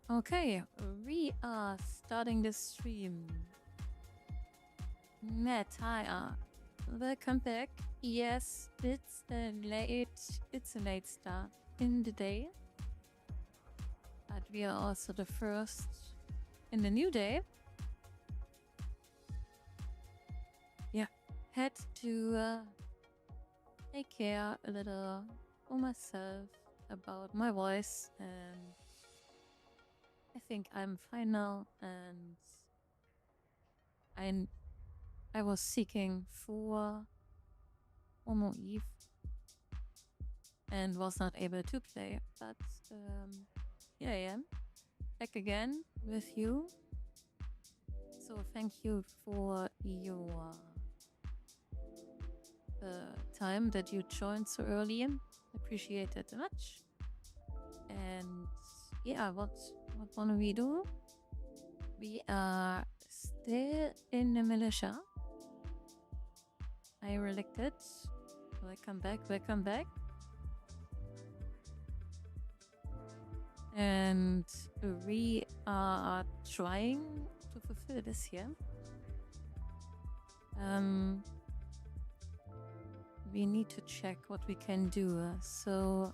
Okay, we are starting the stream. Mataya, welcome back. Yes, it's a late start in the day, but we are also the first in the new day. Yeah, had to take care a little for myself about my voice, and I think I'm fine now, and I was seeking for Momo Eve and was not able to play, but here I am, back again with you. So thank you for your time that you joined so early. Appreciate it much. And yeah, what wanna we do? We are still in the Militia. I reelected. Welcome back. And we are trying to fulfill this here. We need to check what we can do. So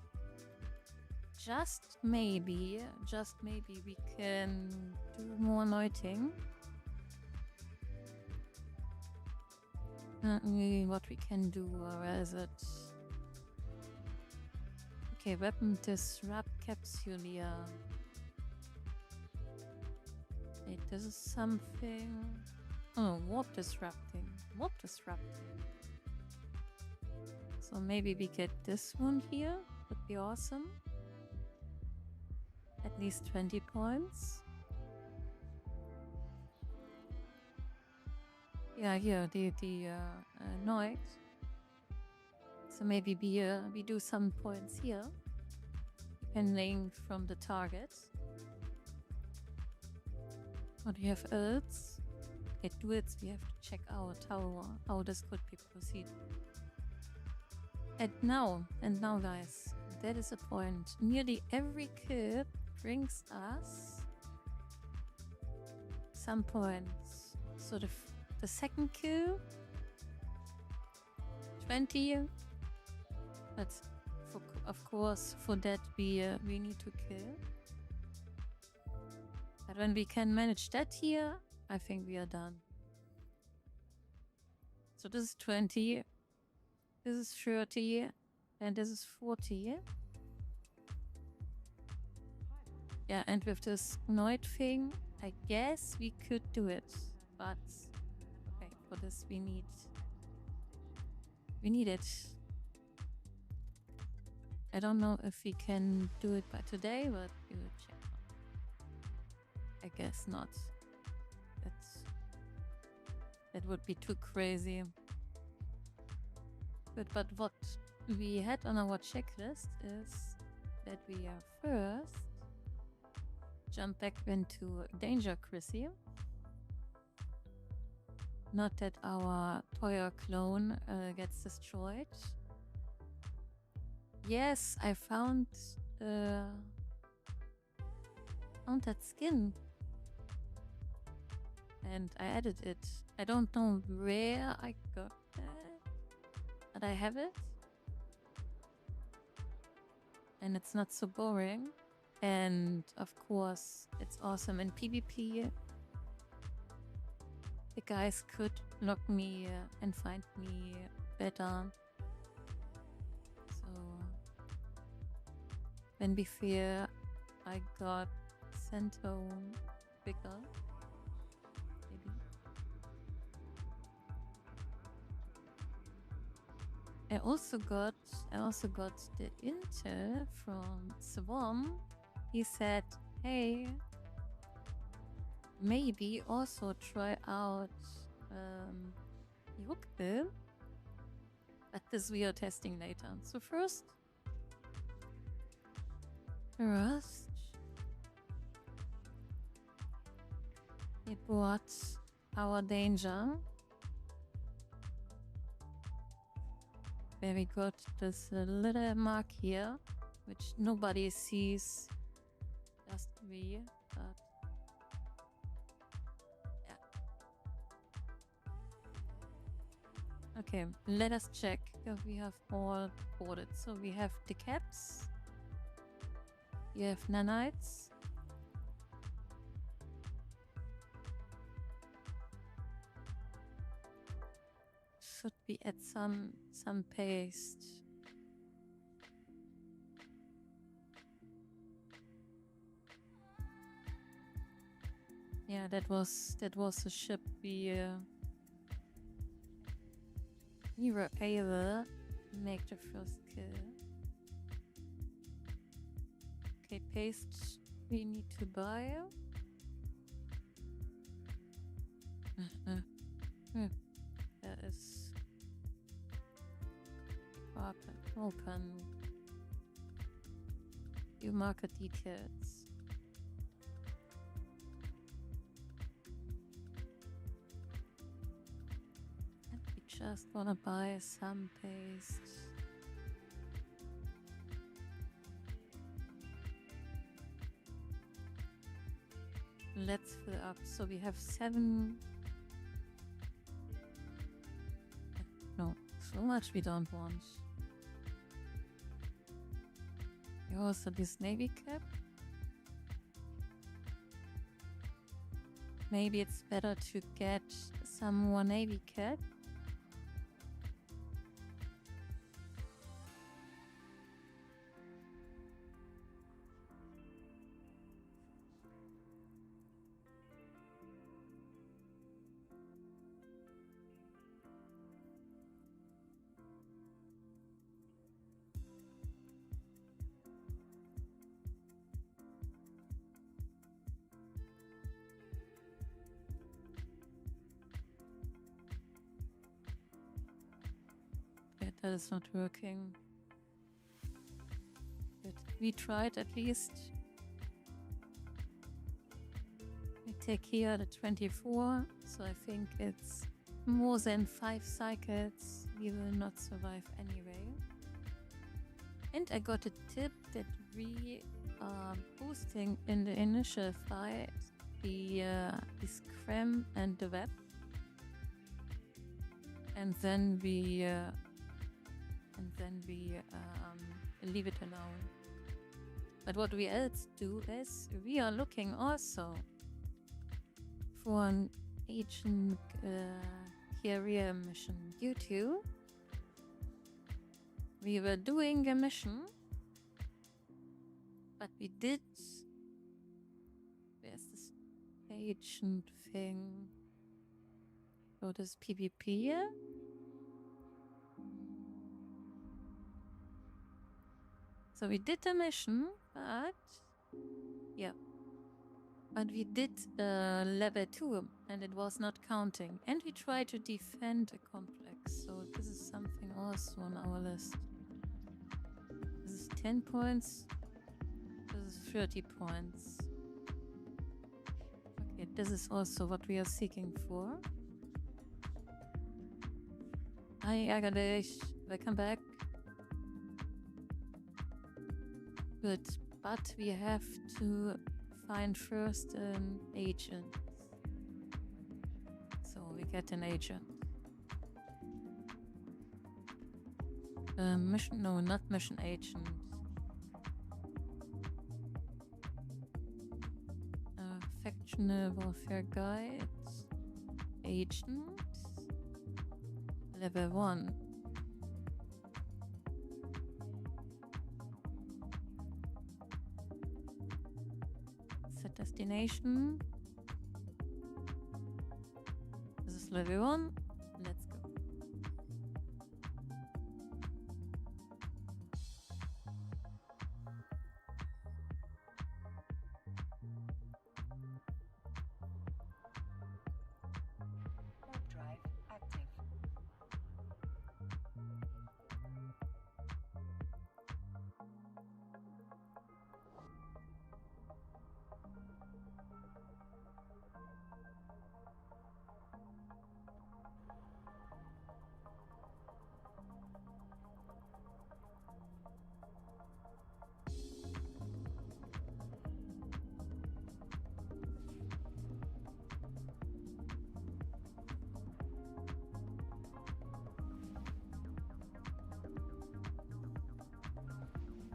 just maybe we can do more noiting. What we can do, or is it? Okay, weapon disrupt Capsuleer. Wait, this is something. Oh, warp disrupting. So maybe we get this one here. Would be awesome. At least 20 points. Yeah, here the Noid. So maybe we do some points here, depending from the target. What do you have else? Okay, duets. We have to check out how this could be proceed. And now, guys, that is a point. Nearly every kill brings us some points. So the second kill, 20. But of course, for that we need to kill. But when we can manage that here, I think we are done. So this is 20. This is 30. And this is 40. Yeah, and with this Noid thing, I guess we could do it. But okay, for this we need it. I don't know if we can do it by today, but we will check. I guess not. That would be too crazy. But what we had on our checklist is that we are first jump back into danger, Chrissy. Not that our Toya clone gets destroyed. Yes, I found that skin. And I added it. I don't know where I got that, but I have it. And it's not so boring. And of course, it's awesome in PvP. The guys could lock me and find me better. So, when before I got sent home quicker, maybe. I also got the intel from Swarm. He said, hey, maybe also try out Yukbe, but this we are testing later. So first we brought our danger, where we got this little mark here, which nobody sees, just we. but yeah. Okay, let us check if we have all boarded. So we have the caps. You have nanites. Should we add some paste? Yeah, that was a ship we were able to make the first kill. Okay, paste we need to buy. There is open. You market details. And we just wanna buy some paste. Let's fill up. So we have 7. No, so much we don't want. Also this navy cap. Maybe it's better to get some more navy cap. That is not working. But we tried at least. We take here the 24, so I think it's more than 5 cycles. We will not survive anyway. And I got a tip that we are boosting in the initial fight the scram and the web. And then we leave it alone. But what we else do is we are looking also for an agent carrier mission. Due to we were doing a mission, but we did. Where's this agent thing? Oh, this PvP here. So we did a mission, but yeah. But we did level 2 and it was not counting. And we tried to defend a complex. So this is something also on our list. This is 10 points. This is 30 points. Okay, this is also what we are seeking for. Hi, Agadesh. Welcome back. Good, but we have to find first an agent. So we get an agent. Mission, no, not mission agent. Factional warfare guide. Agent. Level 1. Set destination. This is level 1. Let's go. Warp drive active.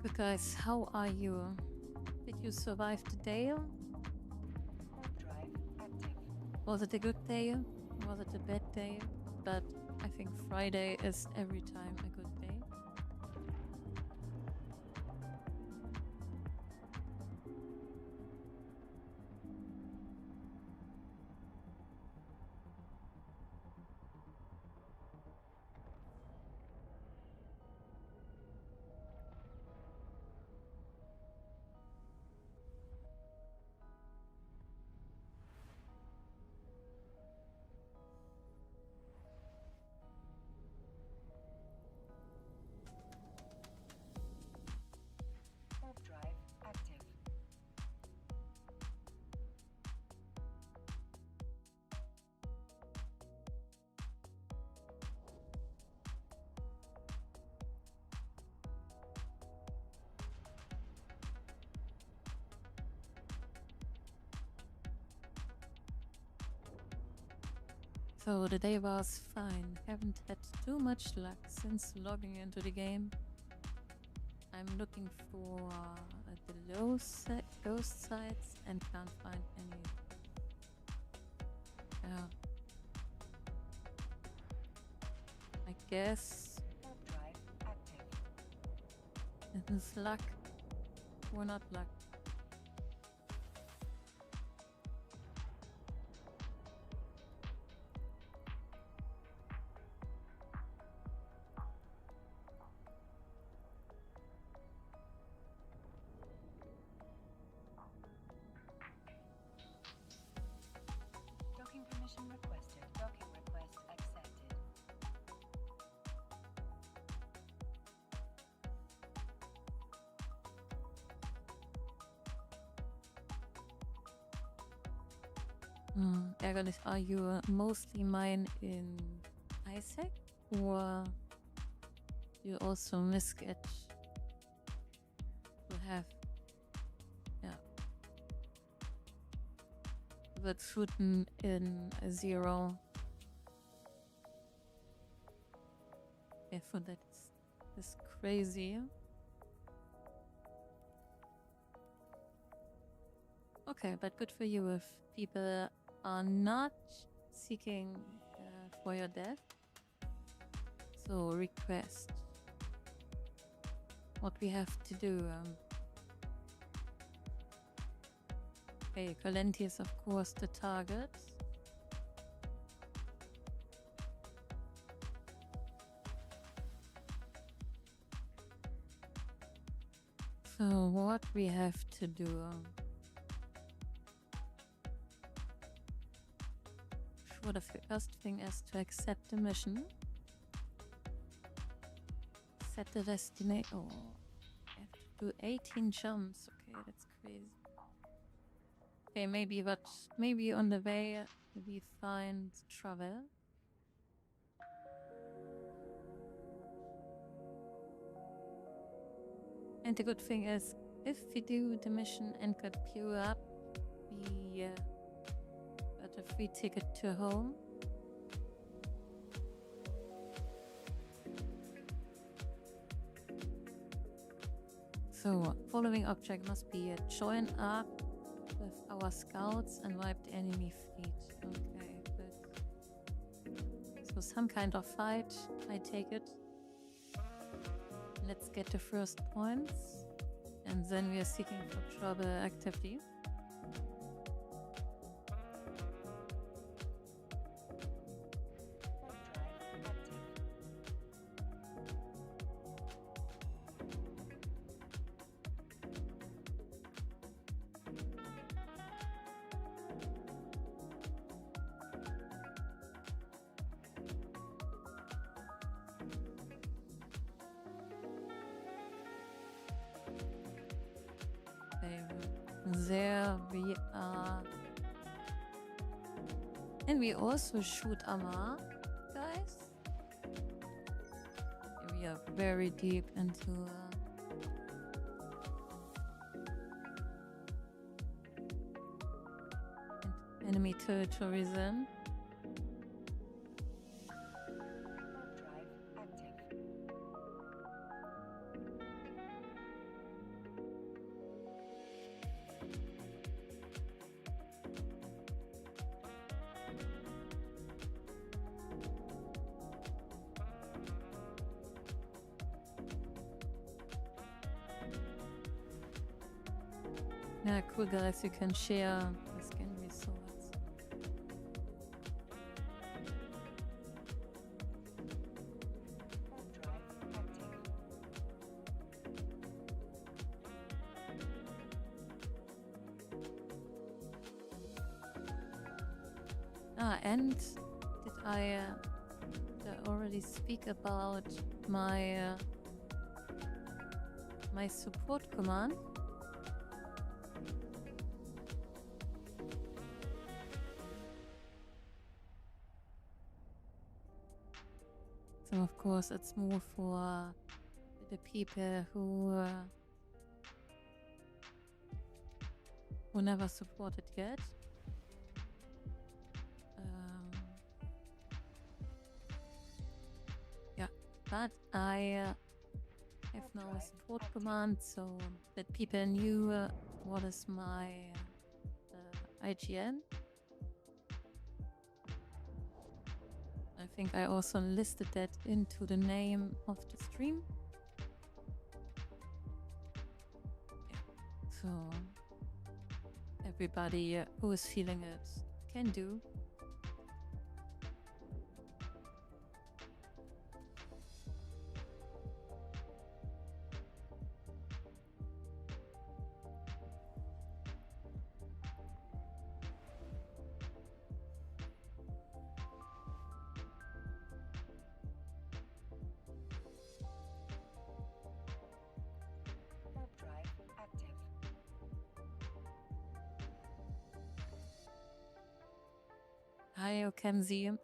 But guys, how are you? Did you survive the day? Drive active. Was it a good day? Was it a bad day? But I think Friday is every time a good day. Warp drive active. So the day was fine. Haven't had too much luck since logging into the game. I'm looking for the ghost sites and can't find any. I guess Warp drive active. it is luck or not luck. Docking permission requested. Docking request accepted. Ärgerlich, are you mostly mine in Isaac or you also misget to have the shooten in a 0? Yeah, for that is crazy. Okay, but good for you if people are not seeking for your death. So request what we have to do. Okay, Colenti is of course the target. So what we have to do? Sure, the first thing is to accept the mission. Set the destination. Oh, I have to do 18 jumps. Okay, that's crazy. Okay, maybe on the way we find travel. And the good thing is, if we do the mission and get pure up, we get a free ticket to home. So, following object must be a join up with our scouts and wipe the enemy fleet. Okay, good. So some kind of fight, I take it. Let's get the first points. And then we are seeking for trouble actively. There we are. And we also shoot Tama, guys. We are very deep into enemy territory then. Drive active. Yeah, cool guys, you can share the skin resource. Warp drive active. And did I already speak about my my support command? So of course it's more for the people who never supported yet. Yeah, but I have now a support command so that people knew what is my IGN. I think I also listed that into the name of the stream. Yeah. So everybody who is feeling it can do. Warp drive active. Hi, Okenzie.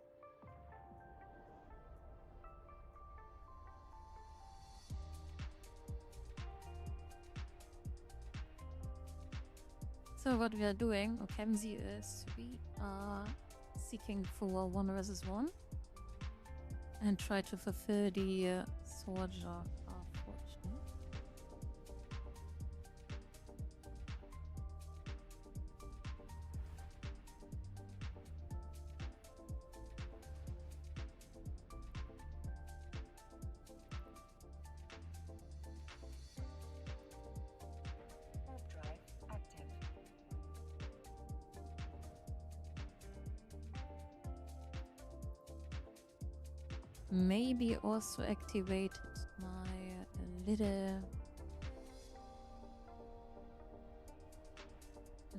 So what we are doing, Okenzie, is we are seeking for 1 versus 1 and try to fulfill the Soldier of Fortune. Warp drive active. Maybe also activated my little...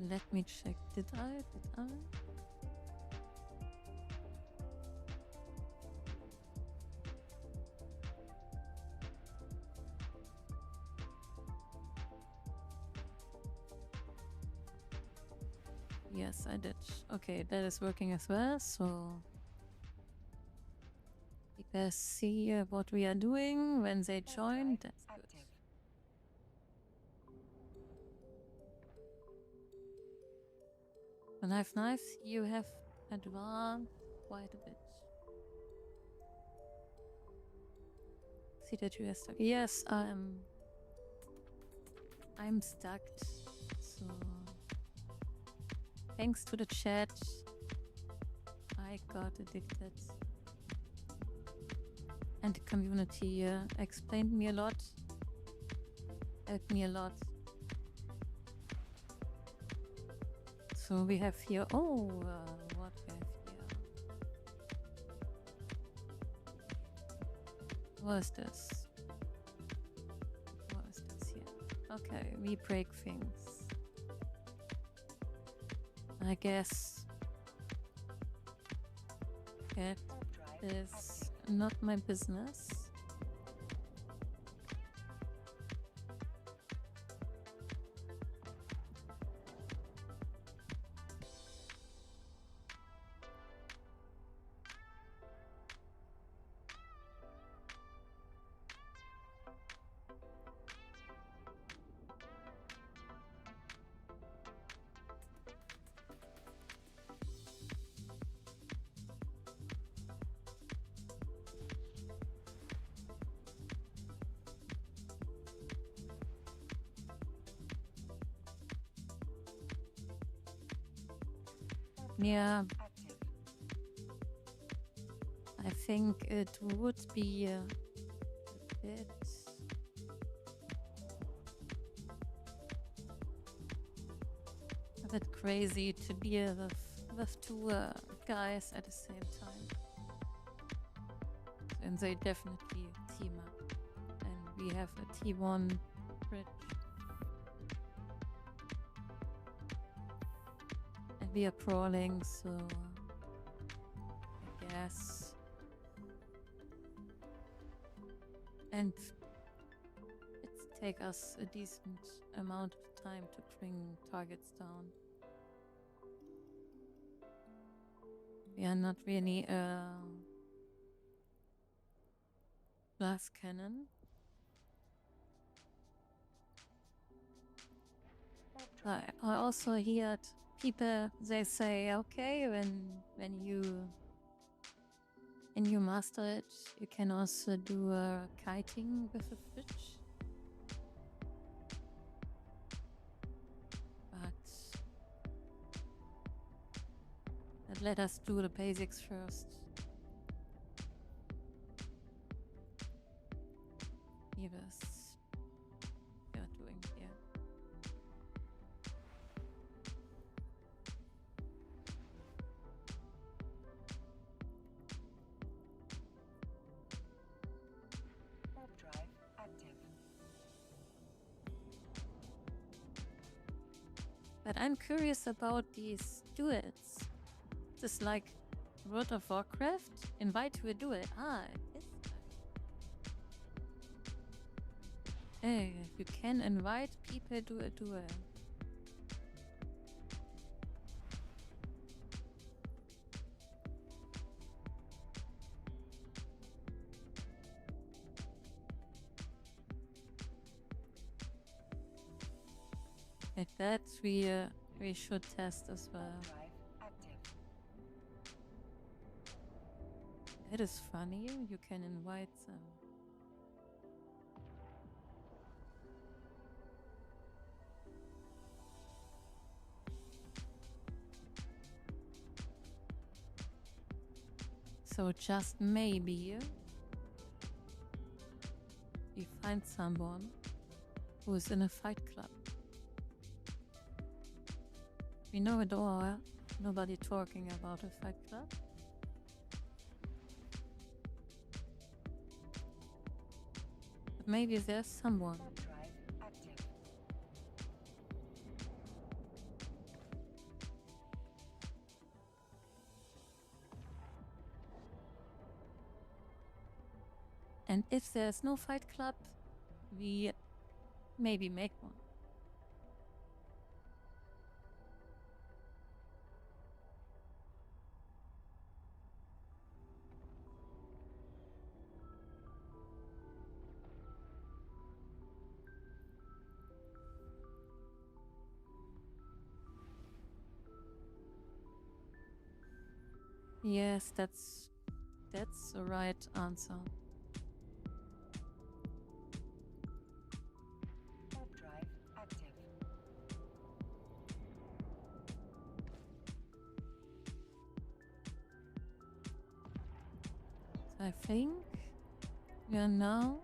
Let me check. Did I? Yes, I did. Okay, that is working as well, so people see what we are doing when they Warp join. drive That's good. active. Nice. You have advanced quite a bit. See that you are stuck. Yes, I'm stuck. So thanks to the chat, I got addicted. And the community explained me a lot, helped me a lot. So we have here, what we have here? What is this? What is this here? Okay, we break things. I guess that Warp drive is active. not my business. Yeah, Active. I think it would be a bit bit crazy to deal with two guys at the same time. And they definitely team up. And we have a T1 bridge. And we are crawling, so I guess. And it's take us a decent amount of time to bring targets down. We are not really a glass cannon. I also heard people, they say, okay, when you master it, you can also do kiting with a fish. But let us do the basics first. Here is we are doing here. Warp drive active. But I'm curious about these duels. This is like World of Warcraft. Invite to a duel. Is hey, you can invite people to a duel. Like that, we should test as well. Drive active. It is funny. You can invite them. So just maybe you find someone who is in a fight club. We know it all. Nobody talking about a fight club. But maybe there's someone. Warp drive active. And if there's no fight club, we maybe make one. Yes, that's the right answer. Warp drive active. So I think we are now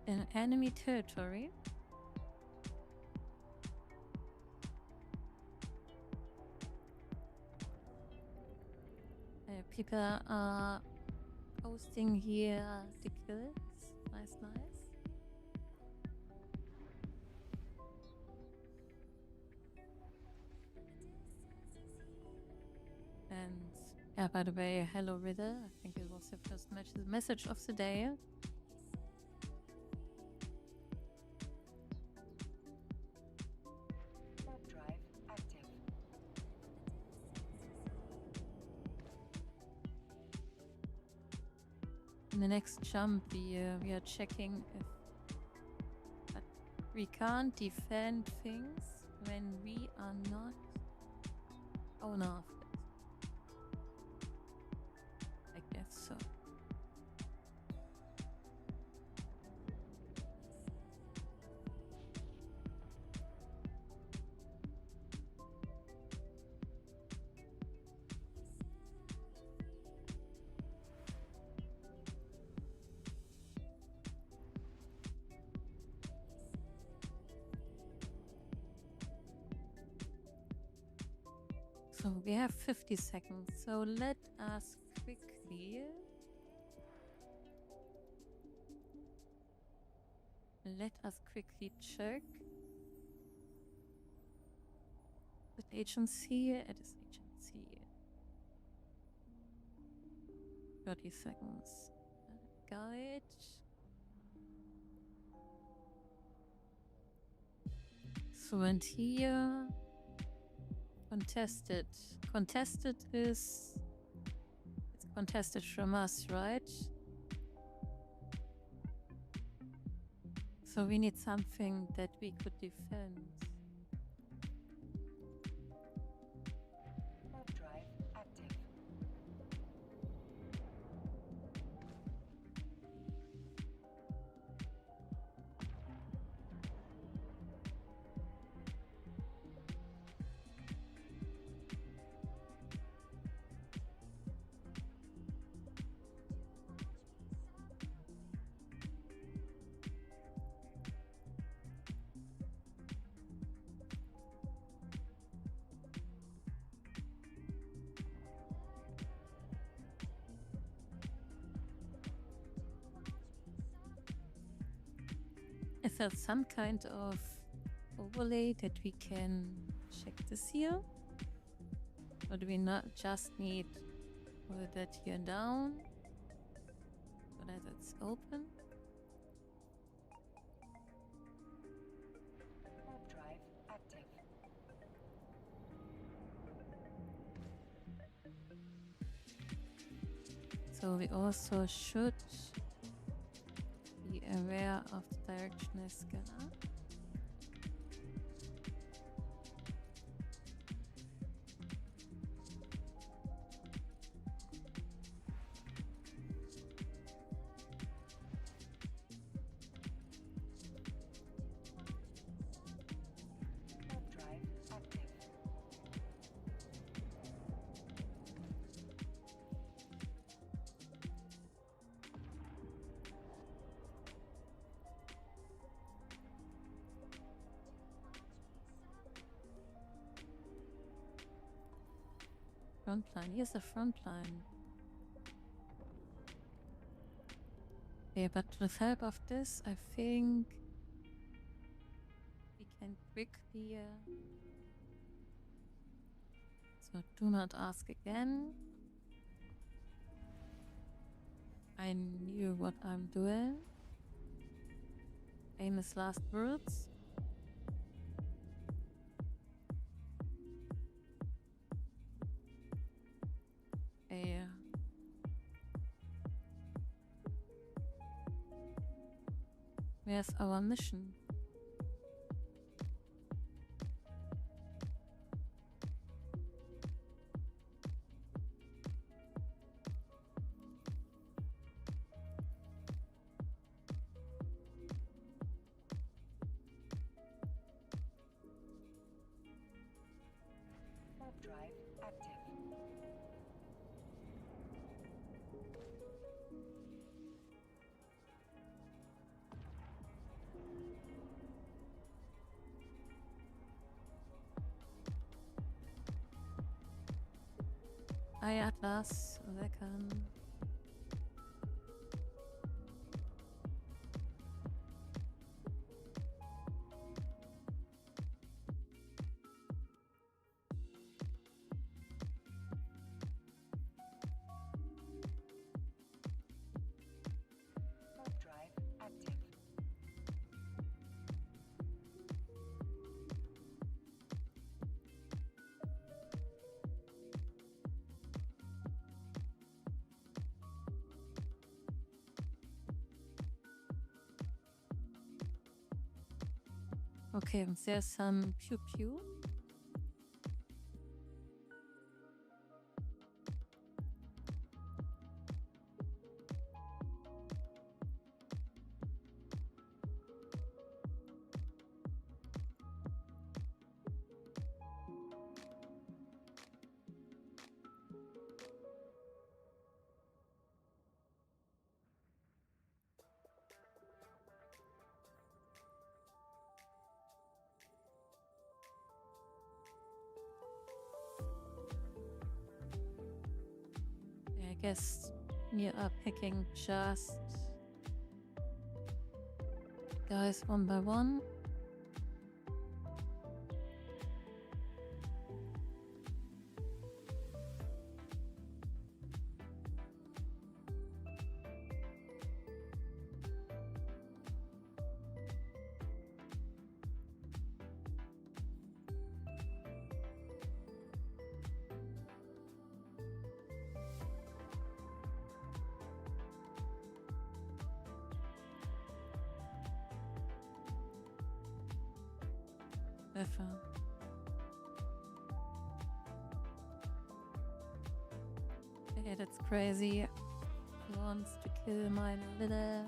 in enemy territory. People are posting here the kills. Nice. And yeah, by the way, hello Riddle. I think it was the first message of the day. Warp drive active. In the next jump, we are checking if but we can't defend things when we are not owner of it. I guess so. So we have 50 seconds. So let us quickly. Let us quickly check. The agency. It is agency. 30 seconds. Guide. So and here. Contested. Contested is. It's contested from us, right? So we need something that we could defend. Warp drive active. Is there some kind of overlay that we can check this here? Or do we not just need that here down? So that it's open? Warp drive active. So we also should be aware of the directional scanner. Warp drive active. Front line. Here's the front line. Okay, but with help of this, I think we can quickly. So do not ask again. I knew what I'm doing. Famous last words. Yeah. Where's our mission? Warp drive active. Hi Atlas, welcome. Warp drive active. Okay, there's some pew pew. guess we are picking just guys one by one. Okay, that's crazy. He wants to kill my little.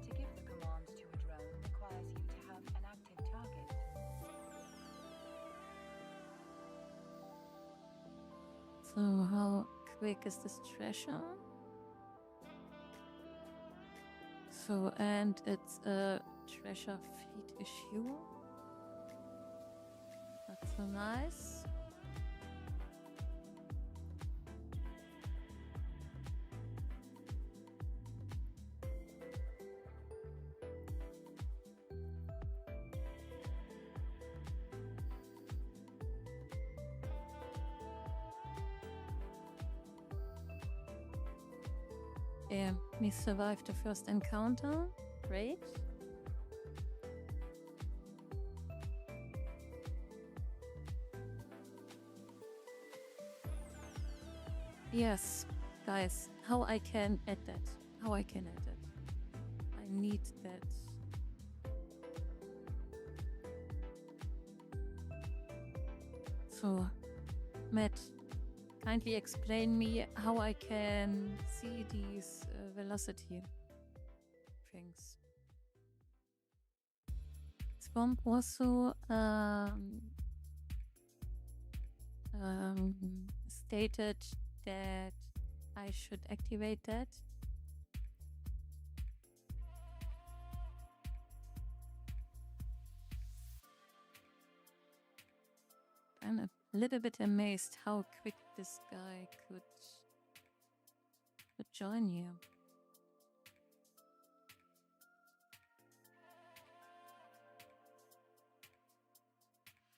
To give the command to a drone requires you to have an active target. So how quick is this treasure? So, and it's a treasure feed issue. That's so nice. Yeah, we survived the first encounter. Great. Yes, guys, how I can add that? How I can add that? I need that. So, Matt, kindly explain me how I can see these velocity things. Swamp also stated that I should activate that. I'm a little bit amazed how quick this guy could join you.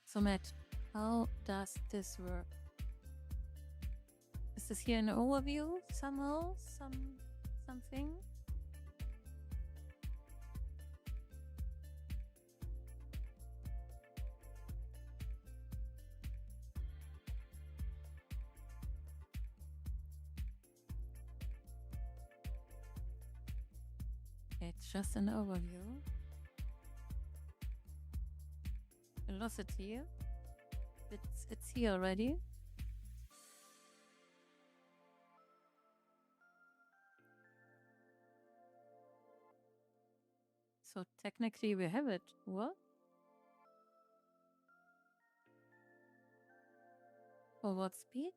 So Matt, how does this work? Is this here an overview somehow? Something? It's just an overview. Velocity. It's here already. So technically we have it. What? For what speed?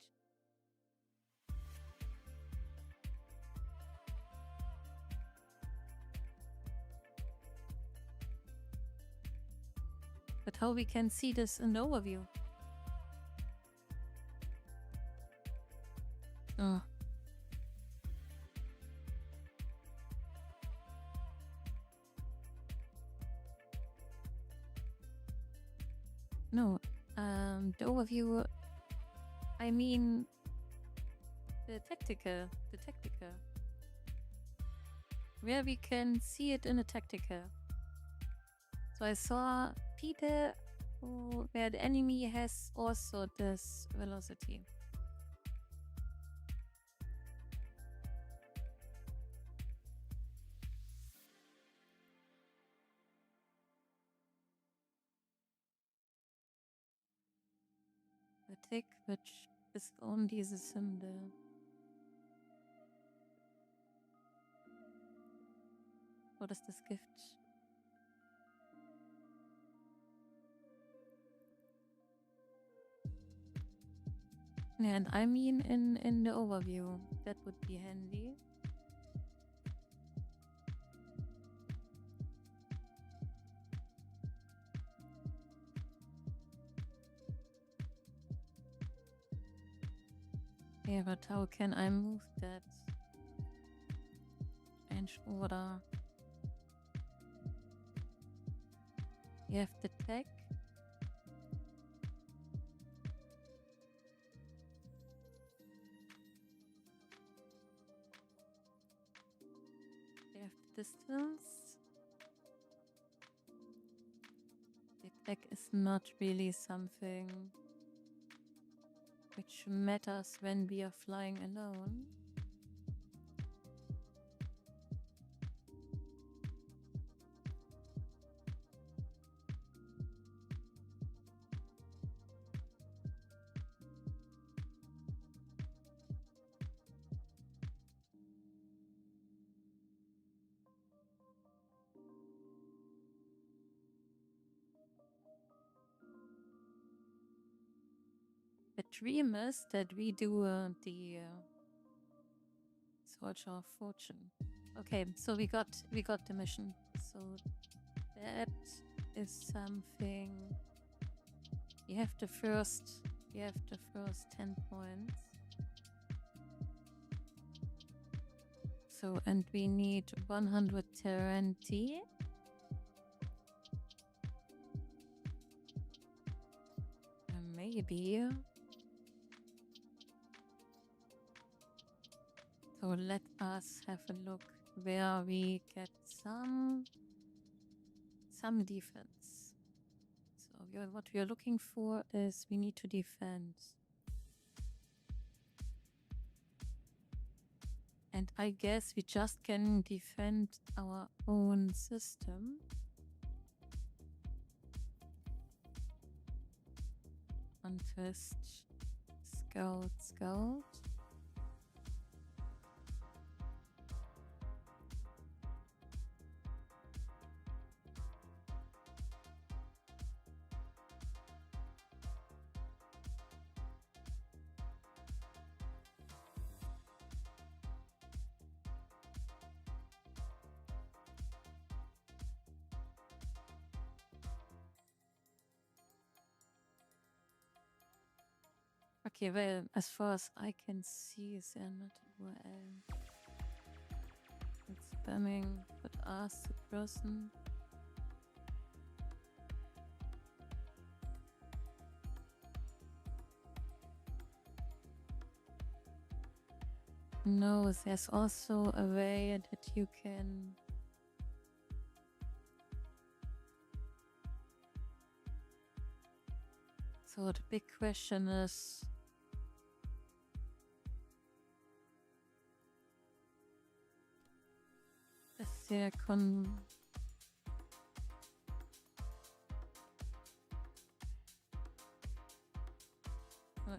But how we can see this in the overview? Oh. No, the overview, I mean the tactical, where we can see it in a tactical. So I saw people where the enemy has also this velocity. The tick, which is only the symbol. What is this gift? Yeah, and I mean in the overview. That would be handy. Yeah, but how can I move that? Range order. You have the tech. You have the distance. The tech is not really something which matters when we are flying alone. The dream is that we do the Soldier of Fortune. Okay, so we got the mission. So that is something. You have the first 10 points. So, and we need 120. Maybe. So let us have a look where we get some defense. So what we are looking for is we need to defend. And I guess we just can defend our own system. Untwist, scout. Okay, well, as far as I can see, is there not a URL? It's spamming, but ask the person. No, there's also a way that you can. So the big question is, there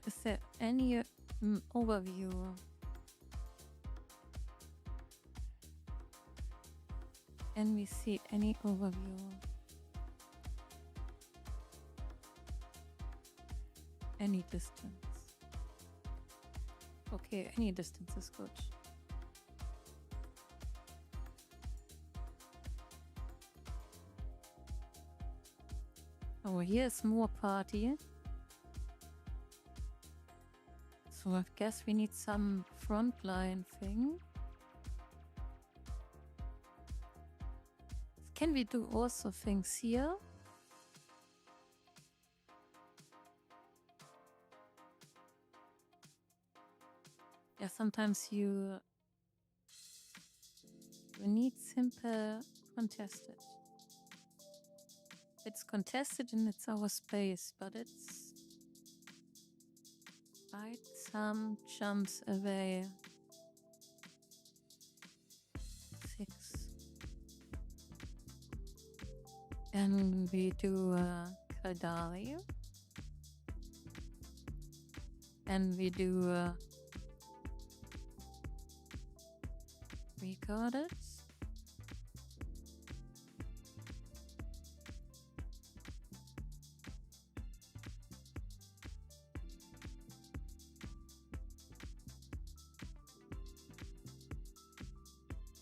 is there any overview? Can we see any overview? Any distance? Okay, any distance is good. Oh, here's more party. So I guess we need some frontline thing. Can we do also things here? Yeah, sometimes you need simple contested. It's contested and it's our space, but it's quite some jumps away. 6. And we do Kaldari. And we do Recorded.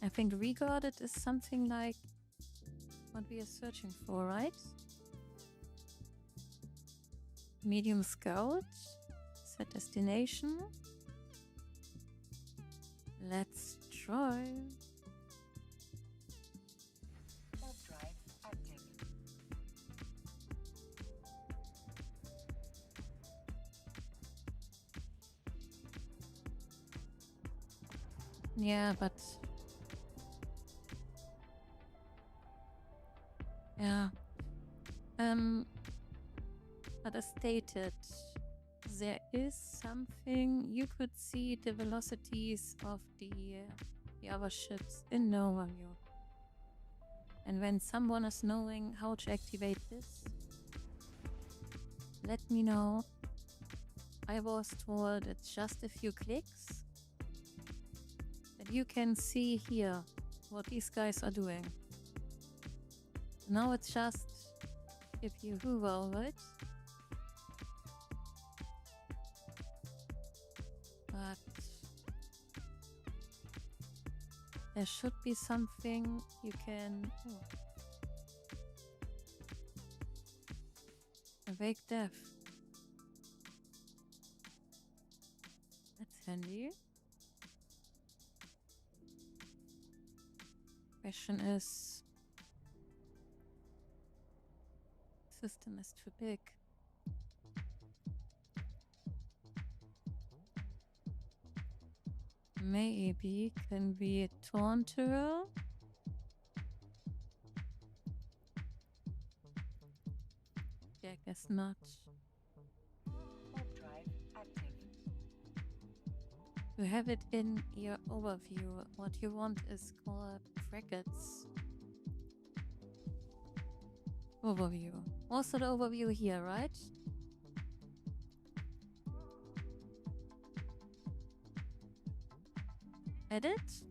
I think regarded is something like what we are searching for, right? Medium scout, set destination. Let's try. Warp drive active. Yeah, but yeah. But as stated, there is something you could see the velocities of the other ships in the overview. And when someone is knowing how to activate this, let me know. I was told it's just a few clicks. And you can see here what these guys are doing. Now it's just if you hover over it. But there should be something you can... Awake death. That's handy. Question is... System is too big. Maybe can we taunt her? Yeah, I guess not. Warp drive active. You have it in your overview. What you want is called brackets. Overview. Also the overview here, right? Edit?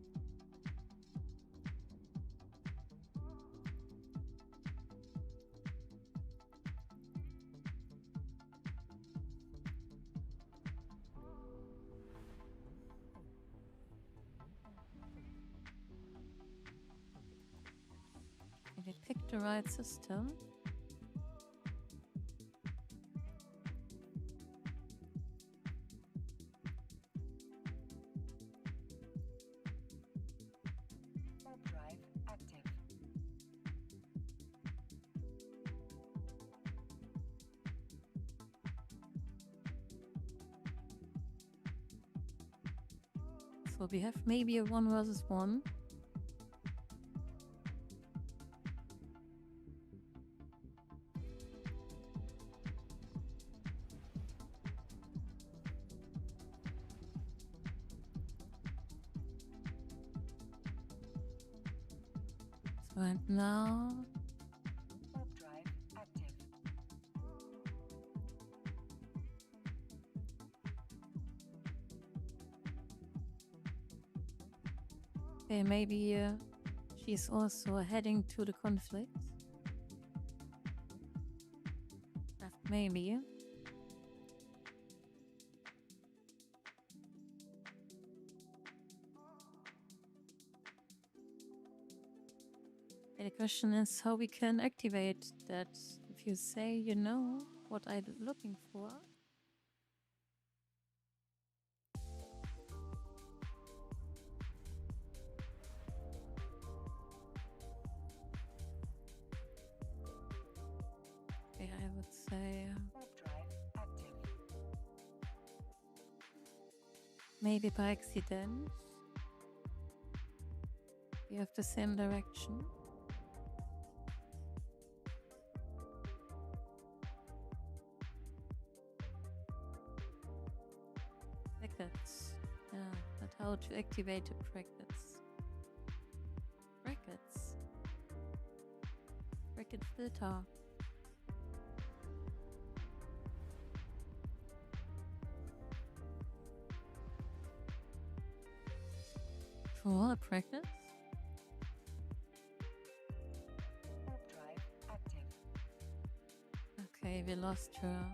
If we pick the right system. Warp drive active. So we have maybe a 1 versus 1. So and now Warp drive active. okay, maybe she's also heading to the conflict. Maybe. The question is how we can activate that. If you say you know what I'm looking for. Okay, I would say Warp drive active. maybe by accident. We have the same direction. Brackets. Yeah, but how to activate the brackets? Brackets. Bracket filter. For all brackets? Warp drive active. Okay, we lost her.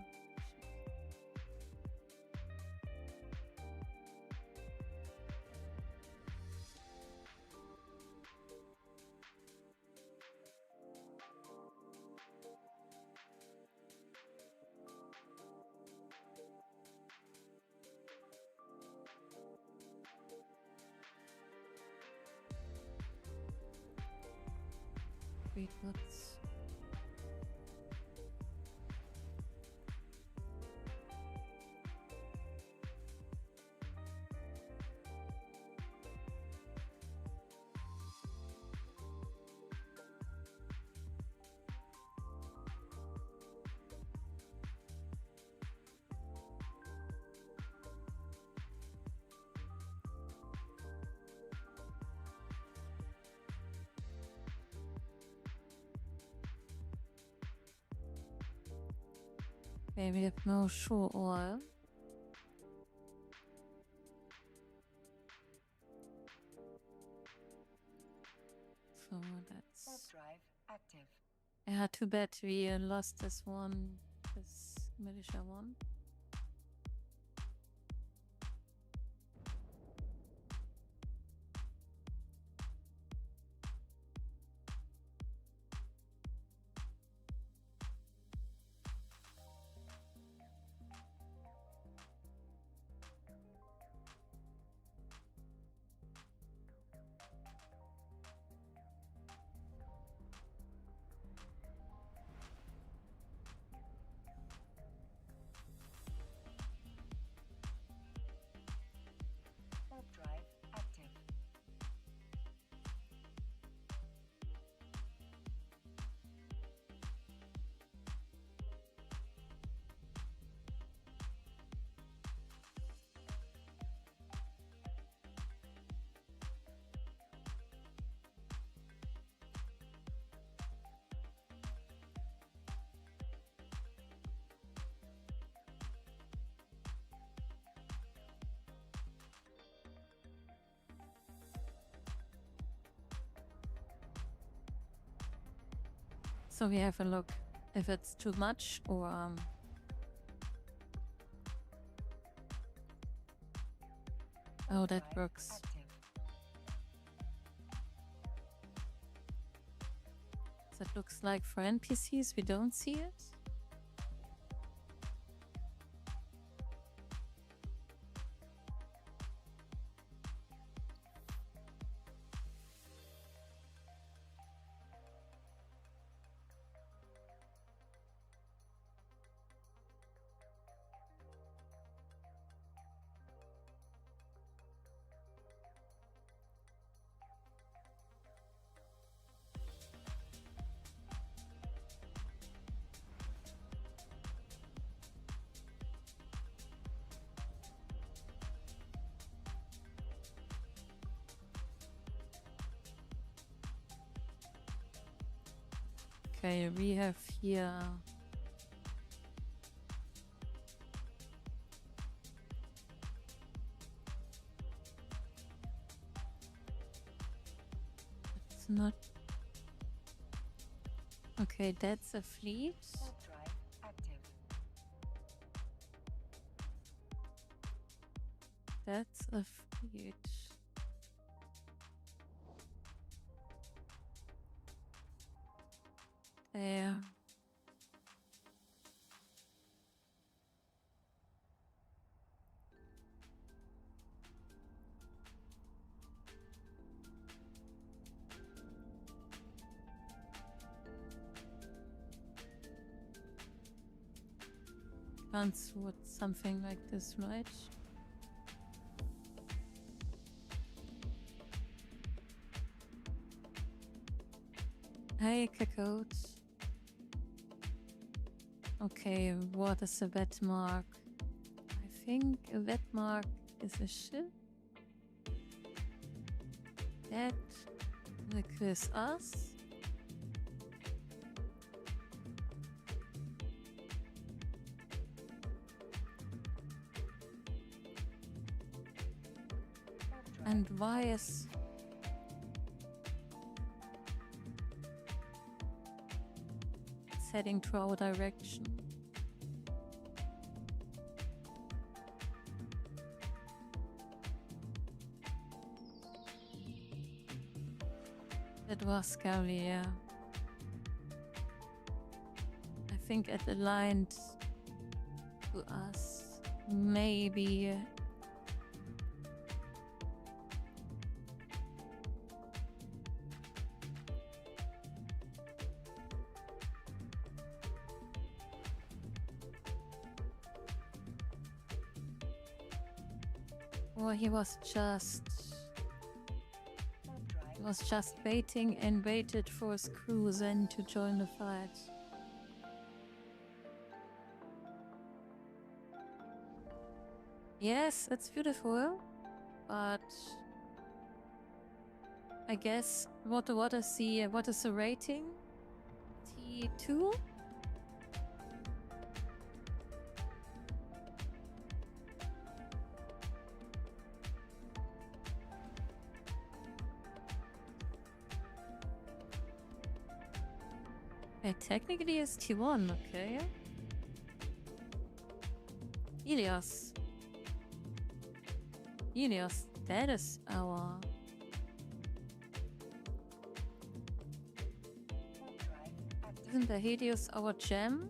Wait, what's... Okay, we have no shore oil. So that's... Warp drive active. Yeah, too bad we lost this one, this militia one. Warp drive active. So we have a look if it's too much or oh, that Drive works. active. That looks like for NPCs we don't see it. Okay, we have here it's not okay, that's a fleet. Warp drive active. That's a fleet. There. Can't sort something like this, right? Hey, Cacote. Okay, what is a wet mark? I think a wet mark is a ship. That requires us. And why is it's heading to our direction? It was Capsuleer. I think it aligned to us. Maybe. Or he was just baiting and waited for his crew then to join the fight. Yes, that's beautiful, but I guess what is the rating? T2? Technically it's T1, okay. Ilias, that is our... Isn't the Helios our gem?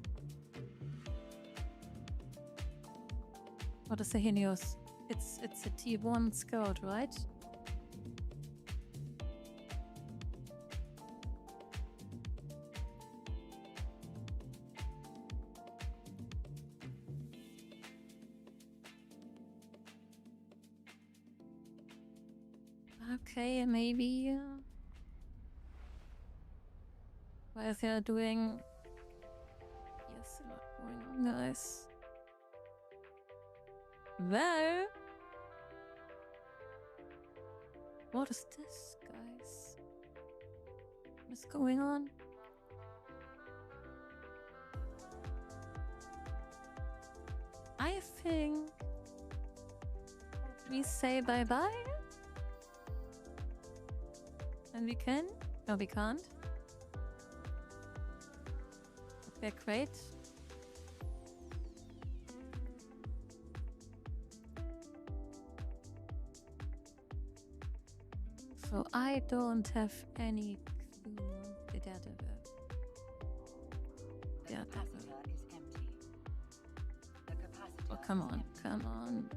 What is the Helios? It's a T1 scout, right? Okay, maybe while they're doing... Yes, a lot going on, guys. Well, what is this, guys? What's going on? I think we say bye-bye. And we can? No, we can't. Okay, great. So I don't have any clue. The Daredevil. Oh, come on, come on.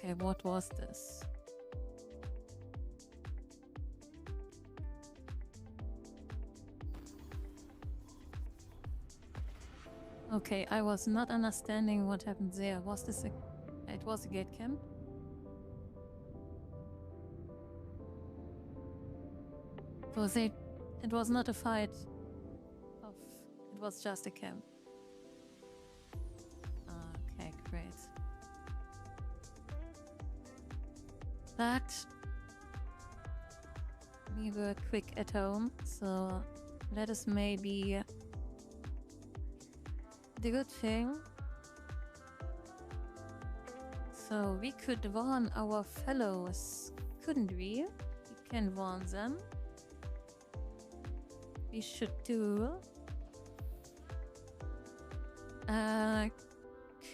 Okay, what was this? Okay, I was not understanding what happened there. Was this a... It was a gate camp? Was it... It was not a fight. It was just a camp. Okay, great. But we were quick at home, so let us maybe... The good thing... So we could warn our fellows, couldn't we? We can warn them. We should do...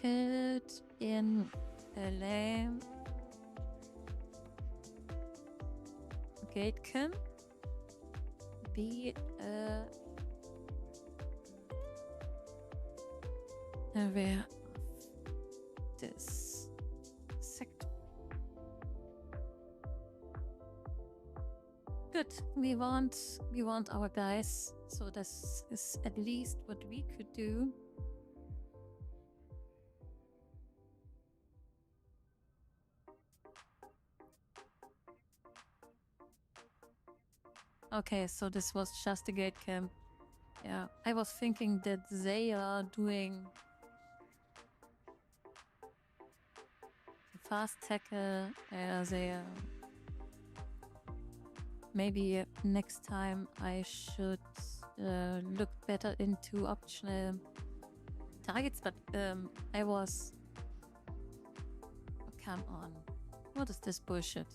Could in LA... Gate camp be aware of this sector. Good. We want our guys, so this is at least what we could do. Okay, so this was just a gate camp. Yeah, I was thinking that they are doing fast tackle. Maybe next time I should look better into optional targets, but I was... Oh, come on. What is this bullshit?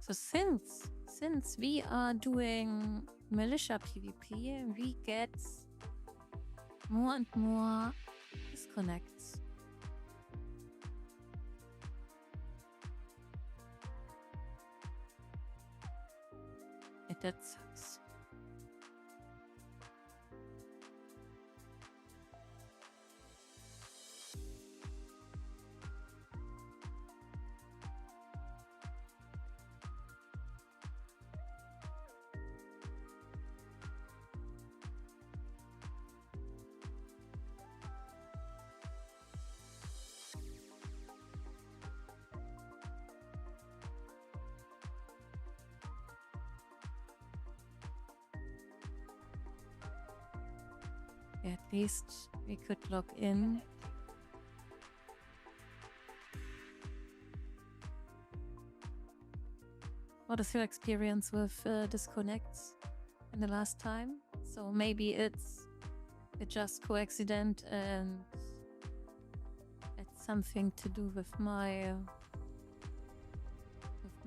So since we are doing Militia PvP, we get more and more disconnects. That sucks. At least we could log in. What is your experience with disconnects in the last time? So maybe it's just coincident and it's something to do with my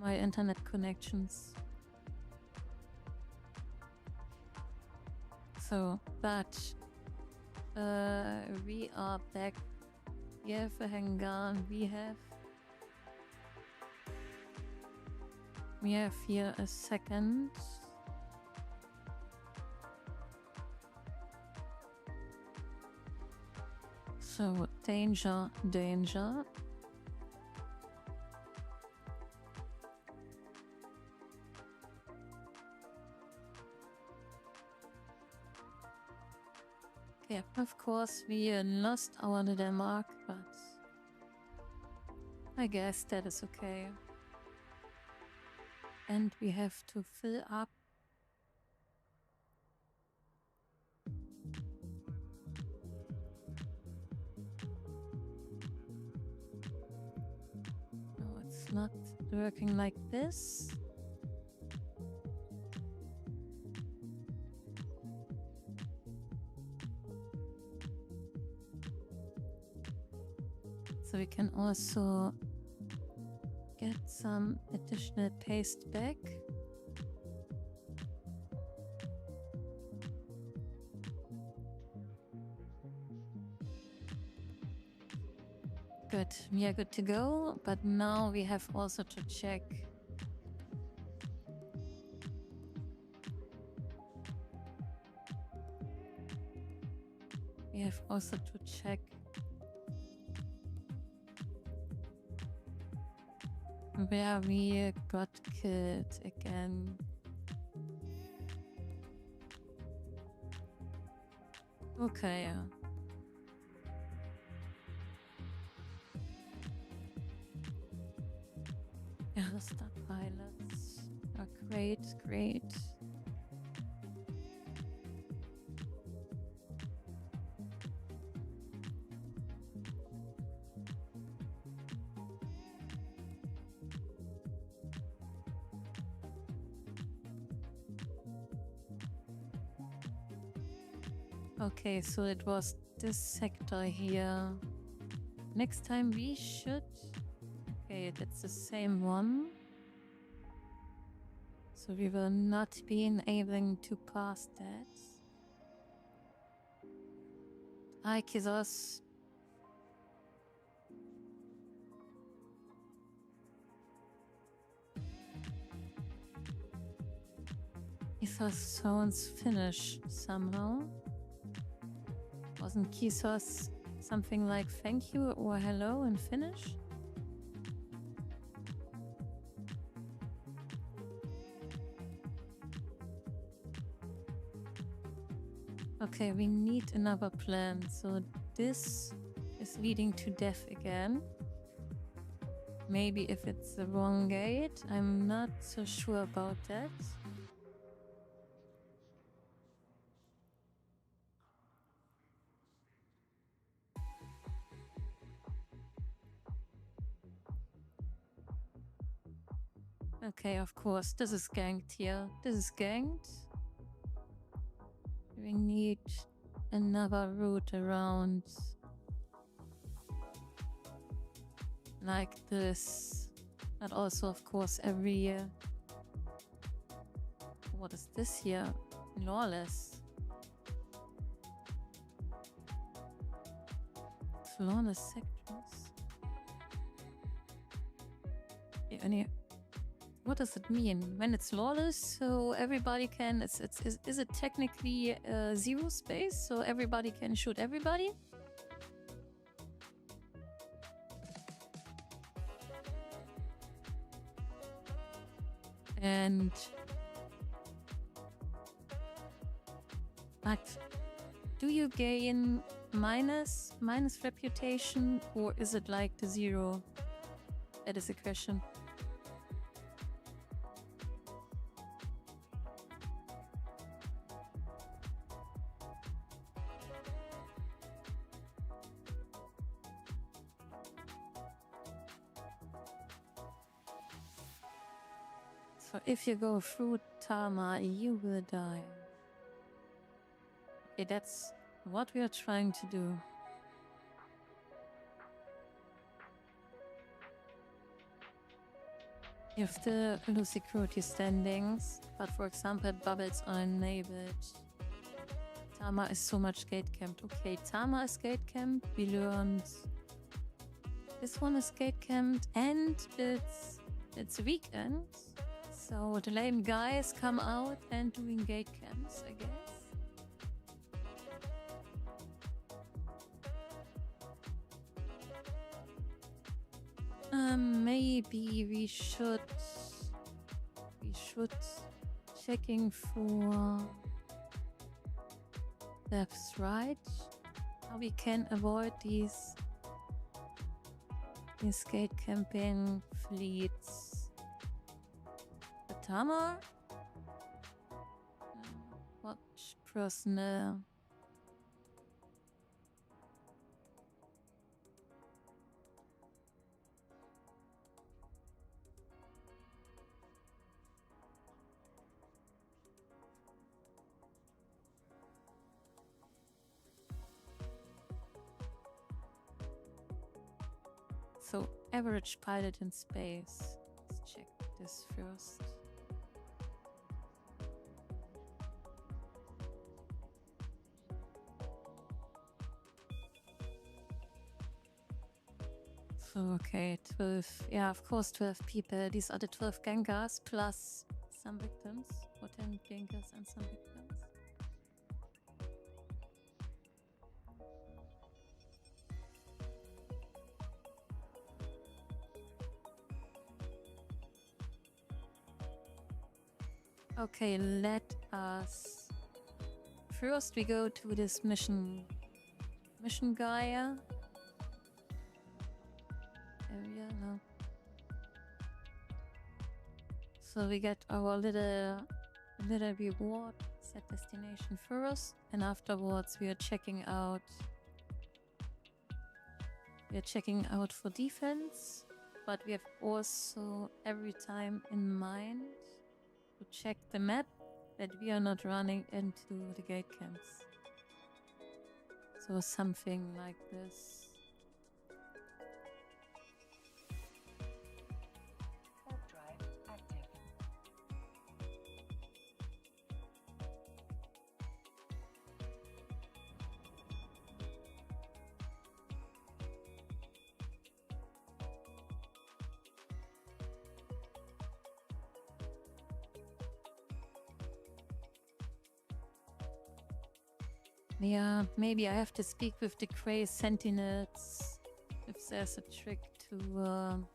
internet connections. So, but we are back. Yeah, hang on. We have here a second. So danger. Yeah, of course we lost our little mark, but I guess that is okay. And we have to fill up. No, it's not working like this. So we can also get some additional paste back. Good, we are good to go, but now we have also to check where we got killed again. Okay. Yeah, the star pilots are great. Okay, so it was this sector here. Next time we should... Okay, that's the same one. So we will not be able to pass that. Hi, Kizos. Kizos sounds Finnish somehow. Wasn't Kizos something like thank you or hello in Finnish? Okay, we need another plan. So this is leading to death again. Maybe if it's the wrong gate, I'm not so sure about that. Okay, of course, this is ganked here. This is ganked. We need another route around. Like this. But also, of course, every year. What is this here? Lawless. Flawless sectors. Yeah, what does it mean when it's lawless? So everybody can. Is it technically zero space? So everybody can shoot everybody. And but do you gain minus reputation, or is it like the zero? That is a question. For if you go through Tama, you will die. Okay, that's what we are trying to do. You have the low security standings, but for example, bubbles are enabled. Tama is so much gate camped. Okay, Tama is gate camped. We learned this one is gate camped, and it's weekend, so the lame guys come out and doing gate camps, I guess. Maybe we should checking for left, right, how we can avoid these gate camping fleets. The Tama, watch personnel. So, average pilot in space. Let's check this first. So, okay, 12. Yeah, of course, 12 people. These are the 12 Gengars plus some victims. Or 10 Gengars and some victims. Okay, let us first we go to this mission Gaia area. No. So we get our little reward, set destination first, and afterwards we are checking out for defense, but we have also every time in mind to check the map that we are not running into the gate camps. So something like this. Warp drive active. Yeah, maybe I have to speak with the Grey Sentinels if there's a trick to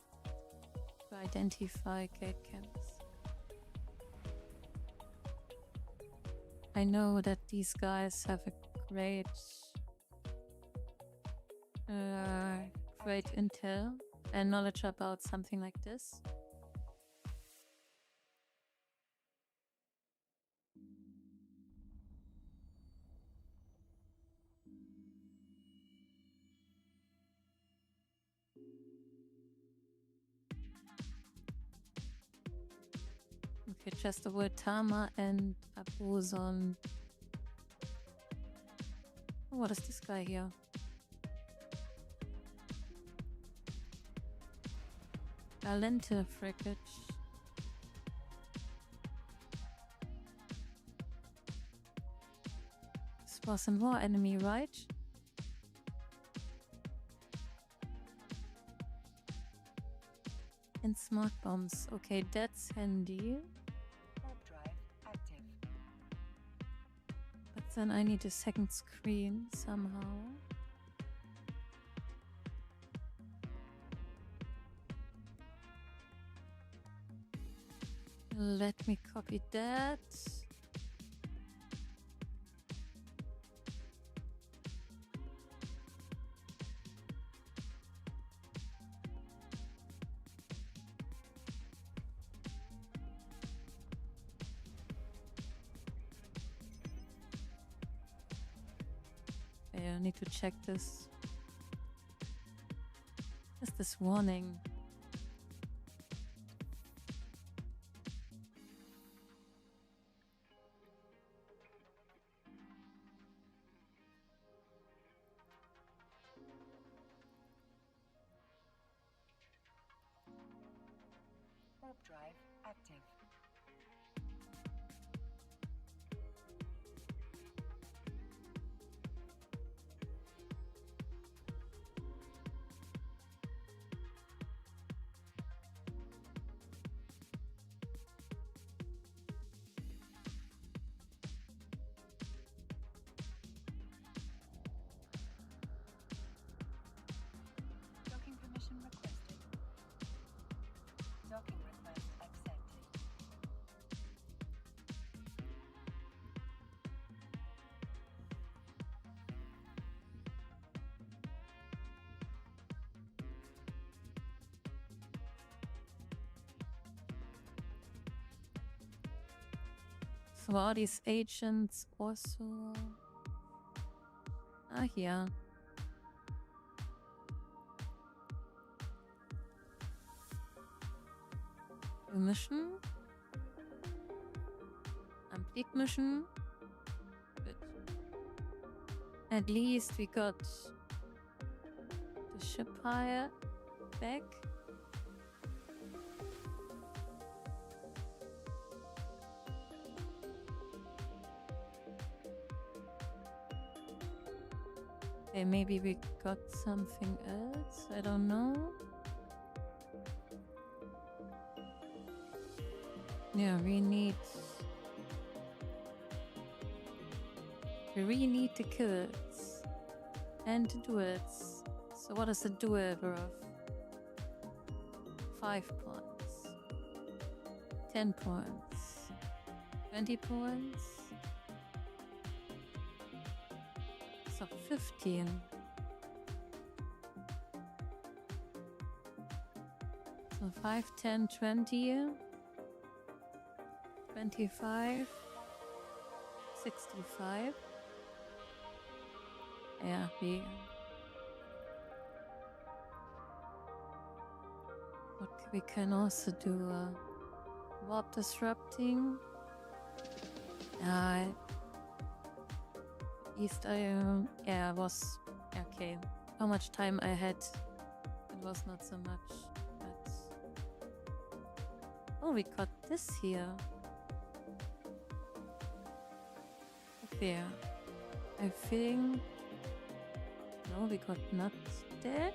identify gate camps. I know that these guys have a great intel and knowledge about something like this. Okay, just avoid Tama and Abyssal. Oh, what is this guy here? Alente frigate. This was a war enemy, right? And smart bombs. Okay, that's handy. Warp drive active. But then I need a second screen somehow. Let me copy that. I need to check this. What's this warning? warp drive active. Docking permission requested. Docking request accepted. So are these agents also... Ah, here. A mission. And big mission. Good. At least we got the ship hire back. Okay, maybe we got something else. I don't know. Yeah, we really need the kills and the duels. So what is the duel worth? 5 points, 10 points, 20 points. So 15. So 5, 10, 20, 25, 65. Yeah, we can also do warp disrupting. At least I was okay. How much time I had? It was not so much, but oh, we got this here. Okay, I think no, we got not that.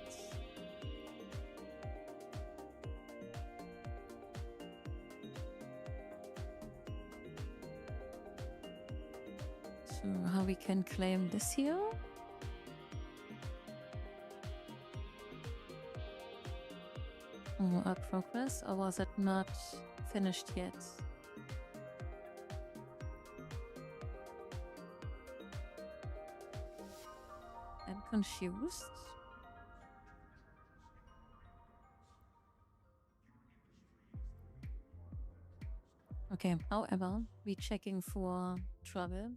So how we can claim this here? Oh, our progress, or was it not finished yet? I'm confused. Okay, however, we checking for trouble.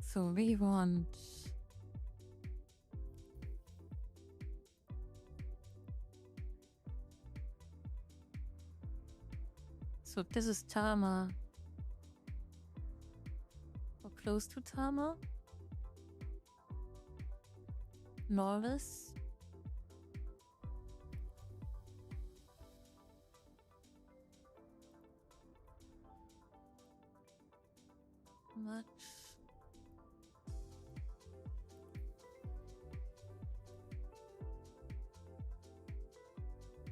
So we want so this is Tama or close to Tama. Norris. Much.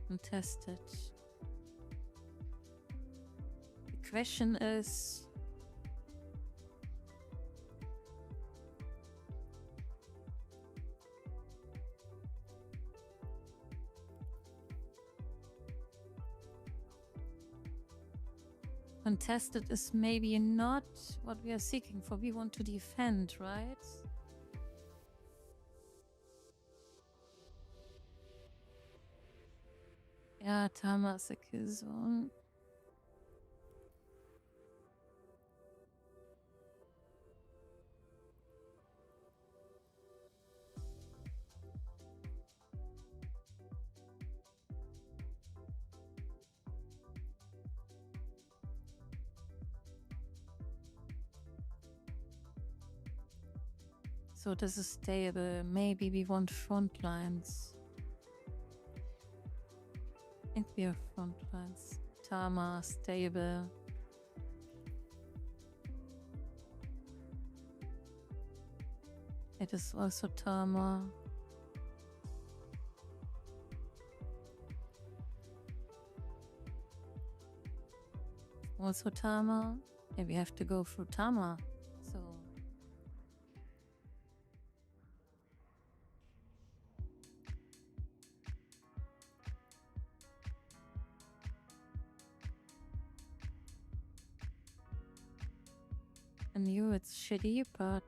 Contested. The question is, contested is maybe not what we are seeking for. We want to defend, right? Yeah, Tama is a kill zone. So this is stable. Maybe we want front lines. I think we have front lines. Tama, stable. It is also Tama. Also Tama. Yeah, we have to go through Tama. So I knew it's shitty, but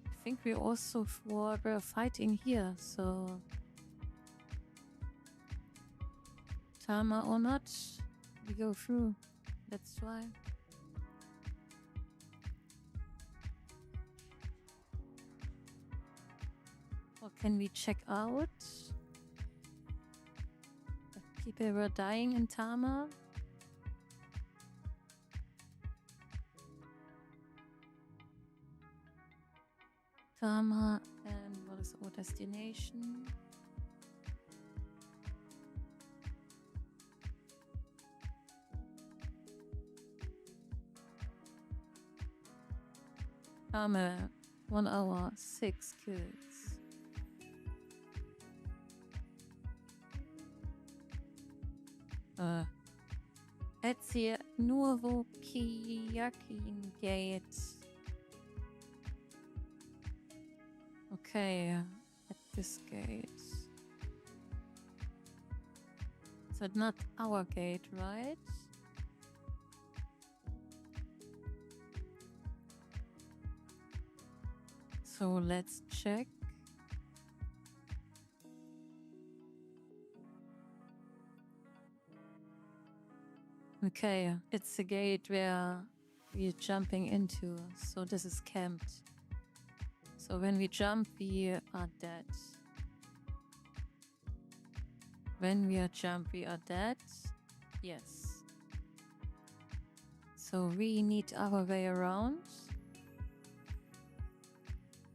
I think we also were fighting here, so Tama or not, we go through. That's why. What can we check out? People were dying in Tama. Tama, and what is our destination? Tama, 1 hour, 6 kills. Jetzt hier nur wo Kiyakin Gate. Okay, at this gate. So not our gate, right? So let's check. Okay, it's a gate where we're jumping into, so this is camped. So when we jump, we are dead. When we are jump, we are dead. Yes. So we need our way around.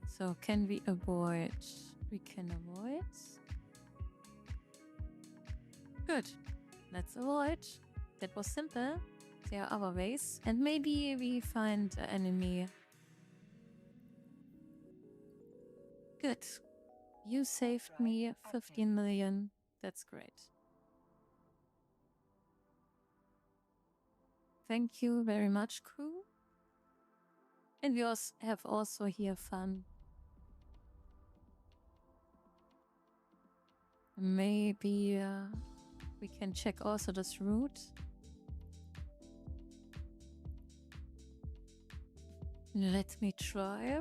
So can we avoid? We can avoid. Good. Let's avoid. That was simple. There are other ways. And maybe we find an enemy. Good. You saved me 15 million. That's great. Thank you very much, crew. And we also have also here fun. Maybe we can check also this route. Let me try.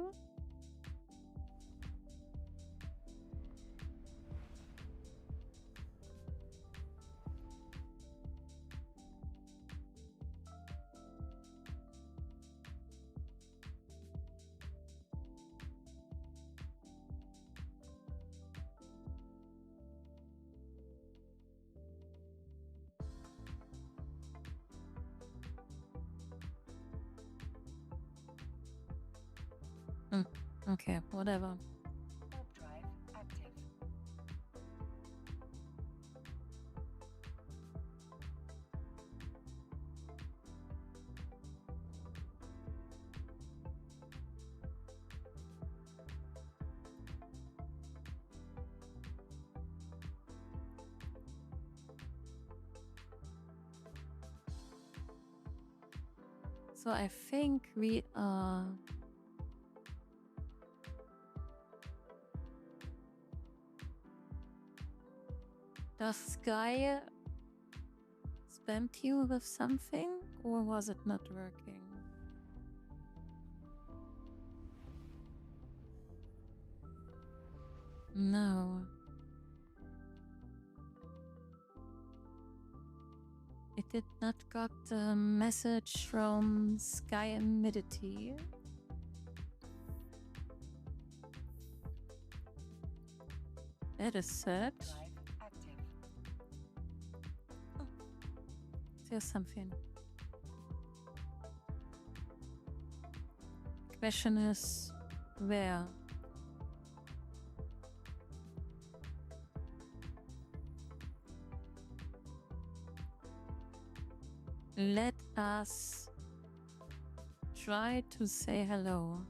Okay, whatever. Warp drive active. So I think we are... Does Sky spammed you with something, or was it not working? No. It did not got a message from Sky Humidity. That is sad. There's something. Question is, where? Let us try to say hello.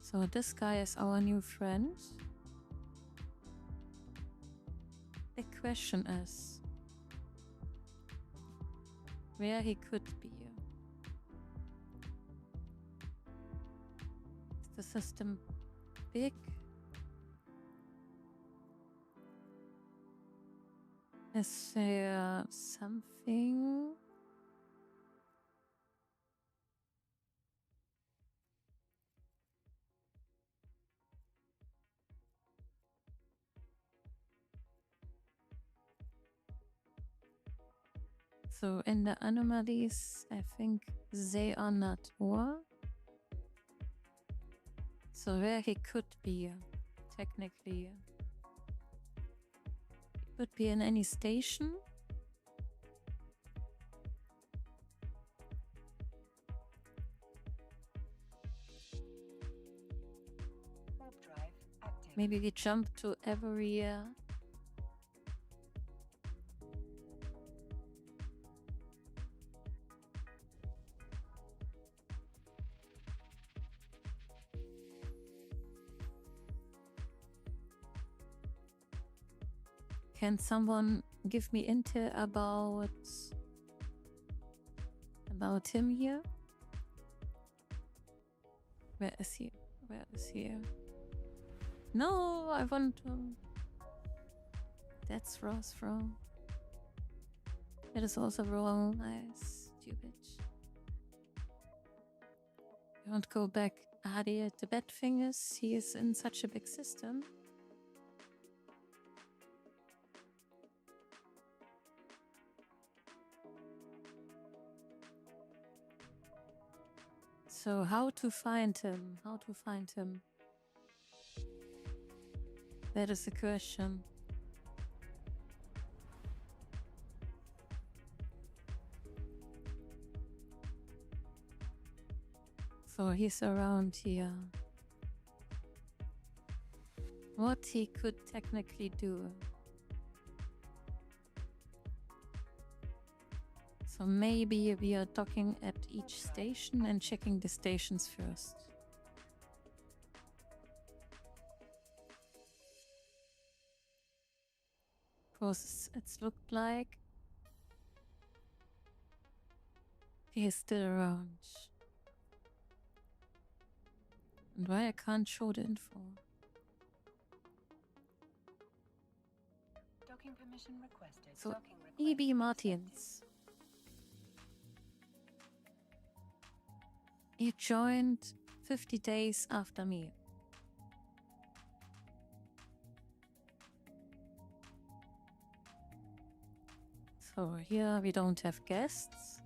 So this guy is our new friend. The question is where he could be. Is the system big? Is there something? So in the anomalies, I think they are not ore. So where he could be, technically. He could be in any station. Warp drive active. Maybe we jump to every Can someone give me intel about him here? Where is he? Where is he? No, I want to. That's Ross wrong. It is also wrong. I stupid. I won't go back. The bad thing is he is in such a big system. So how to find him? How to find him? That is the question. So he's around here. What he could technically do. So maybe we are docking at each station and checking the stations first. Because it's looked like he is still around. And why I can't show the info? Docking permission requested. So Docking E.B. request Martins. He joined 50 days after me. So here we don't have guests.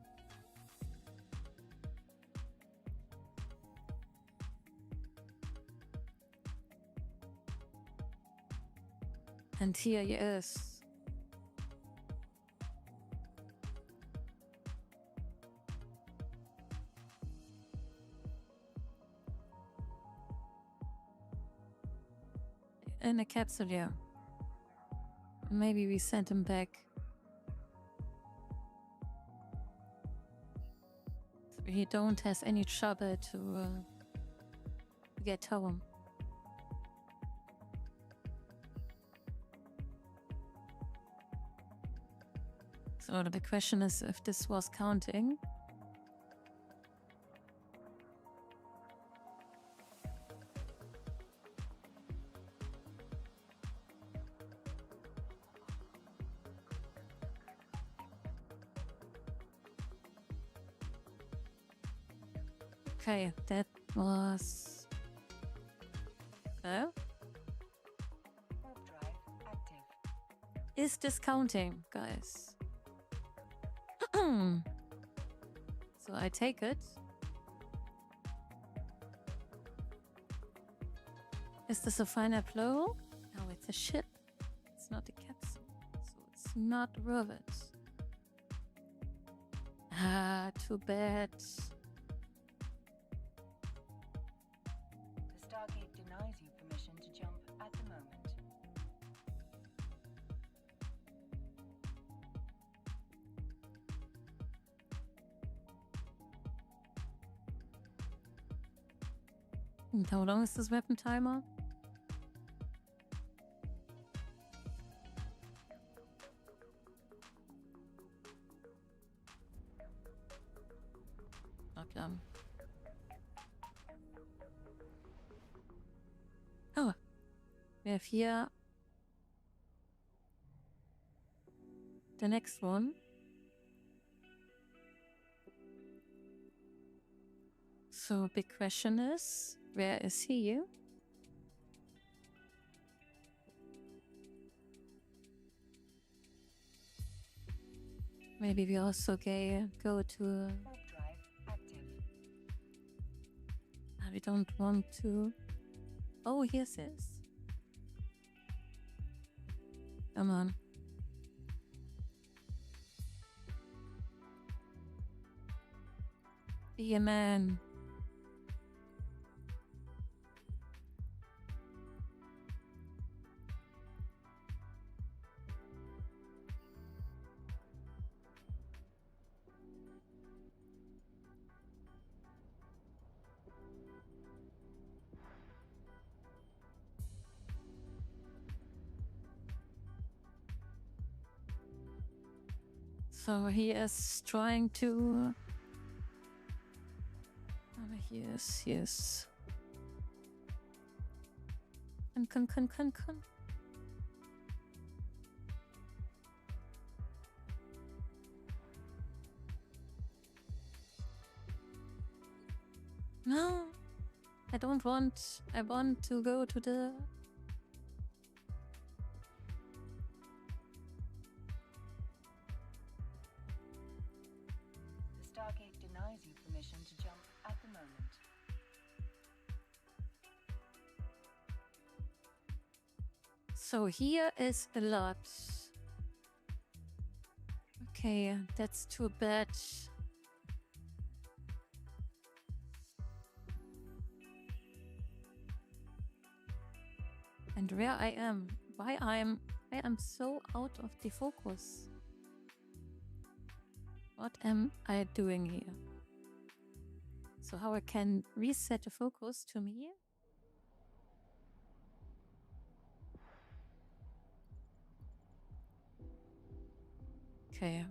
And here he is. In a Capsuleer. Maybe we sent him back. So he don't has any trouble to get home. So the question is if this was counting. Okay, that was... Warp drive active. Is this counting, guys? So I take it. Is this a final blow? No, it's a ship. It's not a capsule. So it's not worth it. Ah, too bad. The Stargate denies you permission to jump at the moment. And how long is this weapon timer? Not long. Oh, we have here the next one. So big question is, where is he? Maybe we also go to... Warp drive active. We don't want to... Oh, here's this. Come on. Be a man. So he is trying to... Yes. Con. No, I don't want. I want to go to the... The Stargate denies you permission to jump at the moment. So here is a lot. Okay, that's too bad. And where I am, why I am so out of the focus. What am I doing here? So how I can reset the focus to me? Okay.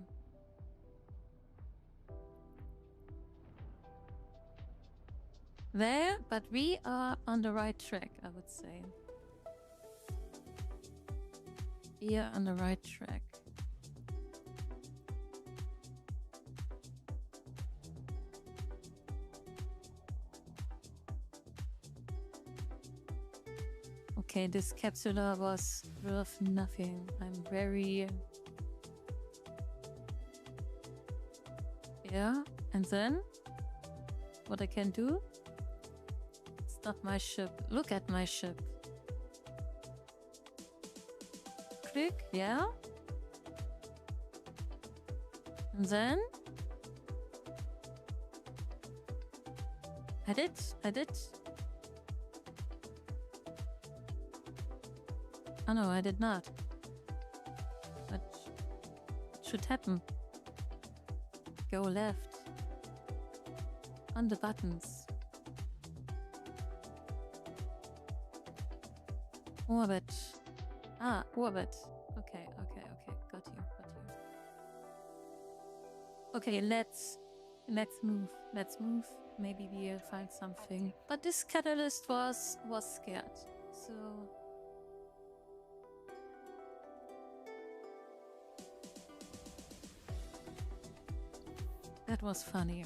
There, but we are on the right track, I would say. We are on the right track. Okay, this Capsuleer was worth nothing. I'm very... Yeah, and then what I can do? Stop my ship. Look at my ship. Click, yeah. And then I did. Oh no, I did not. What should happen? Go left. On the buttons. Orbit. Ah, orbit. Okay. Got you. Okay, let's move. Maybe we'll find something. But this catalyst was scared. So that was funny.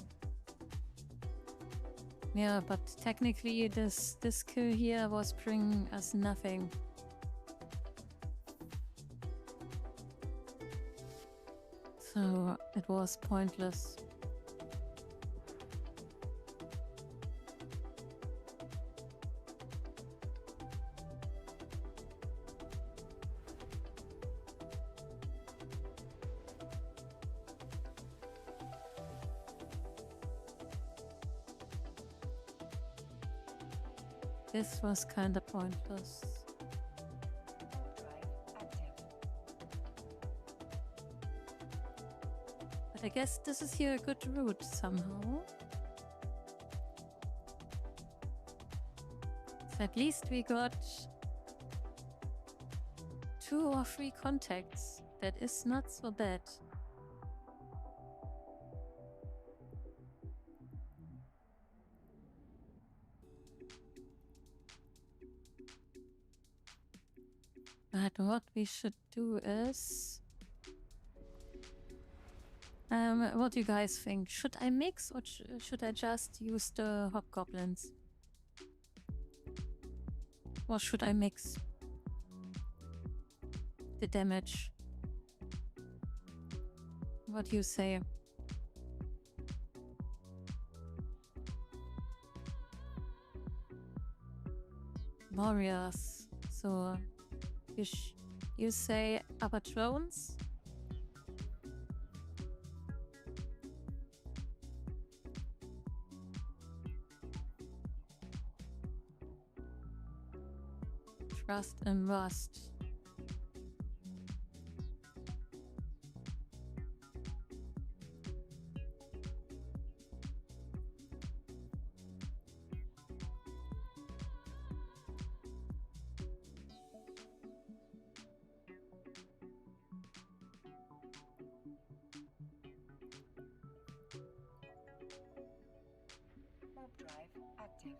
Yeah, but technically this kill here was bringing us nothing. So it was pointless. This was kinda pointless. Drive active. But I guess this is here a good route somehow. So at least we got 2 or 3 contacts. That is not so bad. But what we should do is... what do you guys think? Should I mix or should I just use the hobgoblins? Or should I mix the damage? What do you say? Warriors. So you say upper drones? Trust and rust. Warp drive active.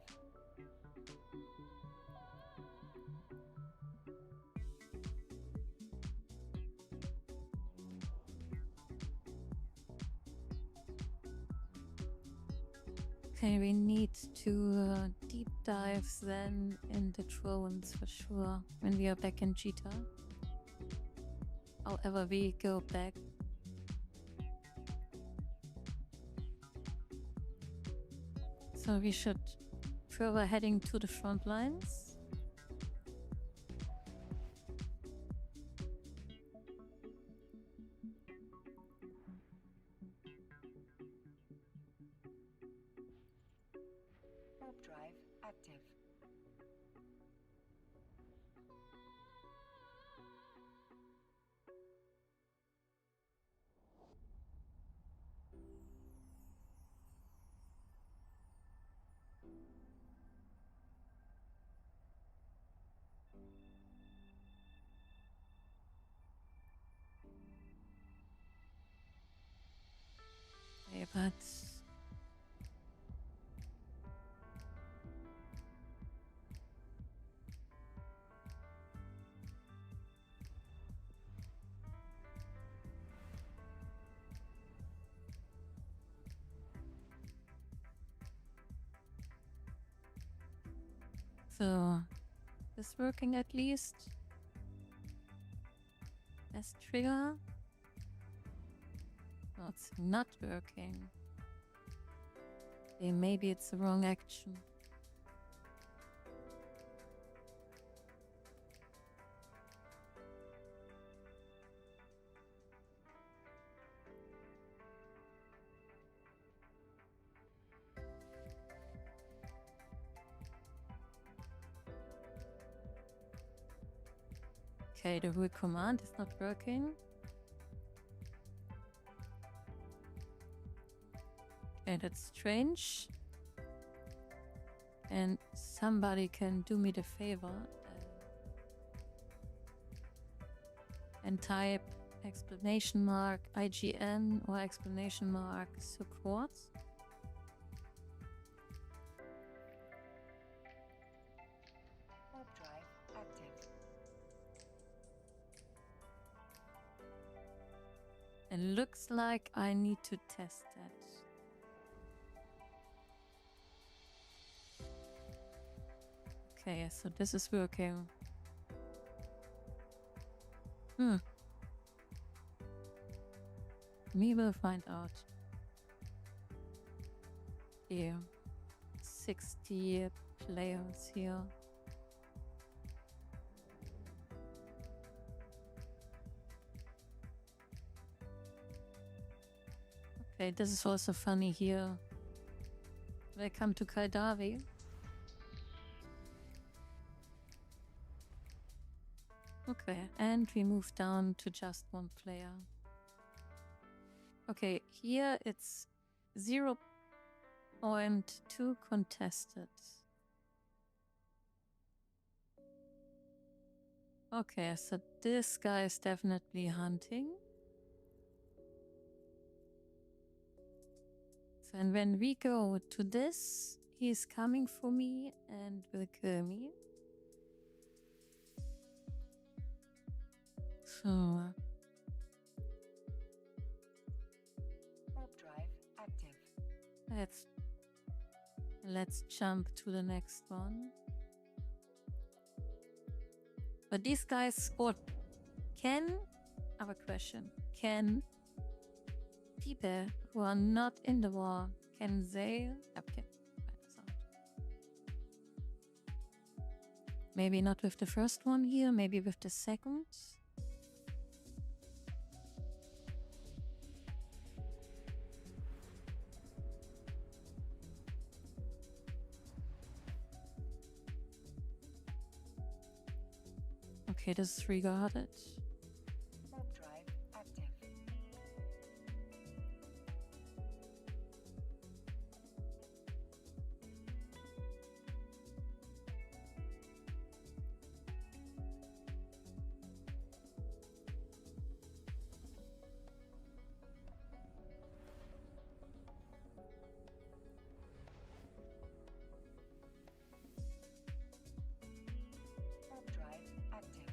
Okay, we need to deep dive then in the drones for sure when we are back in Jita. However we go back. So we should further heading to the front lines. Warp drive active. Okay, but so this working at least. As trigger. No, it's not working. Okay, maybe it's the wrong action. Okay, the root command is not working. Okay, that's strange. And somebody can do me the favor and type exclamation mark IGN or exclamation mark support. Warp drive active. It looks like I need to test that. Okay, so this is working. We will find out. Here, 60 players here. Okay, this is also funny here. Welcome to Kaldavi. Okay, and we move down to just one player. Okay, here it's 0.2 contested. Okay, so this guy is definitely hunting. So, and when we go to this, he's coming for me and will kill me. So Warp drive active. let's jump to the next one. But these guys, or I have a question. Can people who are not in the war, can they? Okay, maybe not with the first one here, maybe with the second. Okay, disregard it. Warp drive active. Warp drive active.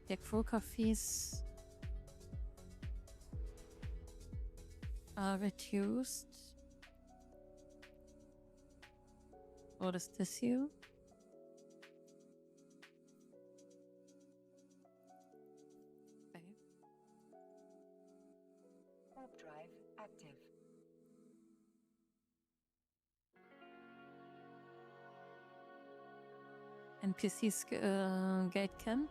The Croker fees are reduced. What is this here? Okay. Warp drive active. NPC's gate camp.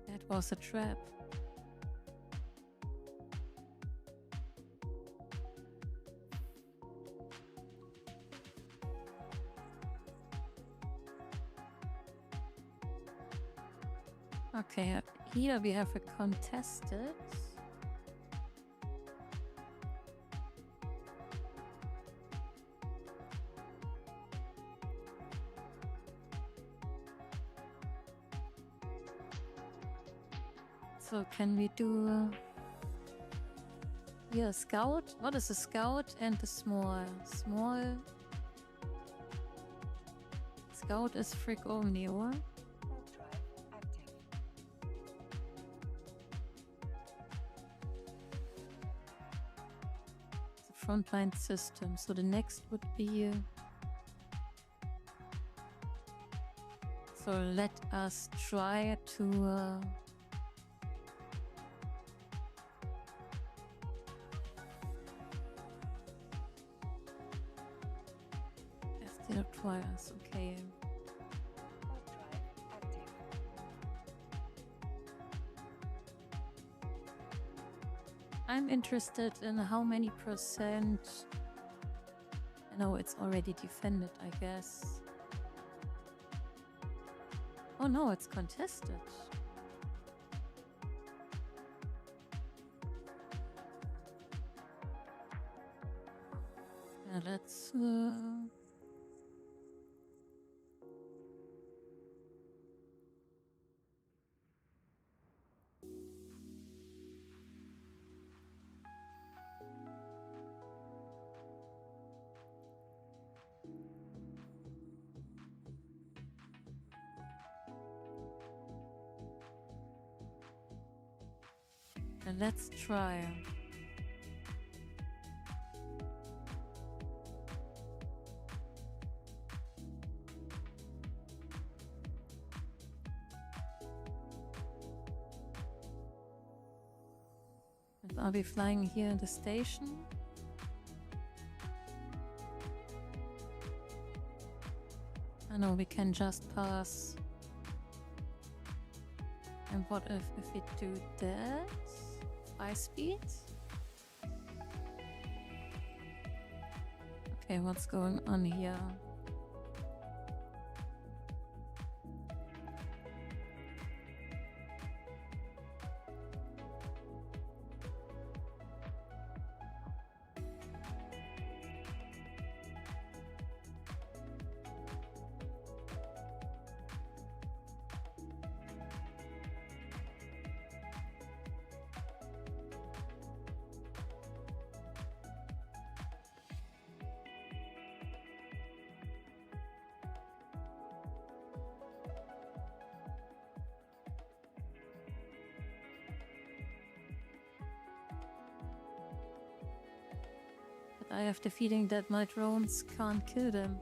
That was a trap. Okay, here we have a contested. So can we do here a scout? What is a scout and a small? Small scout is frick only, or? Warp drive active. It's a frontline system. So the next would be. So let us try to. Twice, okay. Warp drive active. I'm interested in how many percent. No, it's already defended, I guess. Oh no, it's contested. Yeah, let's. And let's try. Are we flying here in the station? I know we can just pass. And what if we do that? 5 speed? Okay, what's going on here? I have the feeling that my drones can't kill them.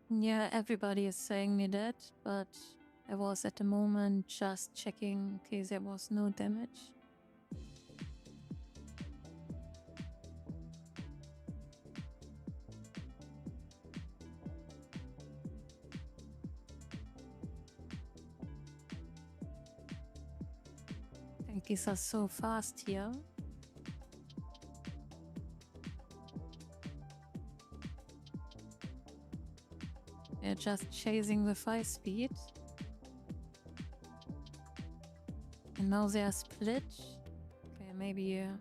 Yeah, everybody is saying me that, but I was at the moment just checking in case there was no damage. I think these are so fast here. They're just chasing with 5 speed. And now they are split. Okay, maybe yeah.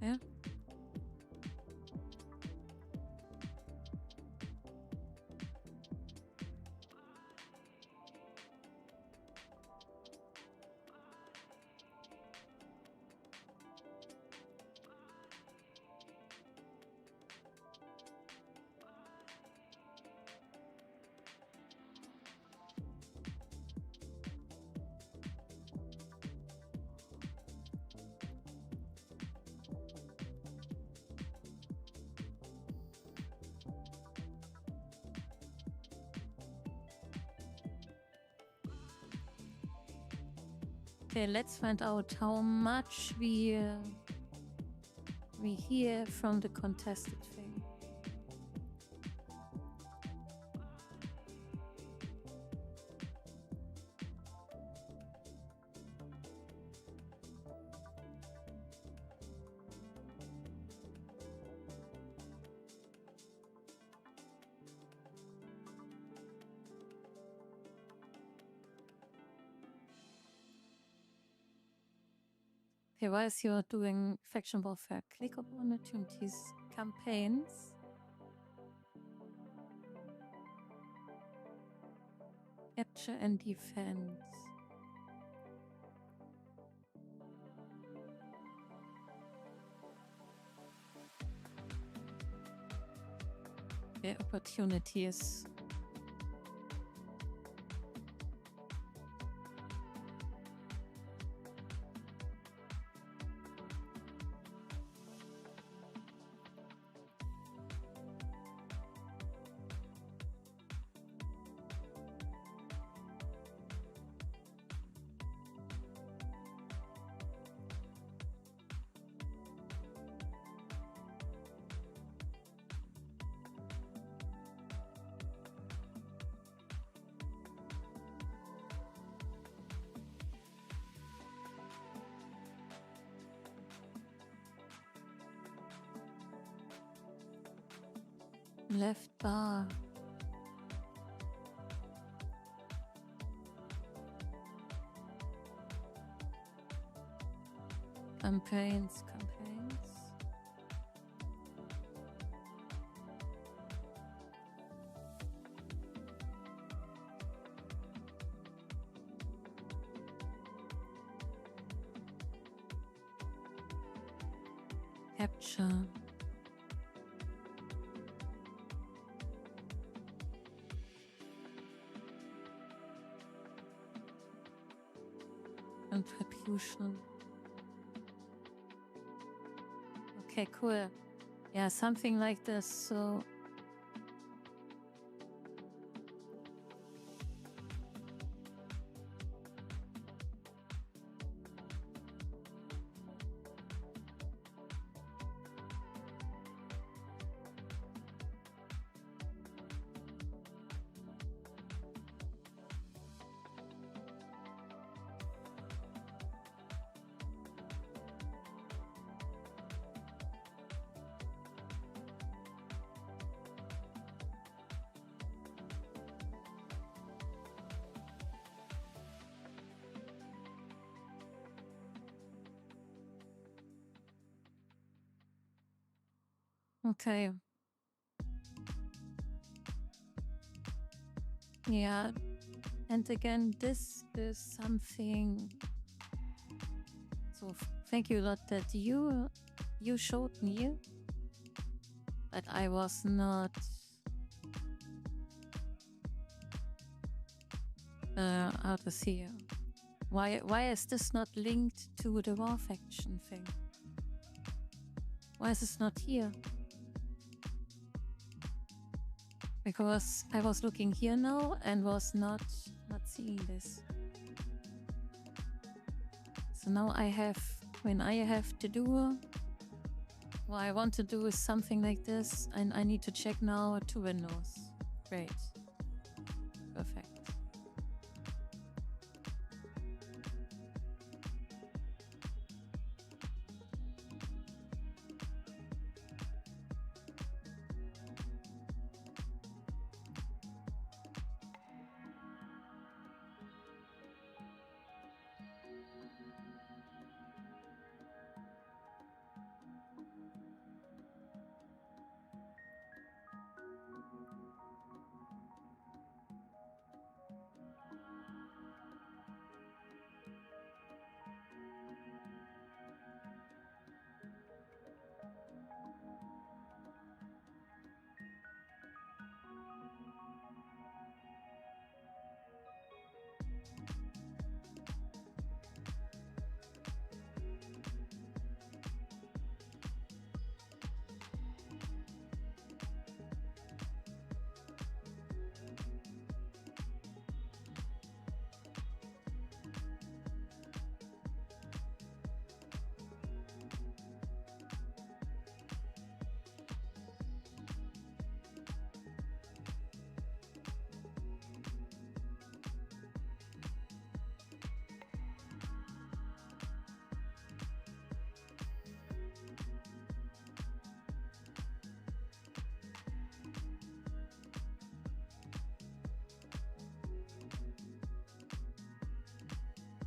Yeah. Okay, let's find out how much we hear from the contested thing. Okay, whilst you're doing faction warfare, click upon opportunities, campaigns. Capture and defense. Okay, opportunities. Left bar. Campaigns. Capture. Contribution. Okay, cool. Yeah, something like this. So okay. Yeah. And again, this is something. So thank you a lot that you showed me, but I was not how to see. Why is this not linked to the war faction thing? Why is this not here? Because I was looking here now and was not seeing this. So now I have, when I have to do what I want to do is something like this, and I need to check now 2 windows. Great. Perfect.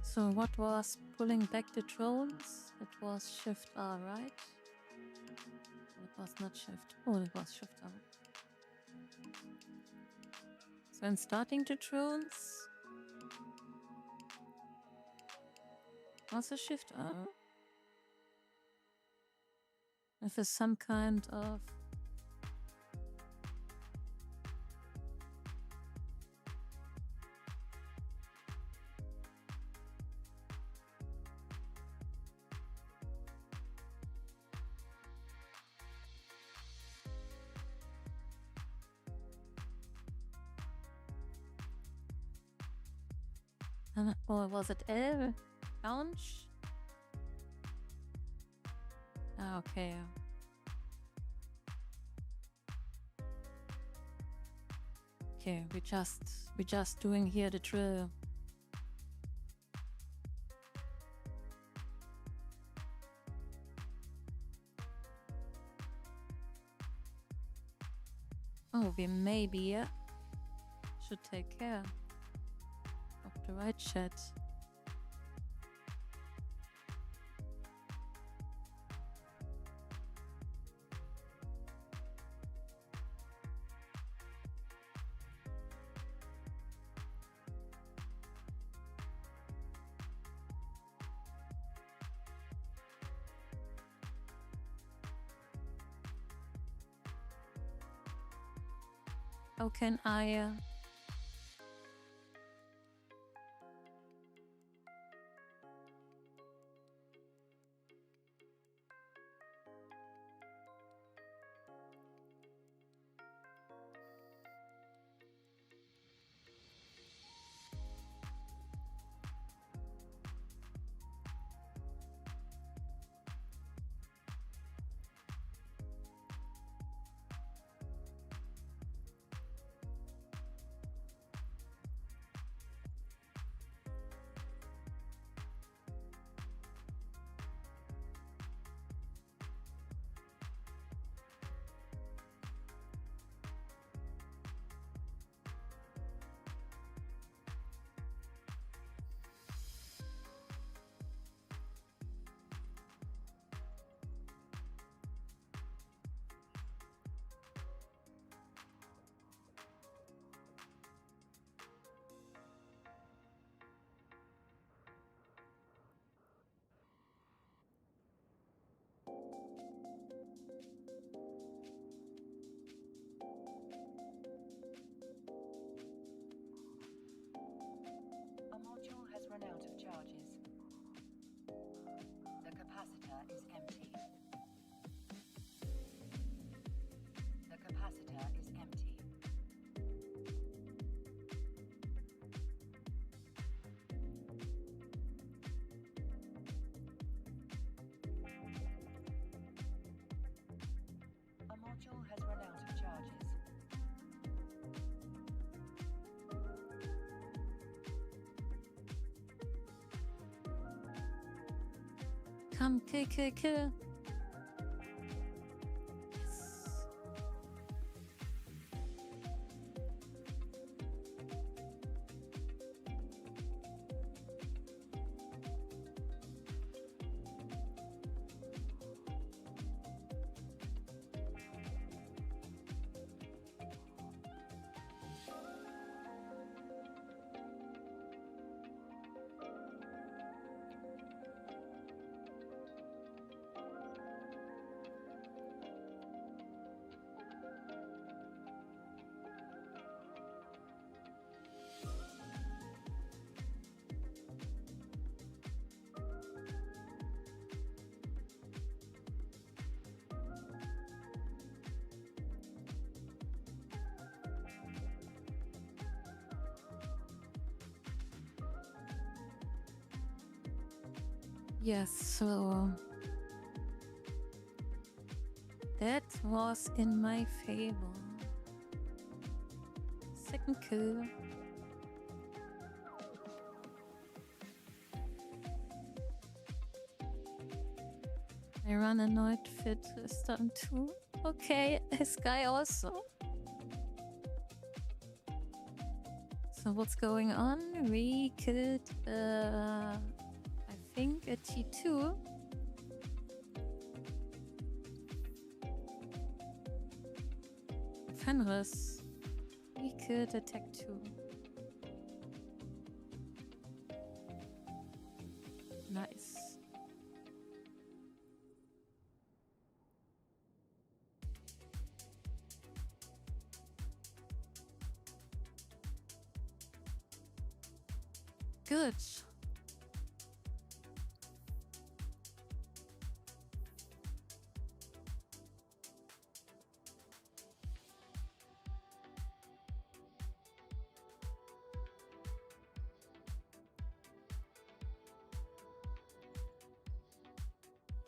So what was pulling back the drones? It was Shift R, right? It was not Shift. Oh, it was Shift R. So in starting the drones, was a Shift R? If there's some kind of or was it L? Launch? Ah, okay. Okay, we just doing here the drill. Oh, we maybe should take care of the right chat. How can I A module has run out of charges. The capacitor is empty. The capacitor is empty. A module has run out of charges. come kill? Yes, so that was in my favor. Second kill. I run a Neutralized fit stun too. Okay, this guy also. So what's going on? We killed I think a T2. Fenris. We killed a Tech 2. Nice. Good.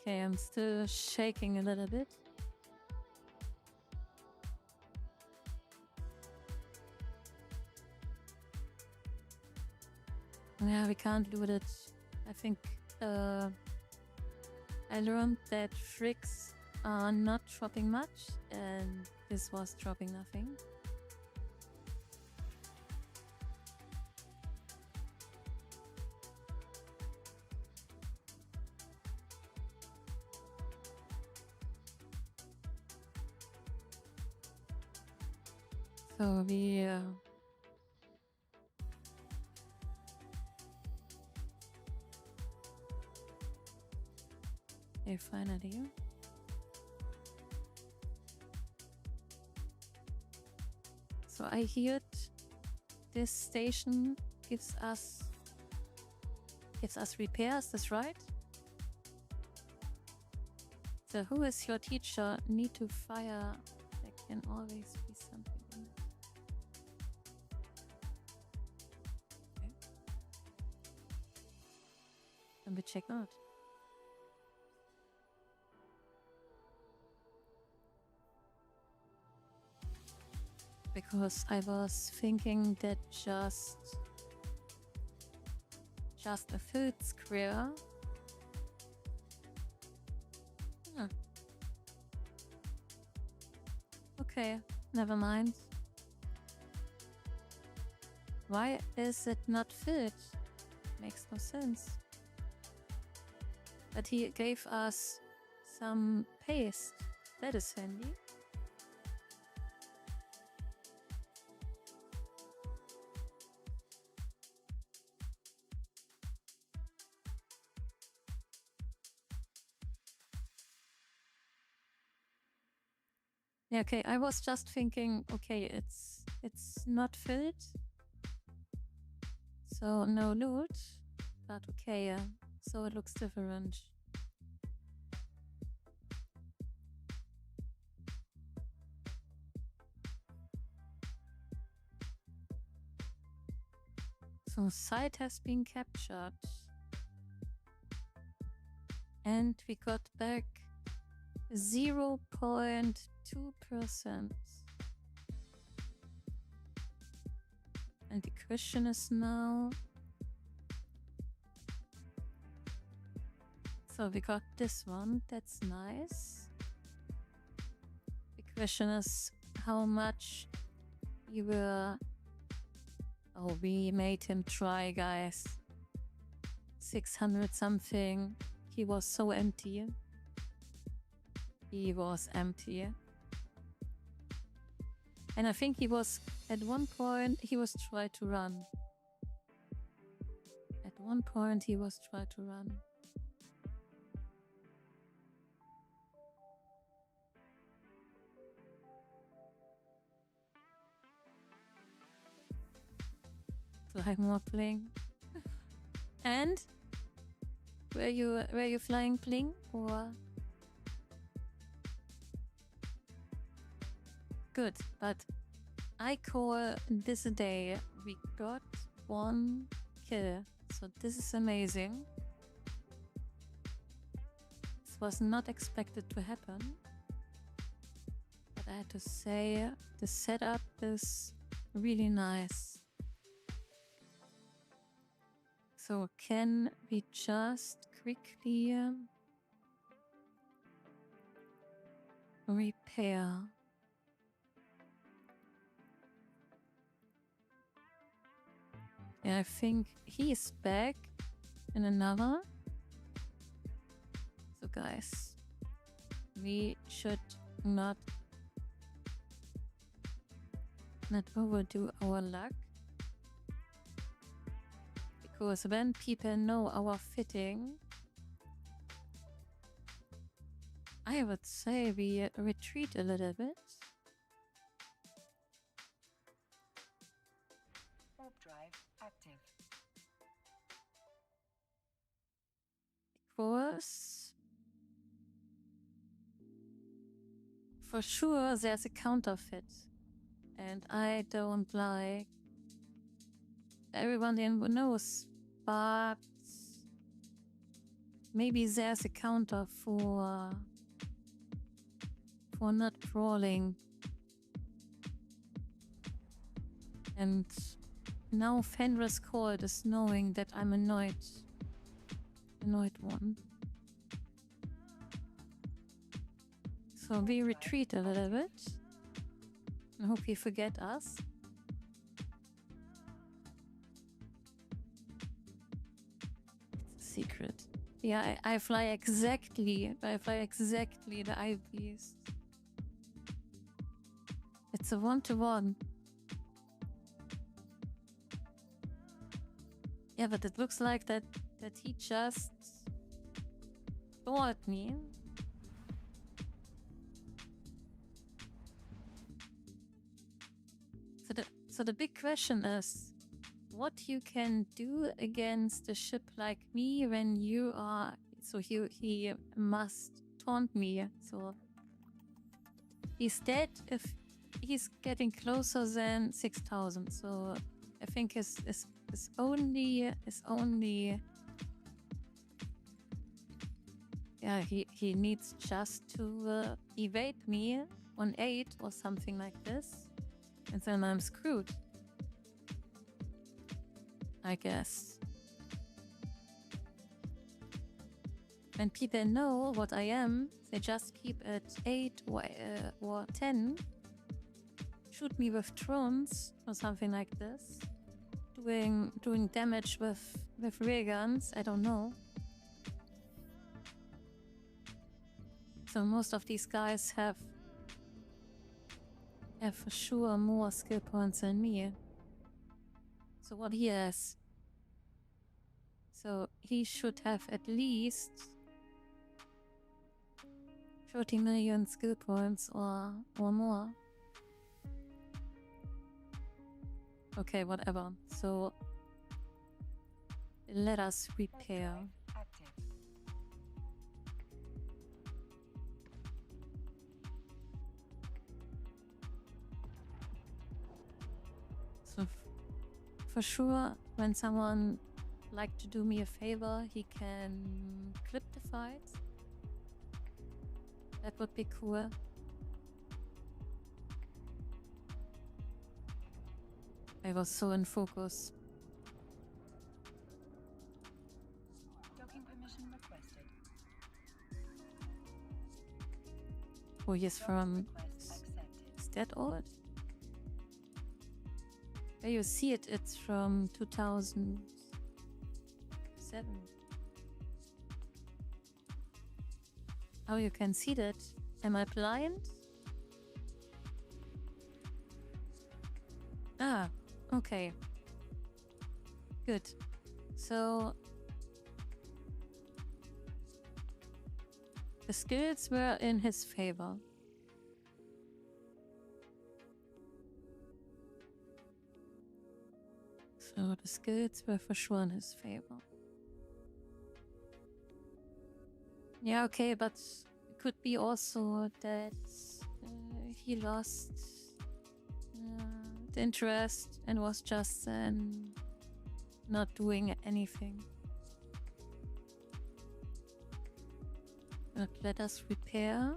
Okay, I'm still shaking a little bit. Yeah, we can't loot it. I think I learned that Fricks are not dropping much, and this was dropping nothing. So we finally. So I heard this station gives us repairs, that's right? So who is your teacher? Need to fire. There can always be something in it. Okay. Then we check out. Because I was thinking that just a food square. Huh. Okay, never mind. Why is it not food? Makes no sense. But he gave us some paste. That is handy. Yeah, okay, I was just thinking, okay, it's not filled, so no loot, but okay, so it looks different. So site has been captured, and we got back 0.2%. And the question is now... So we got this one, that's nice. The question is how much you were... Oh, we made him try, guys. 600 something. He was so empty. He was empty. And I think he was, at one point, he was trying to run. At one point, he was trying to run. So I'm more playing. And were you flying pling or? Good, but I call this a day. We got 1 kill, so this is amazing. This was not expected to happen, but I have to say the setup is really nice. So can we just quickly repair? Yeah, I think he's back in another. So guys, we should not overdo our luck. Because when people know our fitting, I would say we retreat a little bit. Warp drive active. Because for sure there's a counterfeit, and I don't like. Everyone knows, but maybe there's a counter for not crawling. And now Fenris Cold is knowing that I'm annoyed one. So we retreat a little bit. I hope he forget us. It's a secret. Yeah, I fly exactly the eyepiece. It's a 1-to-1. Yeah, but it looks like that he just bored me. So the big question is what you can do against a ship like me when you are. So he must taunt me. So he's dead if he's getting closer than 6,000. So I think his only yeah, he needs just to evade me on 8 or something like this, and then I'm screwed, I guess. When people know what I am, they just keep at 8 or 10, shoot me with drones or something like this, doing damage with ray guns. I don't know. So most of these guys have for sure more skill points than me. So what he has? So he should have at least 30 million skill points or more. Okay, whatever. So let us repair. So for sure, when someone like to do me a favor, he can clip the fight. That would be cool. I was so in focus. Docking permission requested. Oh, yes, from... Request accepted. Is that old? There you see it, it's from 2007. Oh, you can see that. Am I blind? Ah, okay. Good. So the skills were in his favor. So the skills were for sure in his favor. Yeah, okay, but it could be also that he lost the interest and was just not doing anything. But let us repair.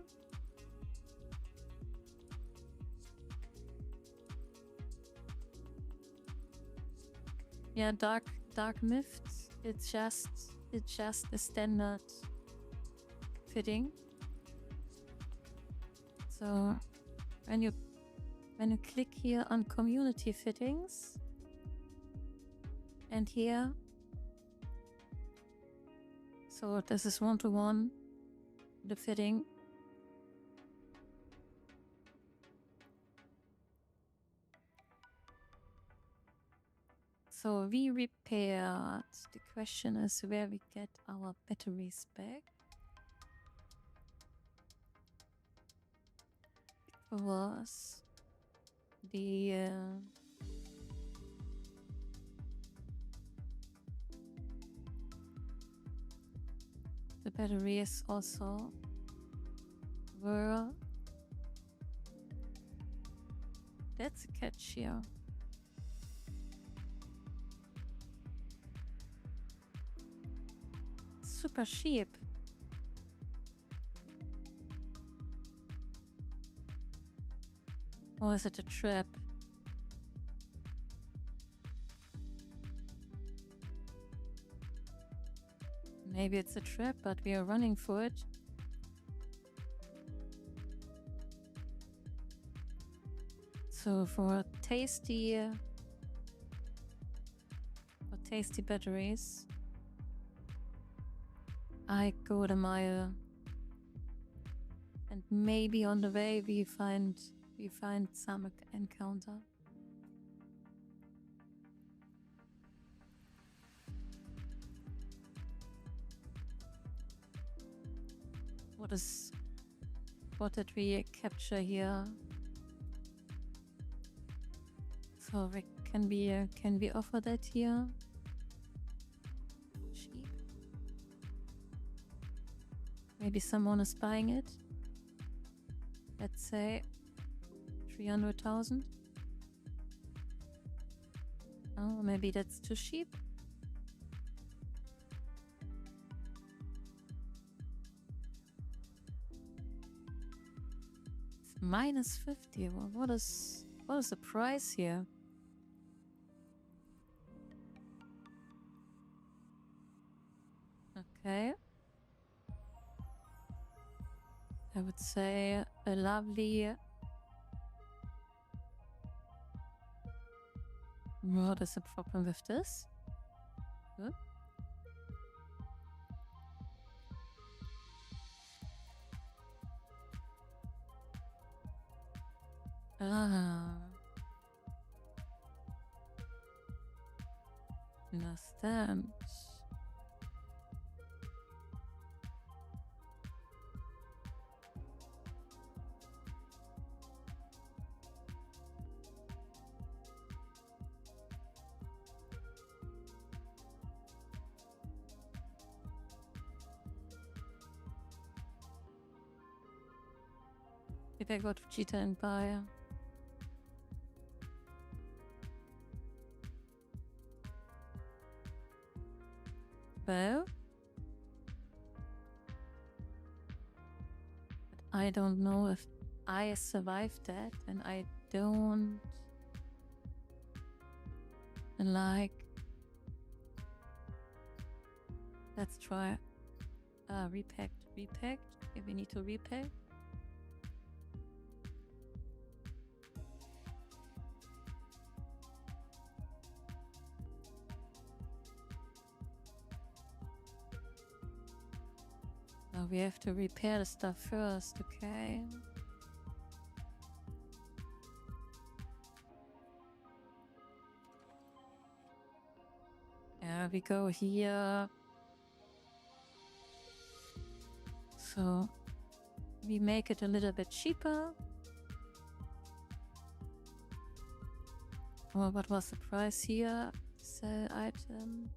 Yeah, dark myths. It's just a standard fitting. So when you click here on community fittings and here, so this is 1-to-1 the fitting. So we repaired. The question is where we get our batteries back. It was the batteries also were. That's a catch here. Super cheap. Or is it a trap? Maybe it's a trap, but we are running for it. So for tasty batteries, I go the mile, and maybe on the way we find some encounter. What did we capture here? So can we offer that here? Cheap. Maybe someone is buying it. Let's say 300,000. Oh, maybe that's too cheap. It's minus 50. Well, what is the price here? Okay. I would say a lovely... What is the problem with this? Good. Understand. If I go to Jita and buy. Well, but I don't know if I survived that, and I don't like. Let's try. Repacked. If we need to repack. We have to repair the stuff first, okay? Yeah, we go here. So we make it a little bit cheaper. Oh, what was the price here? Sell item.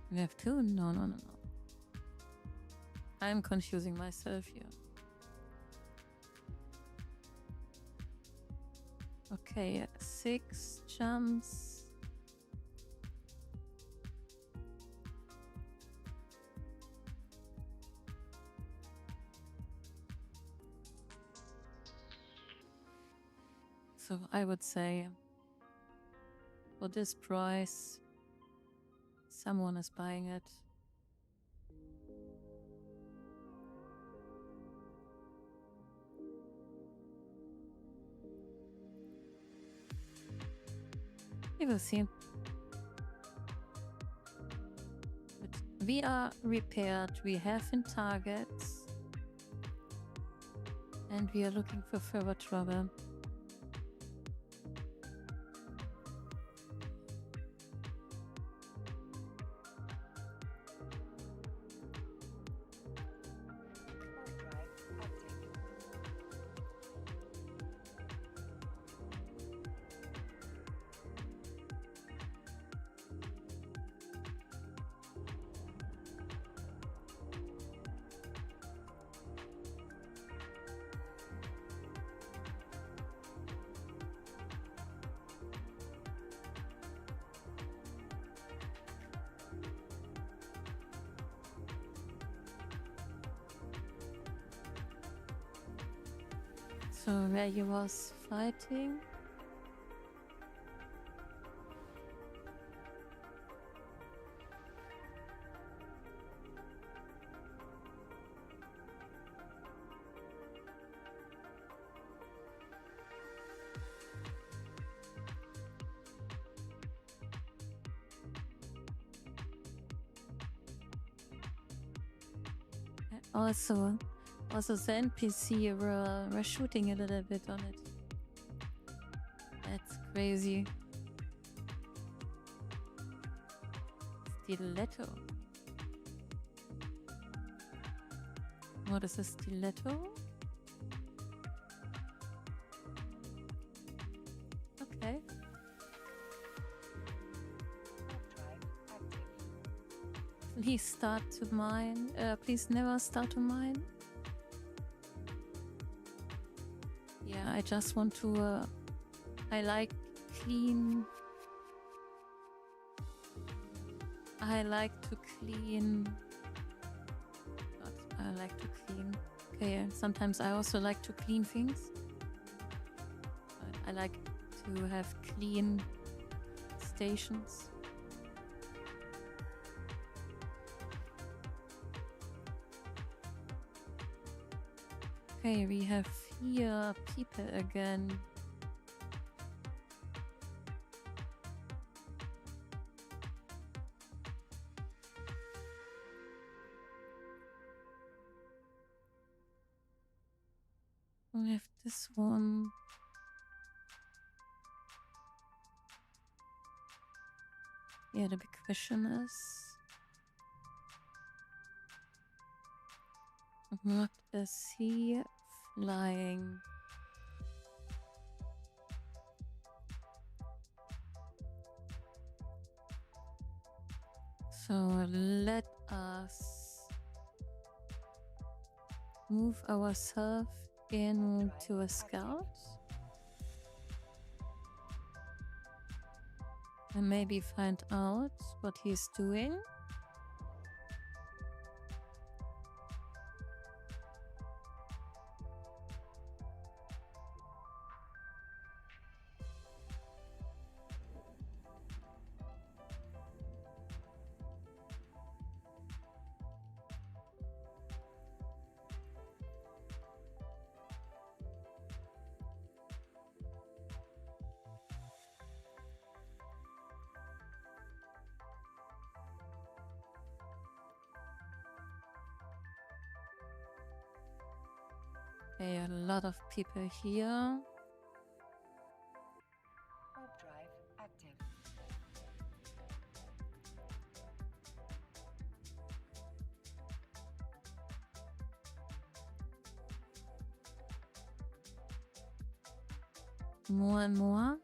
We have two? No. I'm confusing myself here. Okay, 6 jumps. So I would say for this price, someone is buying it. We will see. But we are repaired, we have in targets, and we are looking for further trouble. So where you was fighting? also the NPC were shooting a little bit on it. That's crazy. Stiletto. What is a stiletto? Okay. Please start to mine. Please never start to mine. Yeah, I just want to. I like clean. I like to clean. I like to clean. Okay, sometimes I also like to clean things. But I like to have clean stations. Okay, we have here people again. We have this one. Yeah, the big question is, what is he flying? So let us move ourselves into a scout and maybe find out what he's doing. Okay, a lot of people here. Warp drive active. More and more.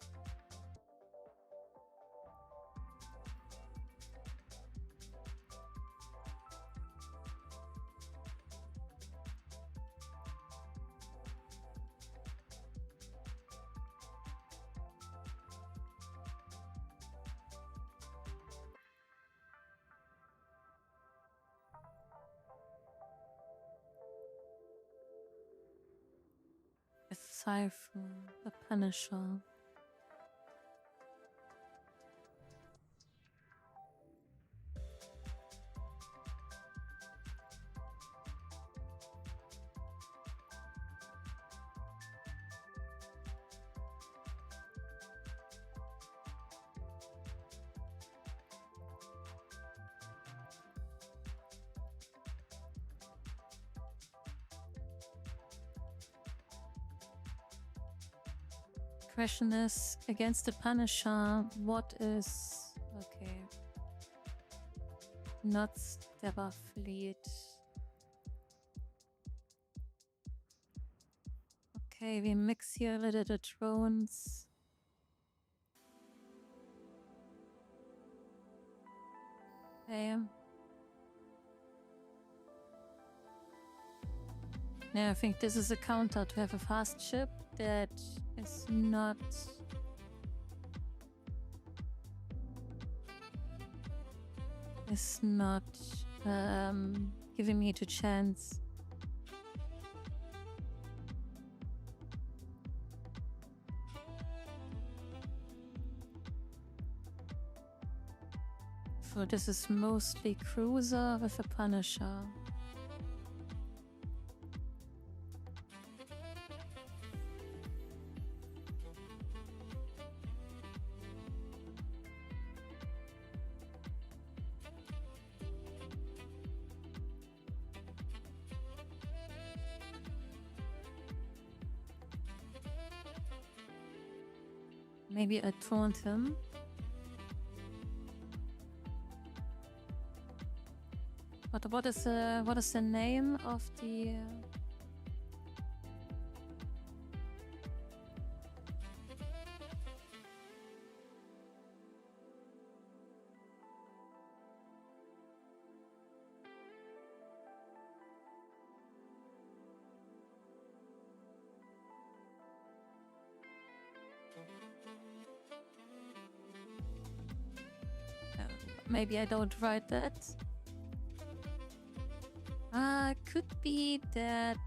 A Siphon, a Punisher. Question is, against the Punisher, what is... Okay. Not Stabber Fleet. Okay, we mix here a little the drones. Okay. Yeah, I think this is a counter to have a fast ship that is not giving me the chance. So this is mostly cruiser with a Punisher. Maybe I taunt him. But what is the name of the? Maybe I don't write that. Could be that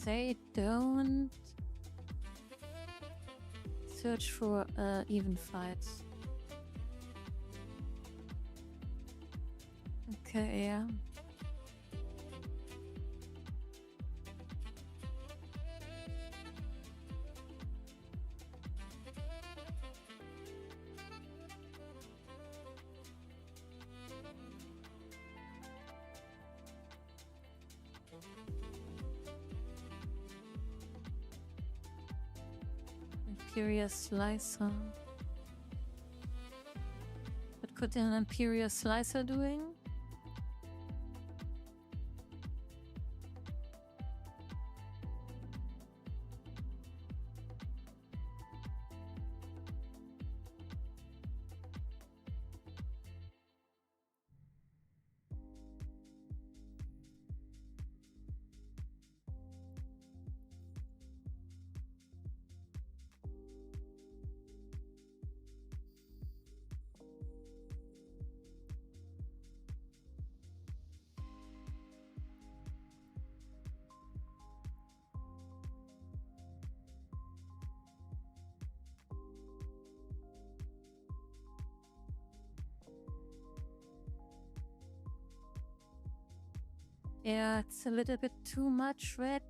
they don't search for even fights. Okay, yeah. Imperial Slicer. What could an Imperial Slicer doing? Yeah, it's a little bit too much, Reg.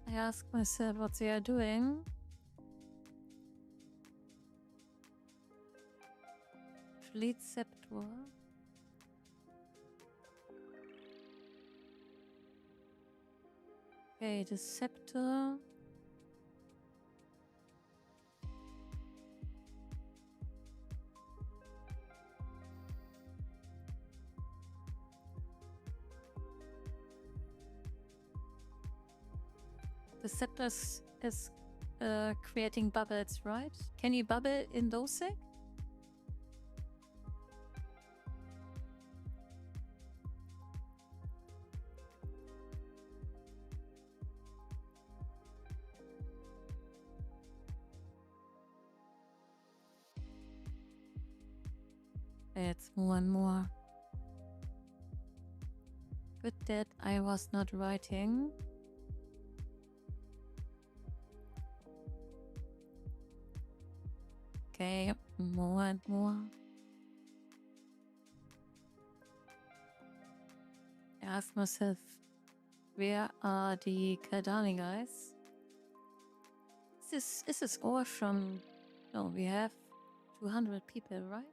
I ask myself what they are doing. Fleet Scepter. Okay, the Scepter. The scepter is creating bubbles, right? Can you bubble in those things? It's more and more. Good that I was not writing. Okay, more and more. I ask myself, where are the Kardani guys? Is this all from... No, we have 200 people, right?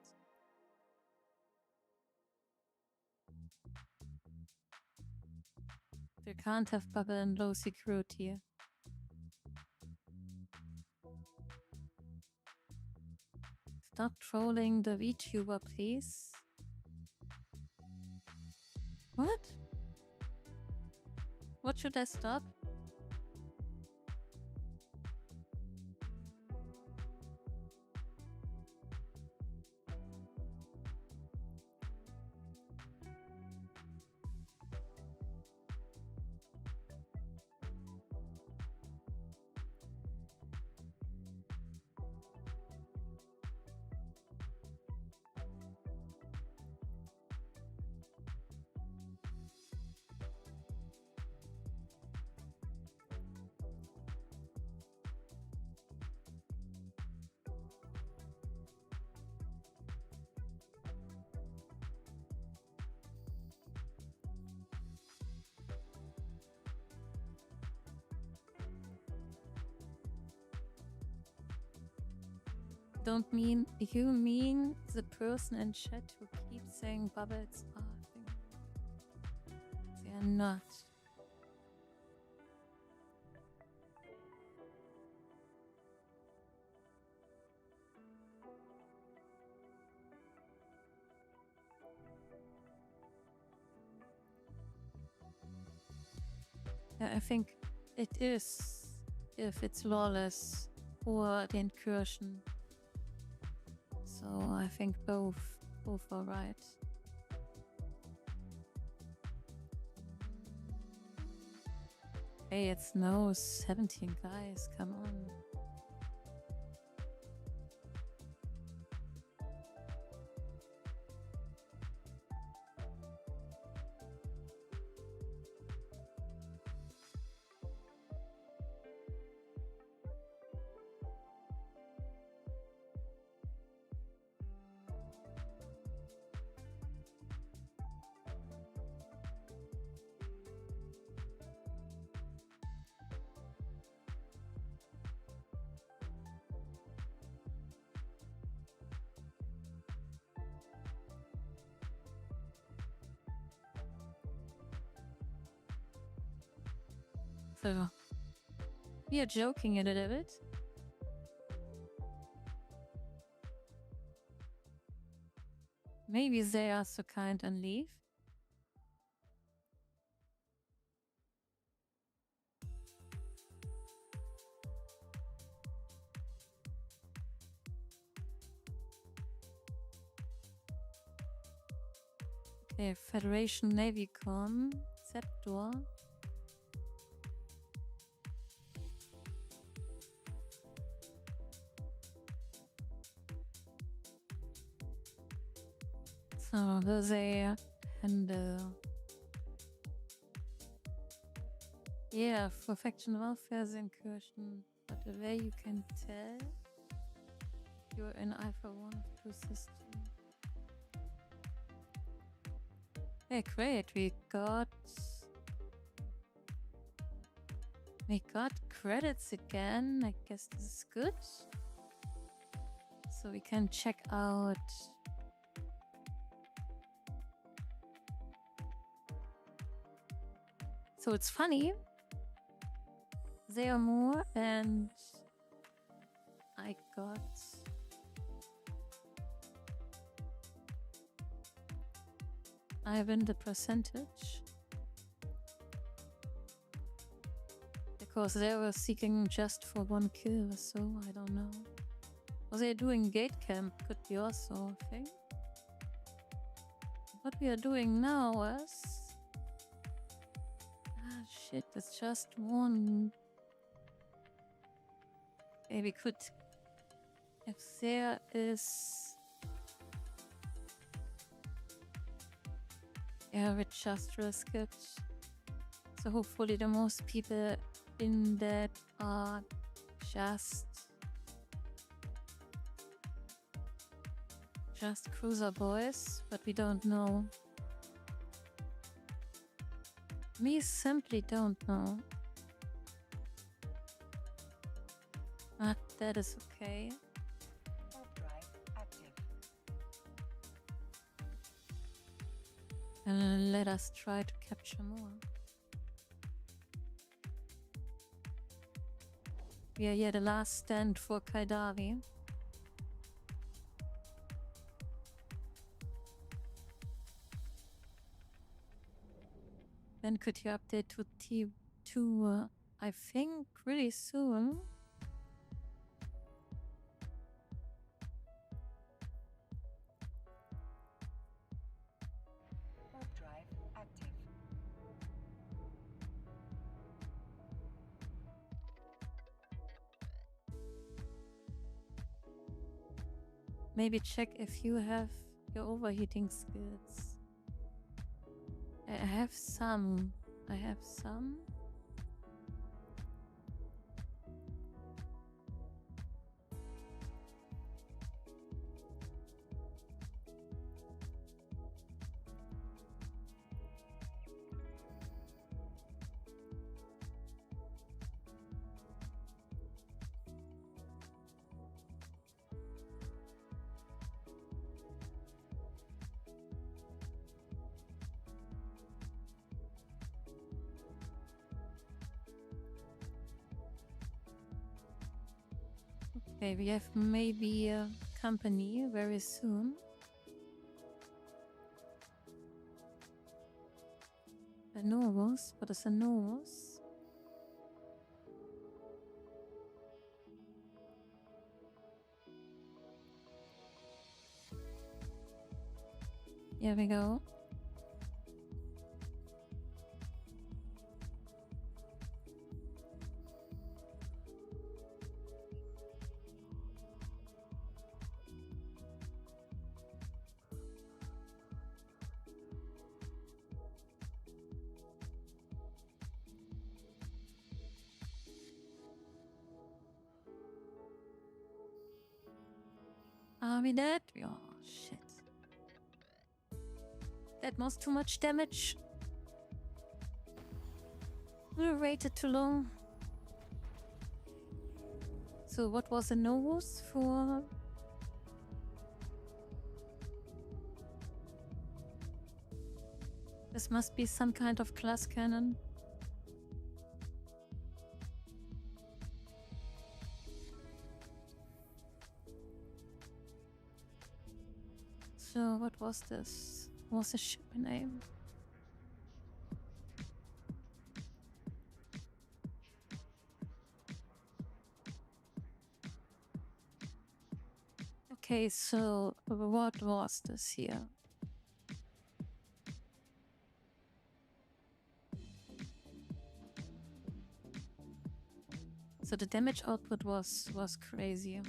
They can't have bubble and low security. Stop trolling the VTuber, please. What? What should I stop? don't mean you mean the person in chat who keeps saying bubbles are a thing. They are not. Yeah, I think it is if it's lawless or the incursion. So I think both are right. Hey, it's no 17 guys, come on. So, we are joking a little bit. Maybe they are so kind and leave. Okay, Federation Navicom, Sceptor. So they handle. Yeah, for faction welfare the incursion, but the way you can tell you're in either one of two systems. Hey, great, we got credits again. I guess this is good. So we can check out so it's funny. They are more and I win the percentage because they were seeking just for 1 kill or so, I don't know. Or they're doing gate camp, could be also a thing. What we are doing now is shit, it's just one. Okay, we could if there is we just risk it. So hopefully the most people in that are just cruiser boys, but we don't know. We simply don't know. But that is okay. And let us try to capture more. We are here the last stand for Kaidavi. Then could you update to T2, I think, really soon? Maybe check if you have your overheating skills. I have some. Okay, we have maybe a company very soon. A Novus? What is a Novus? Here we go. Are we dead? Oh, shit. That was too much damage. We waited too long. So what was a Novus for? This must be some kind of class cannon. So what was this? What was the ship name? Okay, so what was this here? So the damage output was crazy.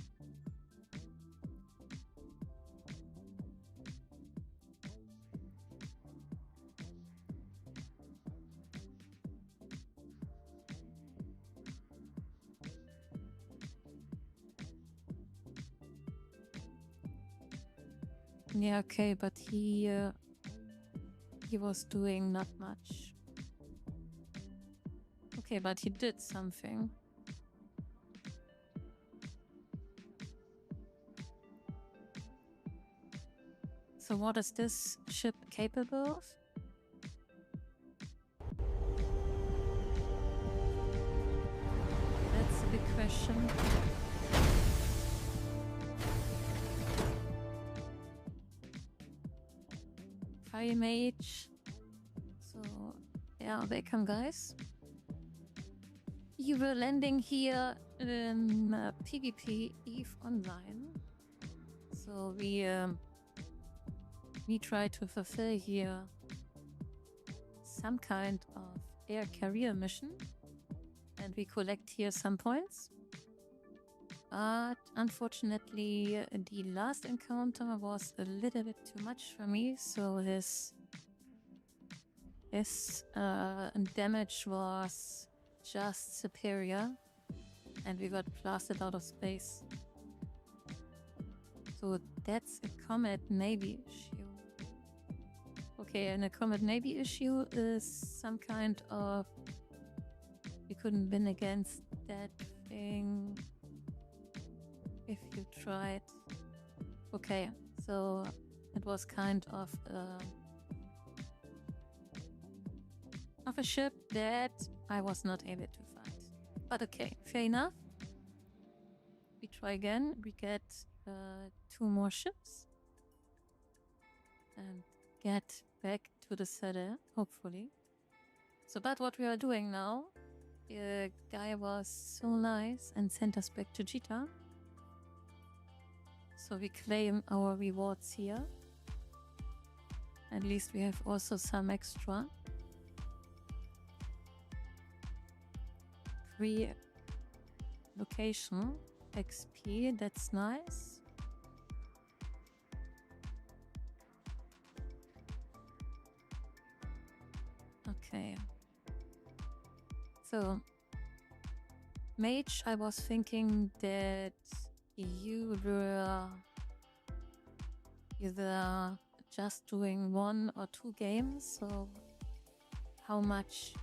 Yeah, okay, but he was doing not much. Okay, but he did something. So what is this ship capable of? That's a big question. Fire mage. So yeah, welcome guys. You were landing here in PvP EVE Online. So we try to fulfill here some kind of air carrier mission, and we collect here some points. But unfortunately, the last encounter was a little bit too much for me, so his damage was just superior, and we got blasted out of space. So that's a Comet Navy issue. Okay, and a Comet Navy issue is some kind of... You couldn't win against that thing if you tried. Okay, so it was kind of a ship that I was not able to fight. But okay, fair enough. We try again. We get 2 more ships and get back to the city, hopefully. So, but what we are doing now, the guy was so nice and sent us back to Jita. So we claim our rewards here. At least we have also some extra. Free location XP, that's nice. Okay. So, Mage, I was thinking that you were either just doing 1 or 2 games, so how much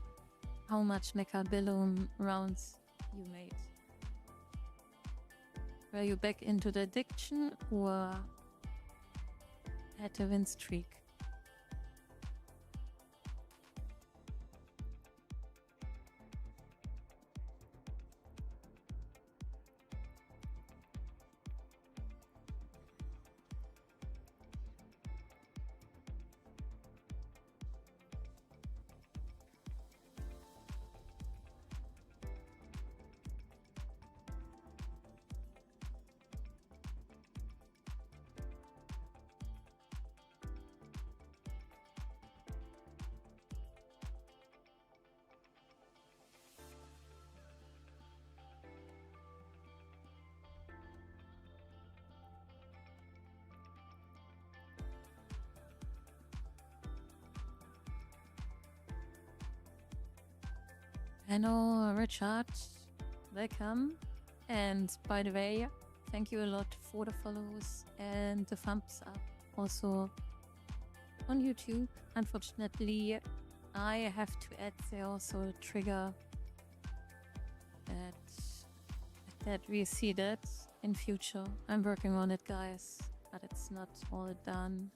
Mechabellum rounds you made? Were you back into the addiction or had a win streak? Hello, Richard. Welcome. And by the way, thank you a lot for the follows and the thumbs up. Also on YouTube, unfortunately, I have to add there also a trigger that we see that in future. I'm working on it, guys, but it's not all done.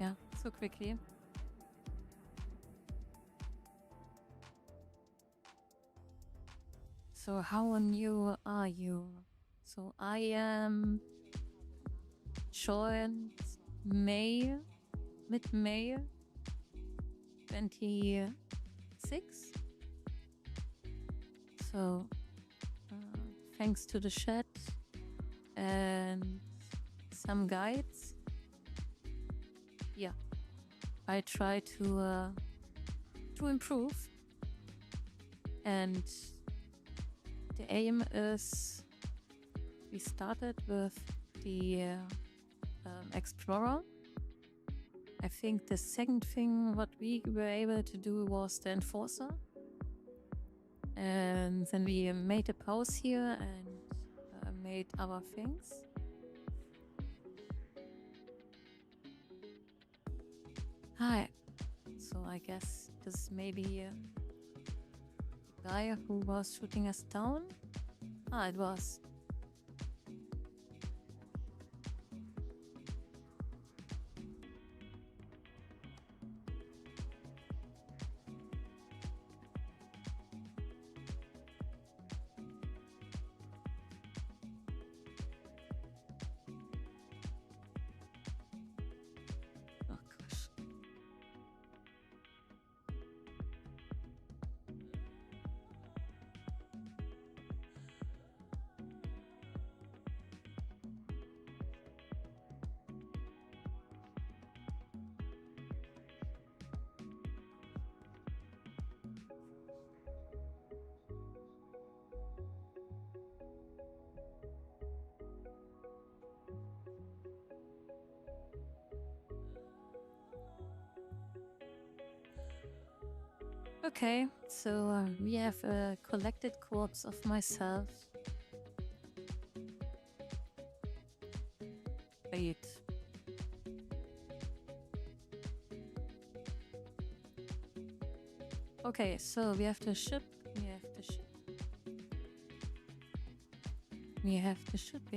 Yeah, so quickly. So how new are you? So I am joined mid-May 26. So thanks to the chat and some guides, yeah, I try to improve, and the aim is we started with the Explorer. I think the second thing what we were able to do was the Enforcer. And then we made a pause here and made other things. Hi. So I guess this is maybe the guy who was shooting us down. Ah, it was. Okay, so we have a collected corpse of myself. Wait. Okay, so we have the ship. We I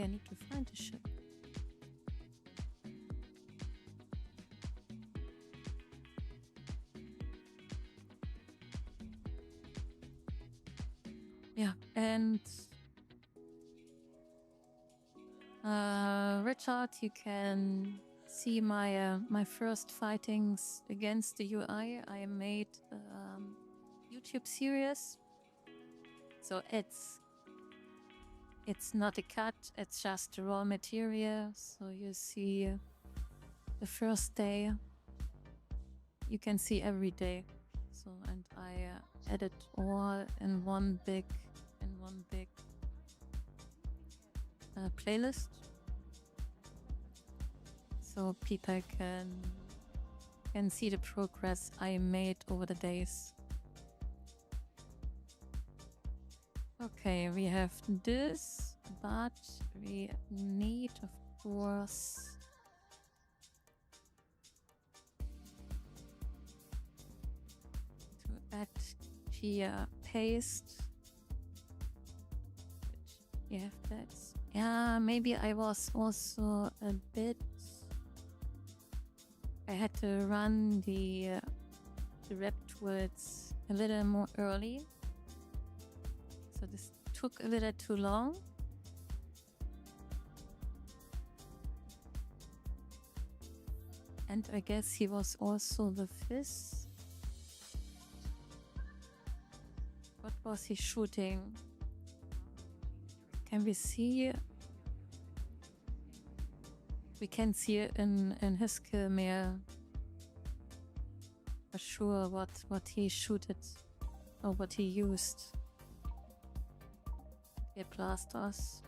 need to find the ship. Yeah, and Richard, you can see my my first fightings against the UI. I made YouTube series, so it's not a cut. It's just raw material. So you see the first day. You can see every day. So and I edit all in one big playlist, so people can see the progress I made over the days. Okay, we have this, but we need, of course, to add here paste. You have that. Yeah, maybe I was also a bit. I had to run the rep towards a little more early, so this took a little too long. And I guess he was also the fifth. What was he shooting? Can we see? We can see it in his kill mail for sure what he shooted or what he used. Get blasters.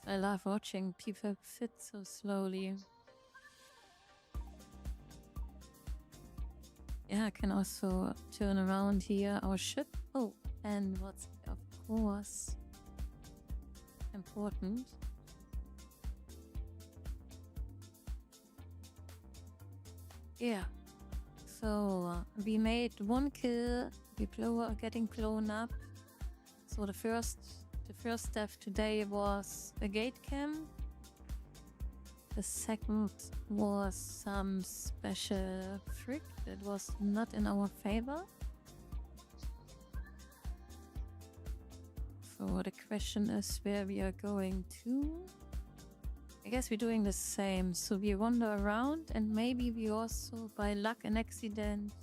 I love watching people fit so slowly. Yeah, I can also turn around here our ship. Oh, and what's of course important. Yeah. So we made one kill. We are getting blown up. So the first step today was a gate cam. The second was some special trick that was not in our favor. So the question is where we are going to. I guess we're doing the same. So we wander around and maybe we also, by luck and accident,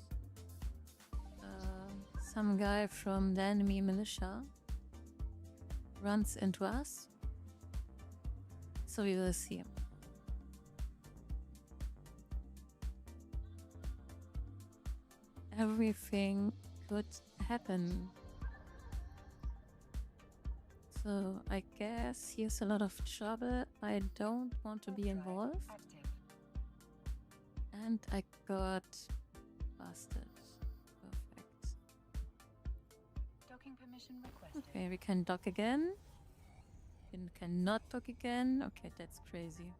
some guy from the enemy militia runs into us. So we will see him. Everything could happen. So I guess here's a lot of trouble. I don't want to be involved. And I got busted. Perfect. Docking permission requested. Okay, we can dock again. We cannot dock again. Okay, that's crazy.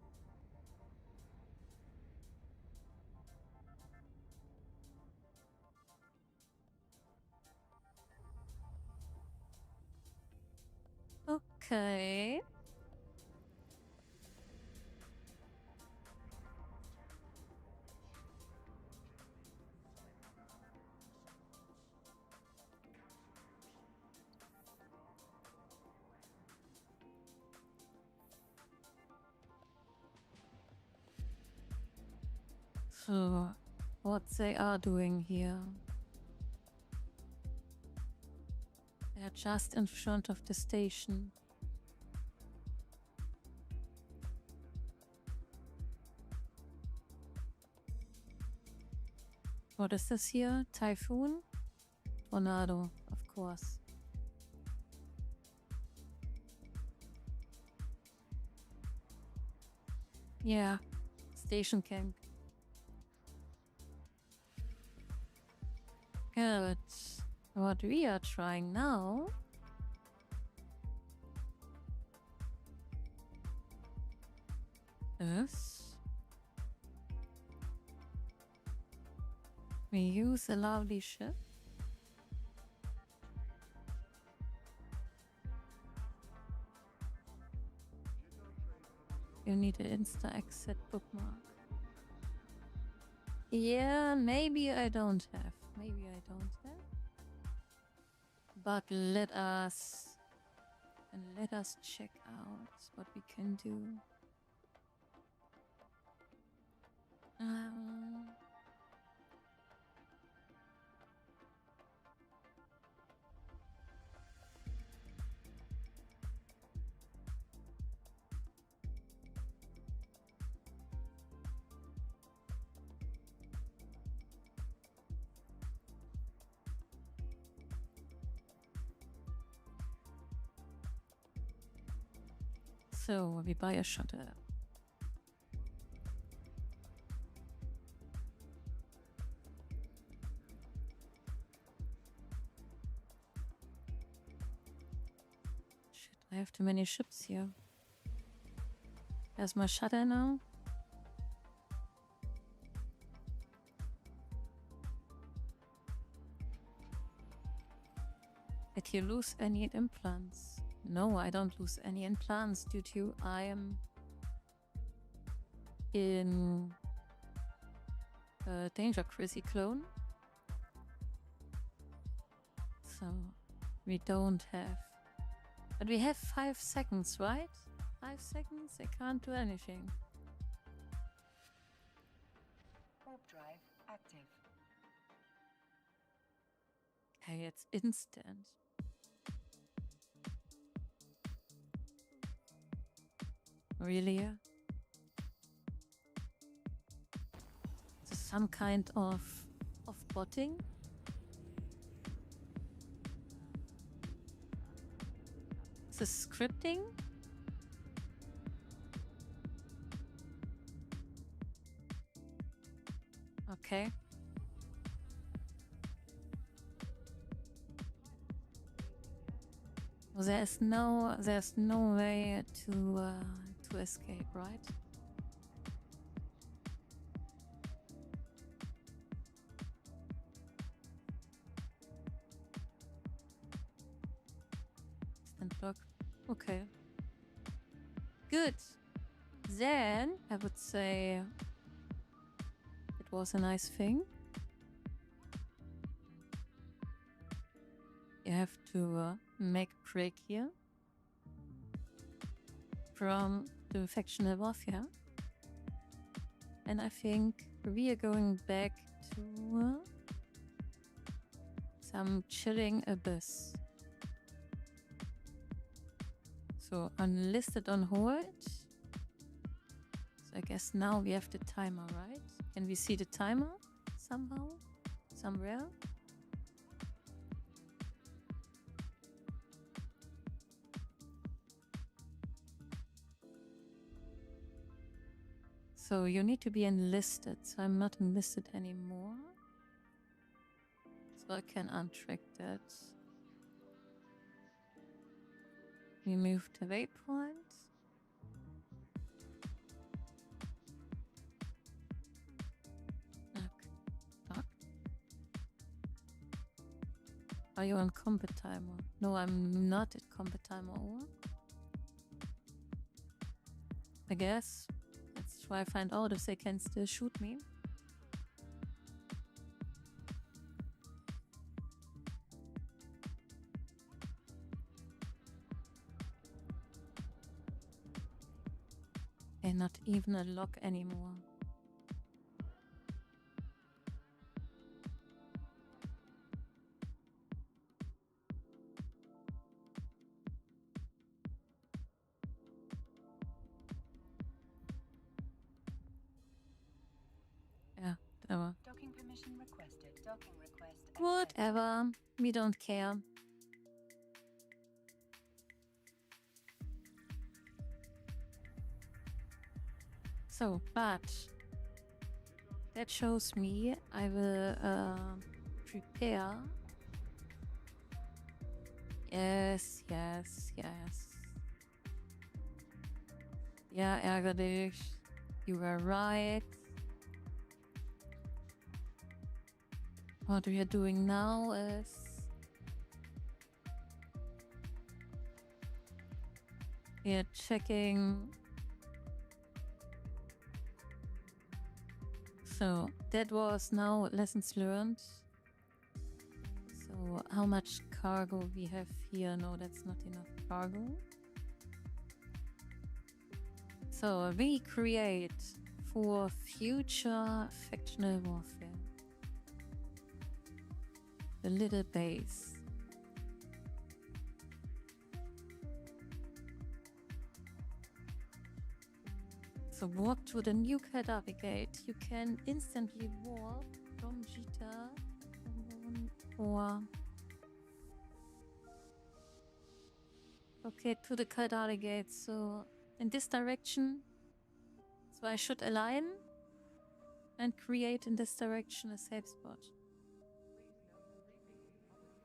Okay. So, what they are doing here? They are just in front of the station. What is this here? Typhoon? Tornado, of course. Yeah, station camp. Good. What we are trying now is we use a lovely ship. You need an Insta exit bookmark. Yeah, maybe I don't have. Maybe I don't have. But let us check out what we can do. So we buy a shuttle. Shit, I have too many ships here. There's my shuttle now. Did you lose any implants? No, I don't lose any implants due to I am in Danger Crazy clone. So we don't have. But we have 5 seconds, right? 5 seconds? I can't do anything. Warp drive active. Okay, it's instant. Really? Is this some kind of botting? Is this scripting? Okay. Well, there's no way to escape, right? Stand block. Okay. Good. Then I would say it was a nice thing. You have to make a break here from the factional warfare. And I think we are going back to some chilling abyss. So unlisted on hold. So I guess now we have the timer, right? Can we see the timer somehow? Somewhere? So you need to be enlisted. So I'm not enlisted anymore. So I can untrack that. Remove the waypoint. Okay. Are you on combat timer? No, I'm not at combat timer. Or I guess. Let's try find out if they can still shoot me. And not even a lock anymore. Yeah, whatever. Docking permission requested. Docking request accepted. Whatever. We don't care. So, but that shows me I will prepare. Yes. Ja, ärger dich. You were right. What we are doing now is we are checking. So that was now lessons learned. So how much cargo we have here? No, that's not enough cargo. So we create for future factional warfare the little base. So walk to the new Kadaver gate. You can instantly walk from Jita or okay to the Kadaver gate. So in this direction. So I should align and create in this direction a safe spot.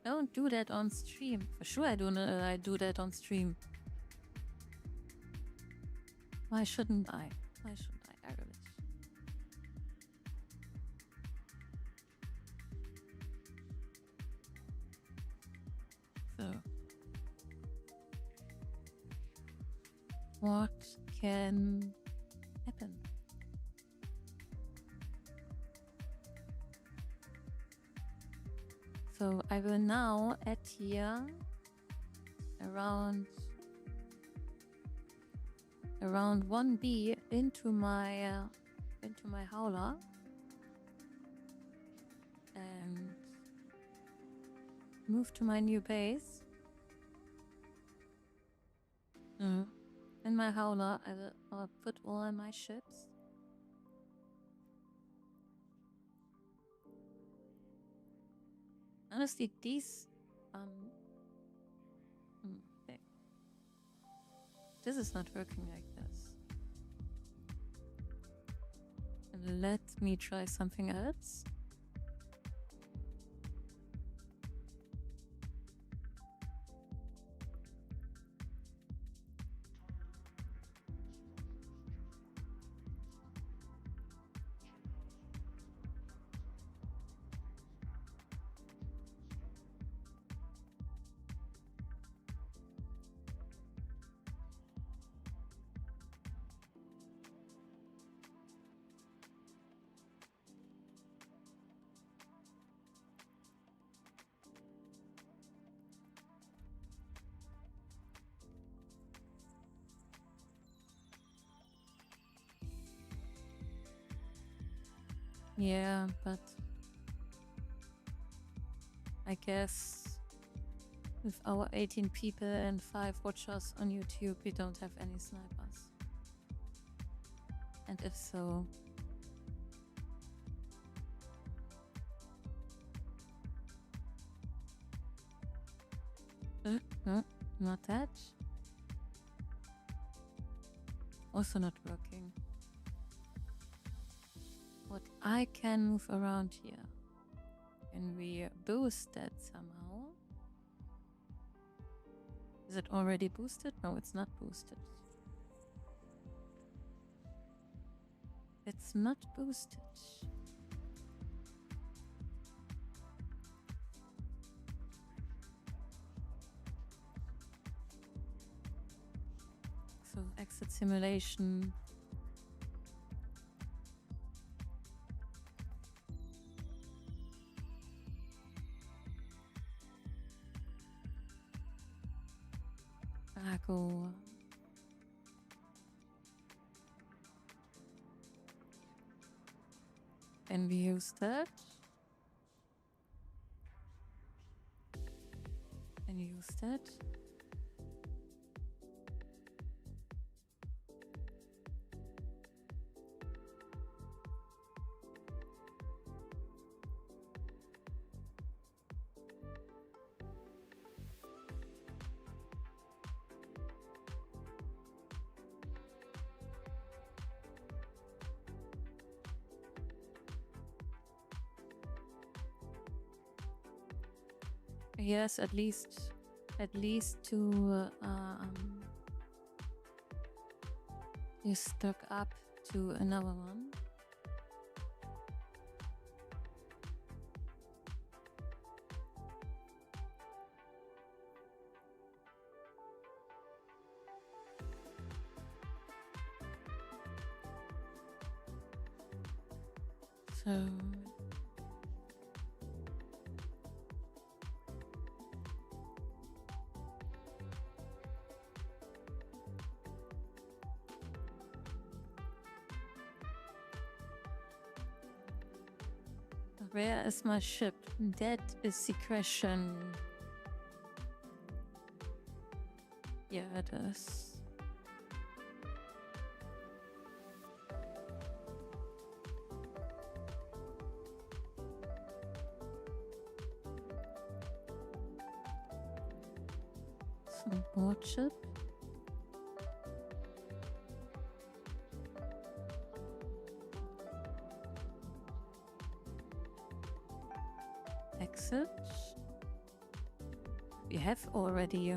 Don't do that on stream. For sure I do that on stream. Why shouldn't I? Why shouldn't I? Ärgerlich. So. What can happen? So I will now add here around 1B into my howler and move to my new base. In my howler, I will put all my ships. Honestly, these okay. This is not working like this. Let me try something else. Yeah, but I guess with our 18 people and 5 watchers on YouTube, we don't have any snipers. And if so, no, not that. Also not working. What I can move around here. Can we boost that somehow? Is it already boosted? No, it's not boosted. It's not boosted. So exit simulation. Cargo. Can we use that? Can you use that? Yes, at least to you stuck up to another one. So where is my ship? That is the question. Yeah, it is. Some board ship. Exit. We have already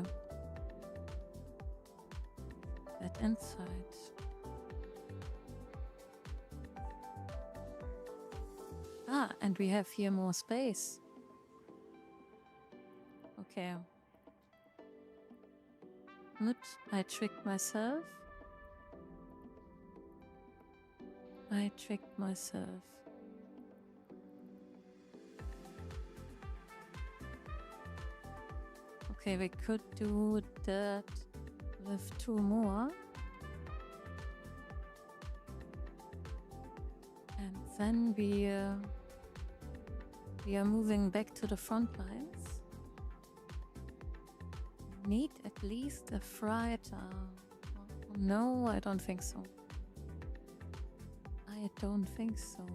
that inside. Ah, and we have here more space. Okay. Good. I tricked myself. I tricked myself. Okay, we could do that with 2 more. And then we are moving back to the front lines. Need at least a freighter. No, I don't think so. I don't think so.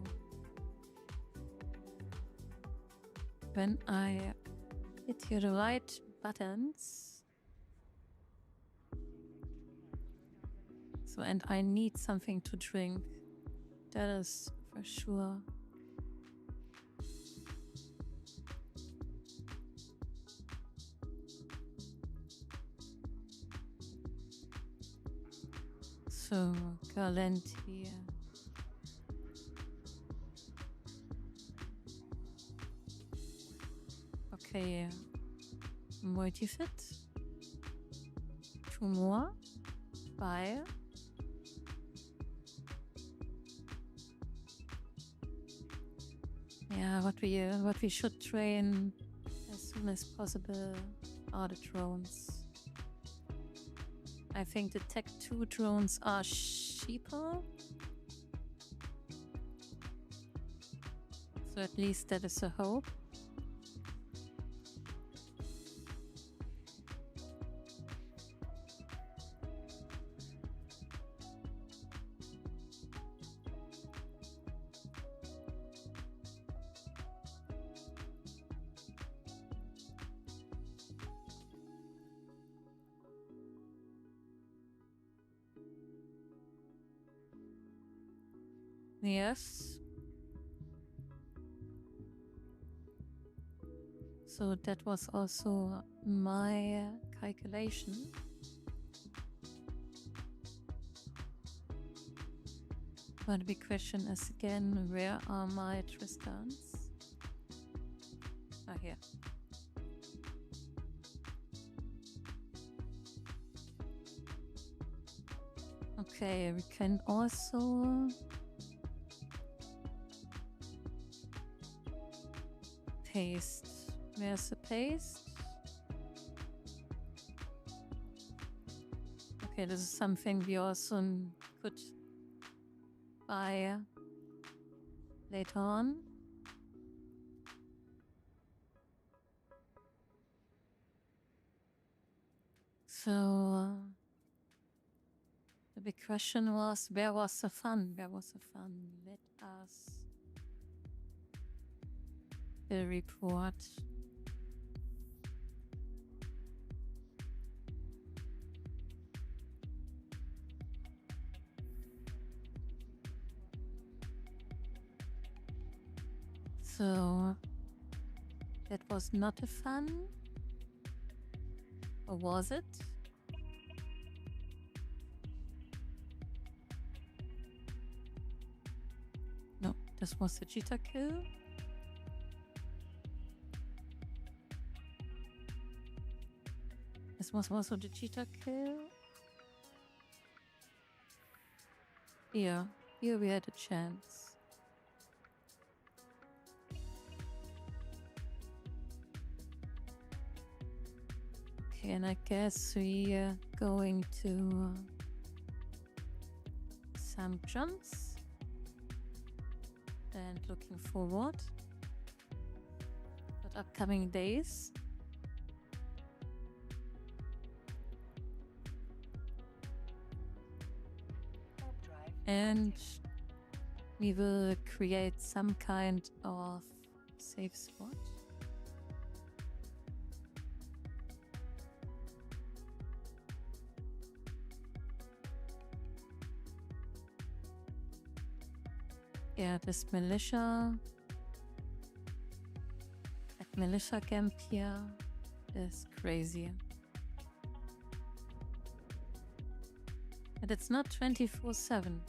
When I hit here the right buttons. So, and I need something to drink. That is for sure. So, Galantia. Okay, multifit. 2 more. 5. Yeah, what we should train as soon as possible are the drones. I think the Tech 2 drones are cheaper. So at least that is a hope. Yes. So that was also my calculation. But the big question is again, where are my Tristans? Ah, here. Okay, we can also paste. Where's the paste? Okay, this is something we also could buy later on. So the big question was, where was the fun? Where was the fun? Let us the report. So that was not a fun, or was it? No, this was a Jita kill. This was also the Jita kill. Here we had a chance. Okay, and I guess we are going to some jumps and looking forward to upcoming days. And we will create some kind of safe spot. Yeah, this militia camp here is crazy. And it's not 24/7.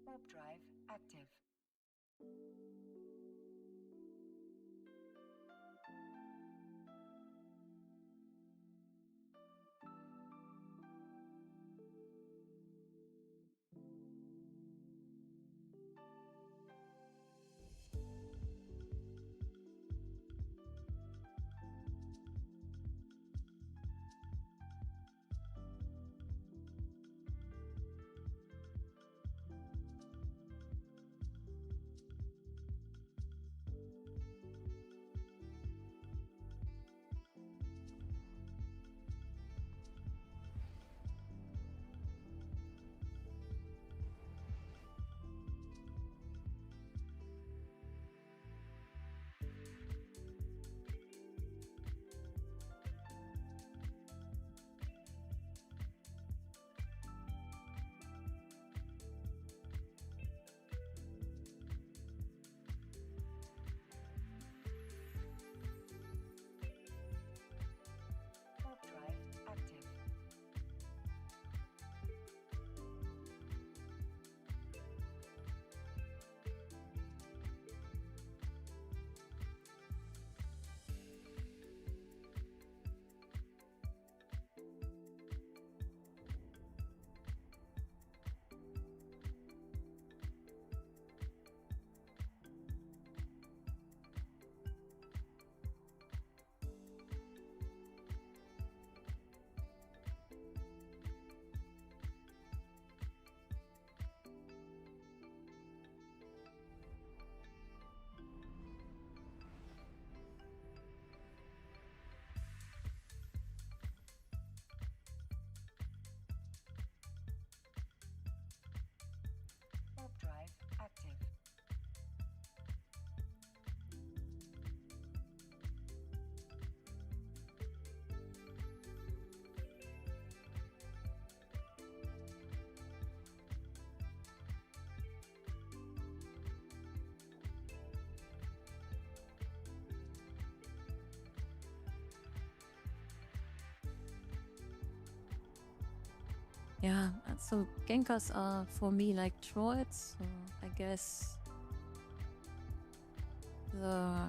Warp drive active. Yeah, so Genkers are for me like droids, so I guess the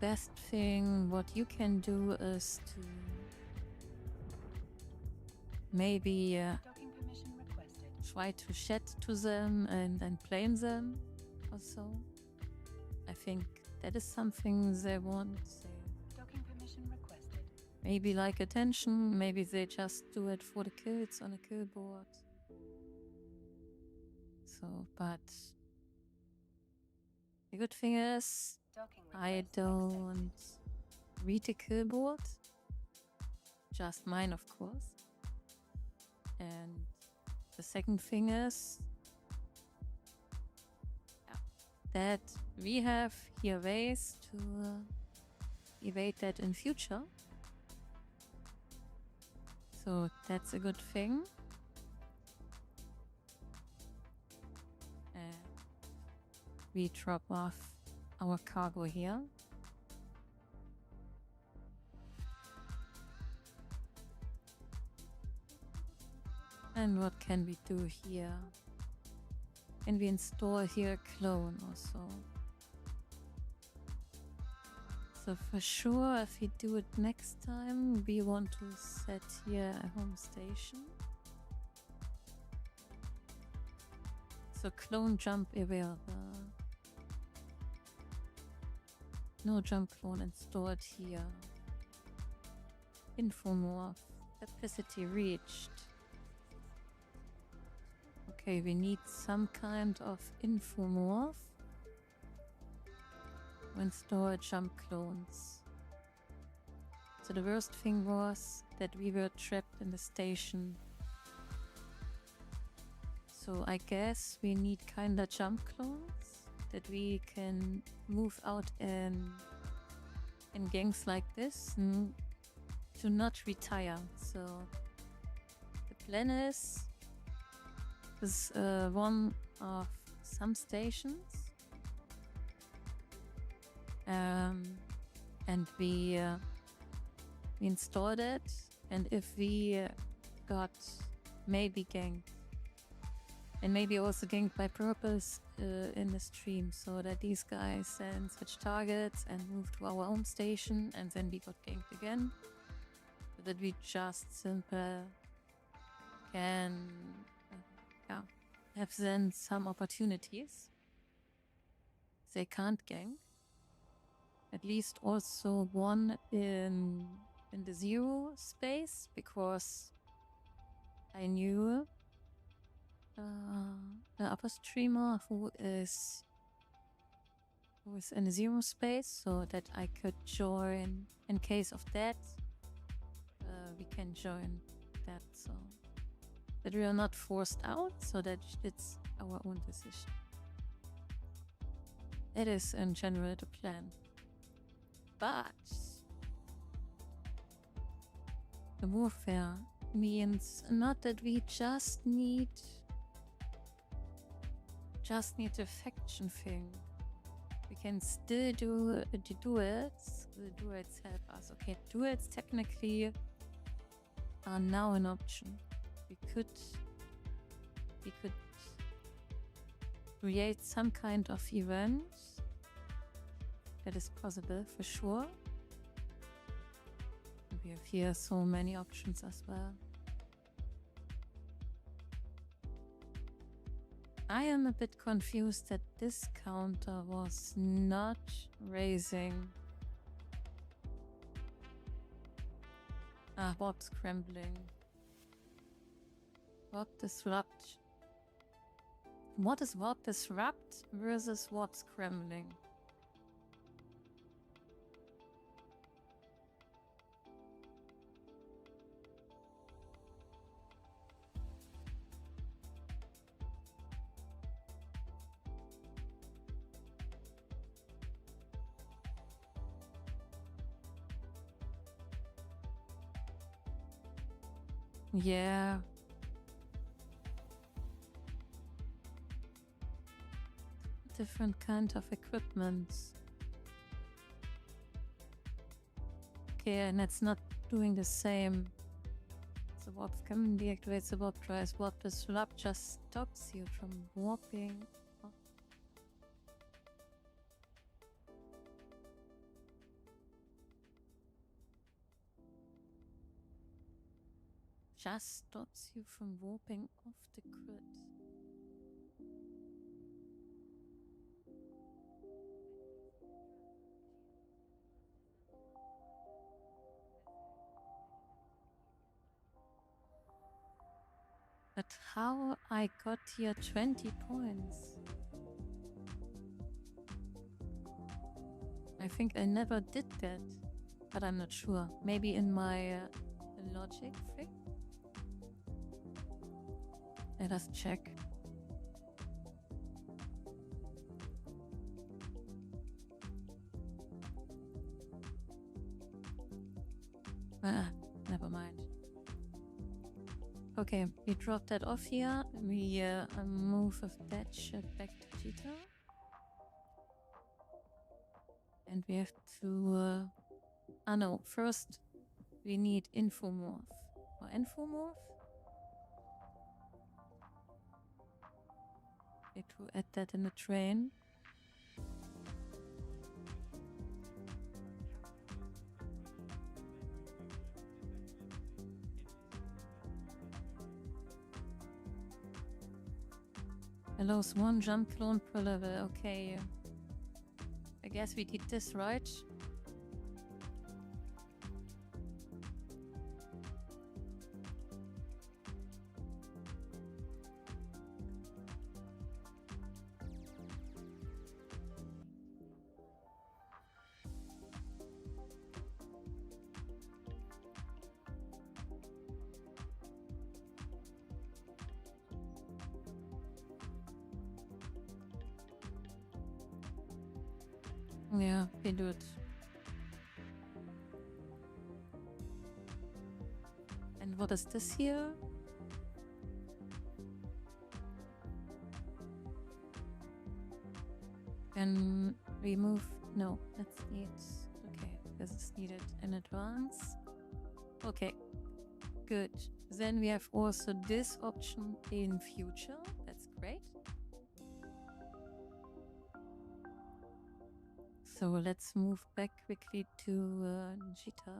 best thing what you can do is to maybe Docking permission requested. try to shed to them and then claim them or so. I think that is something they want. Docking permission requested. Maybe like attention, maybe they just do it for the kills on a kill board. So, but the good thing is Docking I request don't accepted. read the kill board, just mine of course. And the second thing is that we have here ways to evade that in future. So that's a good thing. And we drop off our cargo here. And what can we do here? Can we install here a clone also? So for sure, if we do it next time, we want to set here a home station. So clone jump available. No jump clone installed here. Infomorph. Capacity reached. Okay, we need some kind of infomorph. Install jump clones. So the worst thing was that we were trapped in the station. So I guess we need kinda jump clones that we can move out in gangs like this to not retire. So the plan is one of some stations, and we installed it, and if we got maybe ganked, and maybe also ganked by purpose in the stream, so that these guys then switch targets and move to our home station, and then we got ganked again, so that we just simple can have then some opportunities. They can't gank. At least also one in the zero space, because I knew the upper streamer who is in the zero space, so that I could join in case of that. We can join that, so that we are not forced out, so that it's our own decision. That is in general the plan. But the warfare means not that we just need the faction thing. We can still do the duels. The duels help us. Okay, duels technically are now an option. We could create some kind of event. That is possible for sure. We have here so many options as well. I am a bit confused that this counter was not raising. Warp scrambling. Warp disrupt. What is warp disrupt versus warp scrambling? Yeah. Different kind of equipment. Okay, and it's not doing the same. The Warp command deactivates the warp drive. Warp disrupt just stops you from warping. Oh. Just stops you from warping off the grid. But how I got here 20 points? I think I never did that, but I'm not sure. Maybe in my logic thing? Let us check. Ah, never mind. Okay, we drop that off here. We move with that shit back to Jita. And we have to... no, first we need Infomorph. Or Infomorph? Need to add that in the train. Allows one jump clone per level. Okay. I guess we did this right. Yeah, we do it. And what is this here? Can remove? No, that's needs. Okay, this is needed in advance. Okay, good. Then we have also this option in future. That's great. So let's move back quickly to Jita.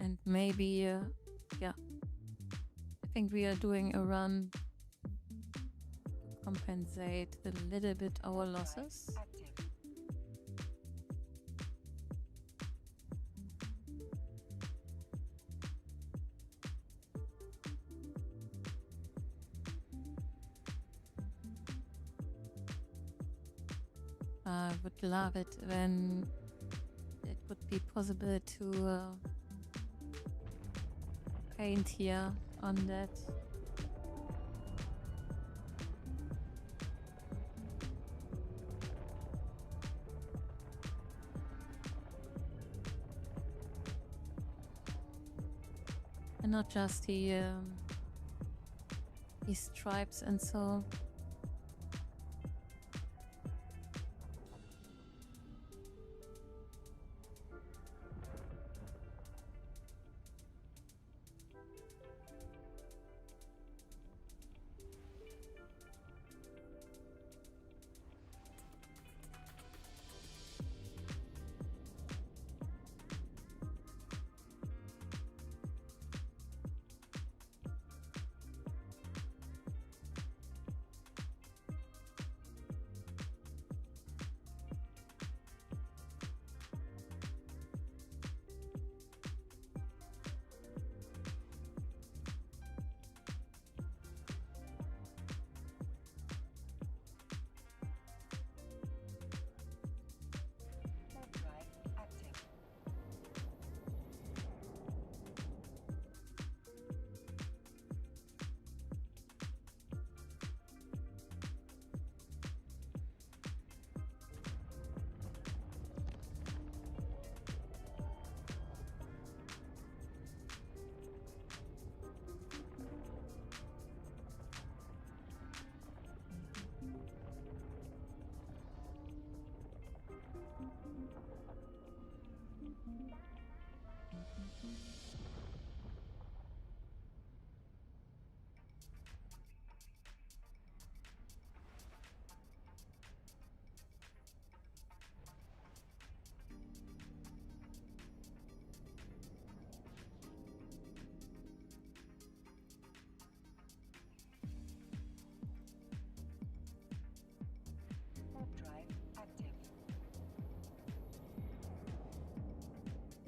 And maybe, yeah, I think we are doing a run to compensate a little bit our losses. I would love it when it would be possible to paint here on that. And not just the stripes and so.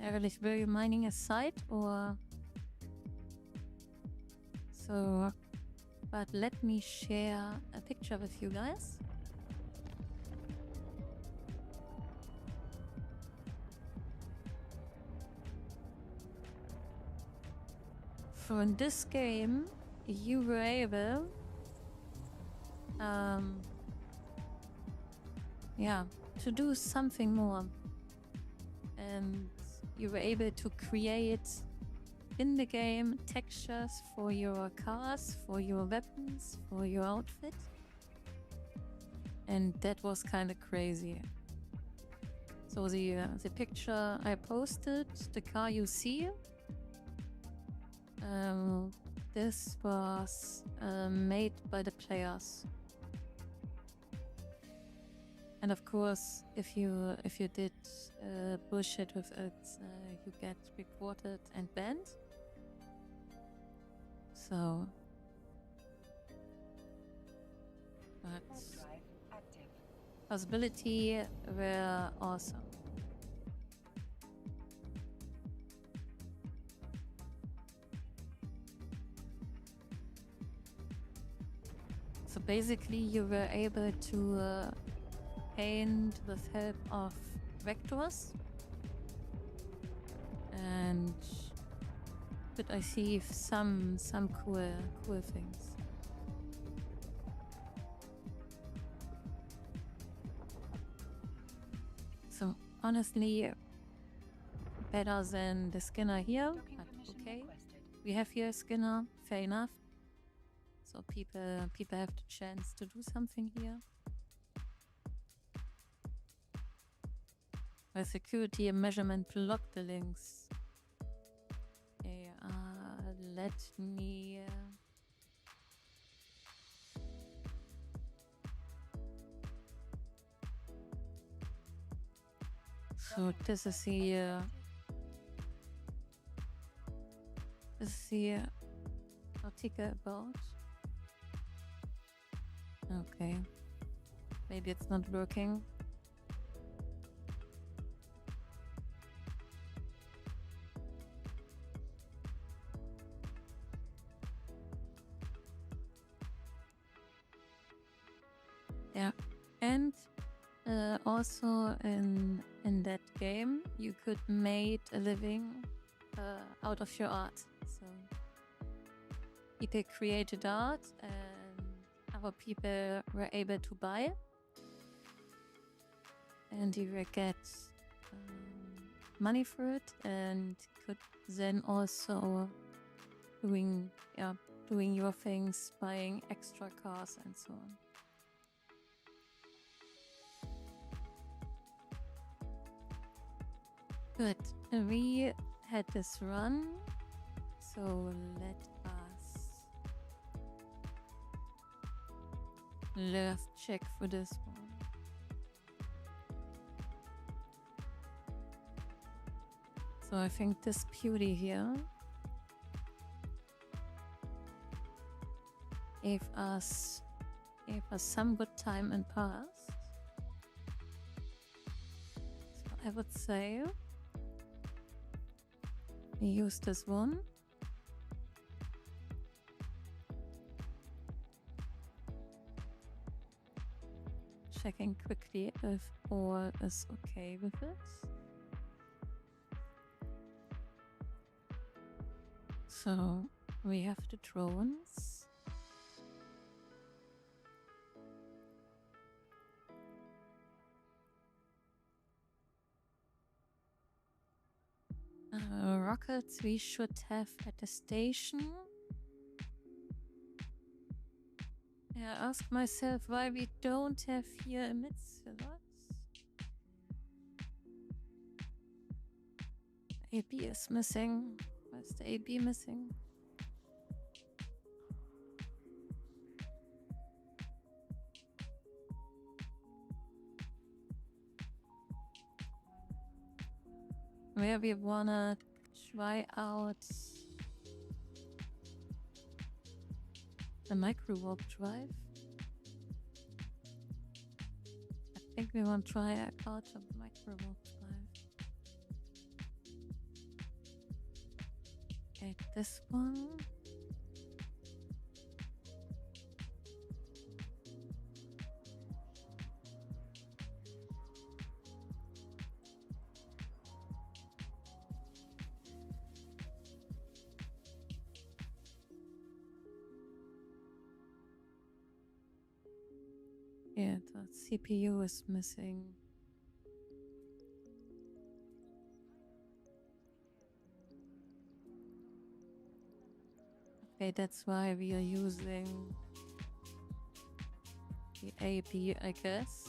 Ehrlich, were you mining a site or so? But let me share a picture with you guys. So in this game, you were able, yeah, to do something more, and you were able to create in the game textures for your cars, for your weapons, for your outfit, and that was kind of crazy. So the picture I posted, the car you see, this was made by the players. And of course, if you did bullshit with it, you get reported and banned. So, but possibility were awesome. So basically, you were able to paint with help of vectors, and could I see some cool things. So honestly, better than the Skinner here, but okay. We have here a Skinner, fair enough. So people have the chance to do something here. By security and measurement block the links. Okay, let me so this is the article about. Okay, maybe it's not working. Yeah, and also in that game you could make a living out of your art. So people created art and other people were able to buy, and you will get money for it, and could then also doing your things, buying extra cars and so on. Good. We had this run, so let's check for this one. So I think this beauty here gave us some good time and past. So I would say we use this one. Checking quickly if all is okay with it. So we have the drones. Rockets we should have at the station. I ask myself why we don't have here a mid-slot. AB is missing. Where's the AB missing? Where we wanna try out the micro warp drive. I think we want to try out the micro warp drive. Okay, this one. Yeah, the CPU is missing. Okay, that's why we are using the AP, I guess.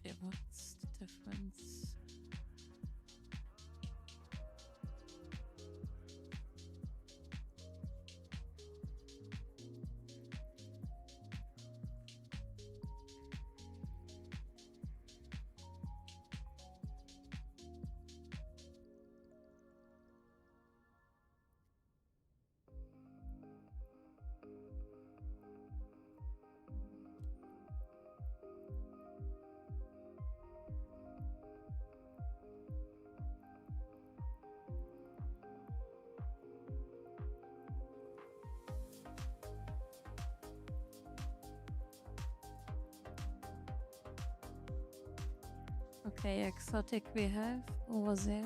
Okay, what's the difference? Okay, exotic we have over there.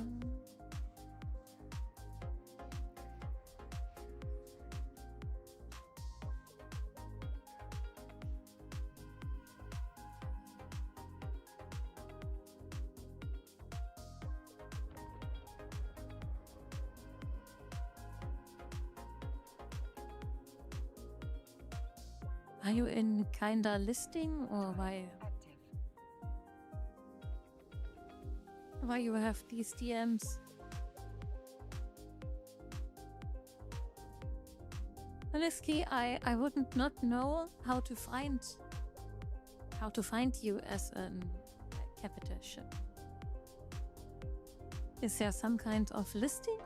Are you in kinda listing or why? Active. Why you have these DMs? Honestly, I wouldn't not know how to find you as a capital ship. Is there some kind of listing?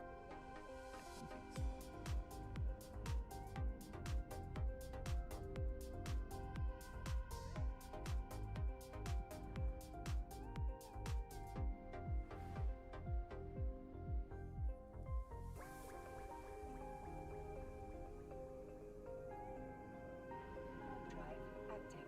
Drive active.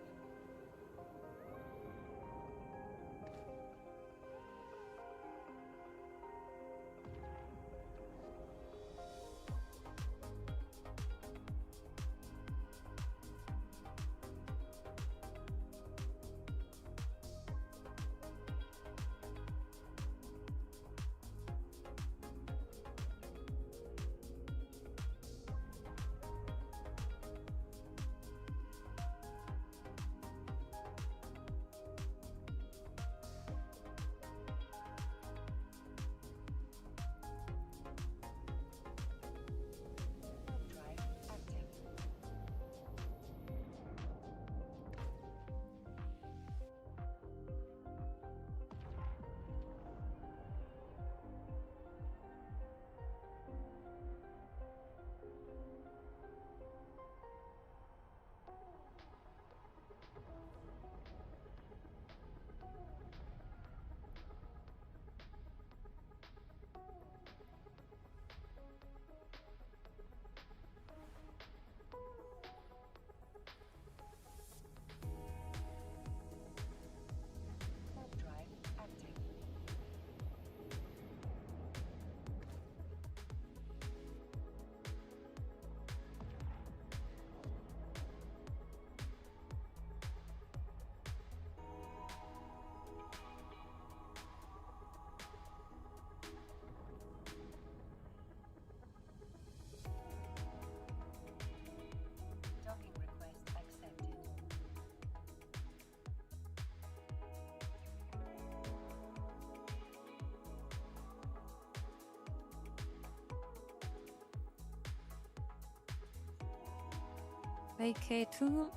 VK2,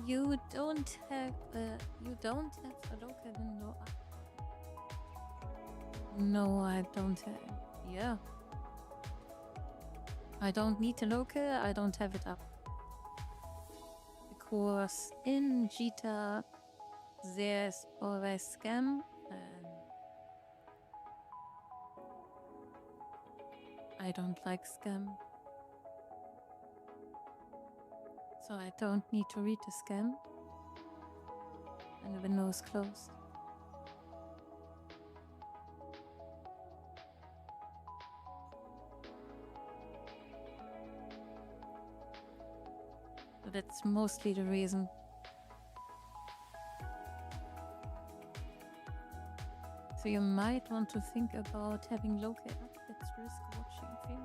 you don't have a local window up. No, I don't have. Yeah. I don't need a local, I don't have it up. Because in Jita there's always scam and I don't like scam. So I don't need to read the scam. And the window is closed. So that's mostly the reason. So you might want to think about having local up. Let's risk watching film.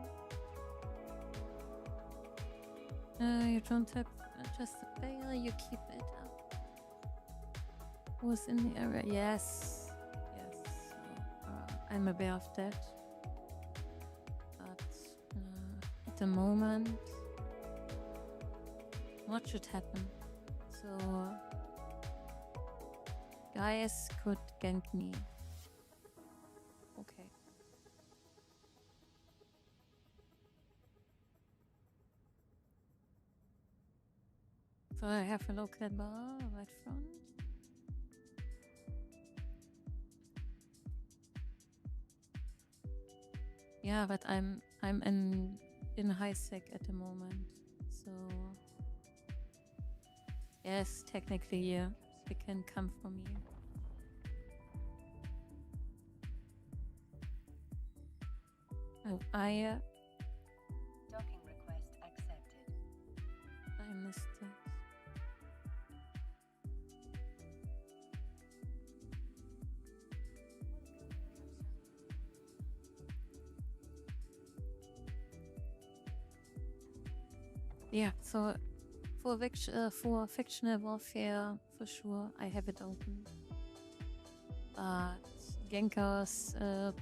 You don't have just a player, you keep it up. Who's in the area? Yes. Yes. I'm aware of that. But at the moment, what should happen? So, guys could gank me. Okay. So I have a local bar right front. Yeah, but I'm in high sec at the moment, so yes, technically, yeah, they can come for me. Oh, Docking request accepted. I missed it. Yeah, so for fictional warfare, for sure, I have it open. But Gankers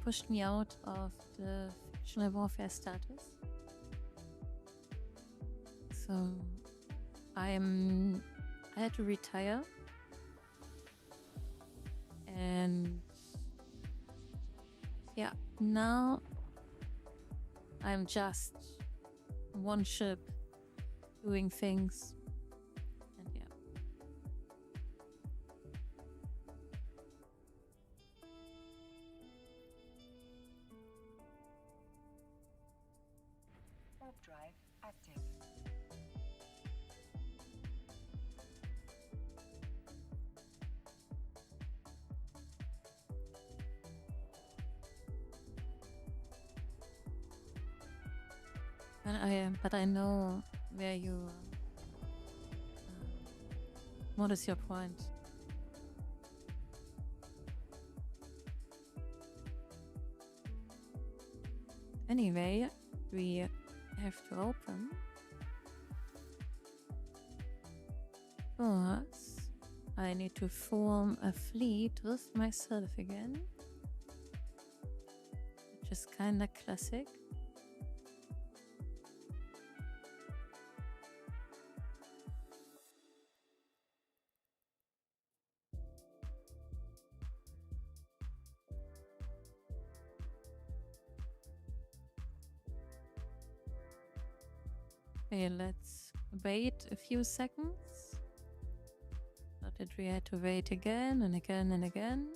pushed me out of the fictional warfare status. So I had to retire. And yeah, now I'm just one ship doing things, and yeah. Warp drive active. But I know where you. What is your point? Anyway, we have to open. But I need to form a fleet with myself again, which is kinda classic. Okay, let's wait a few seconds. Not that we had to wait again and again and again.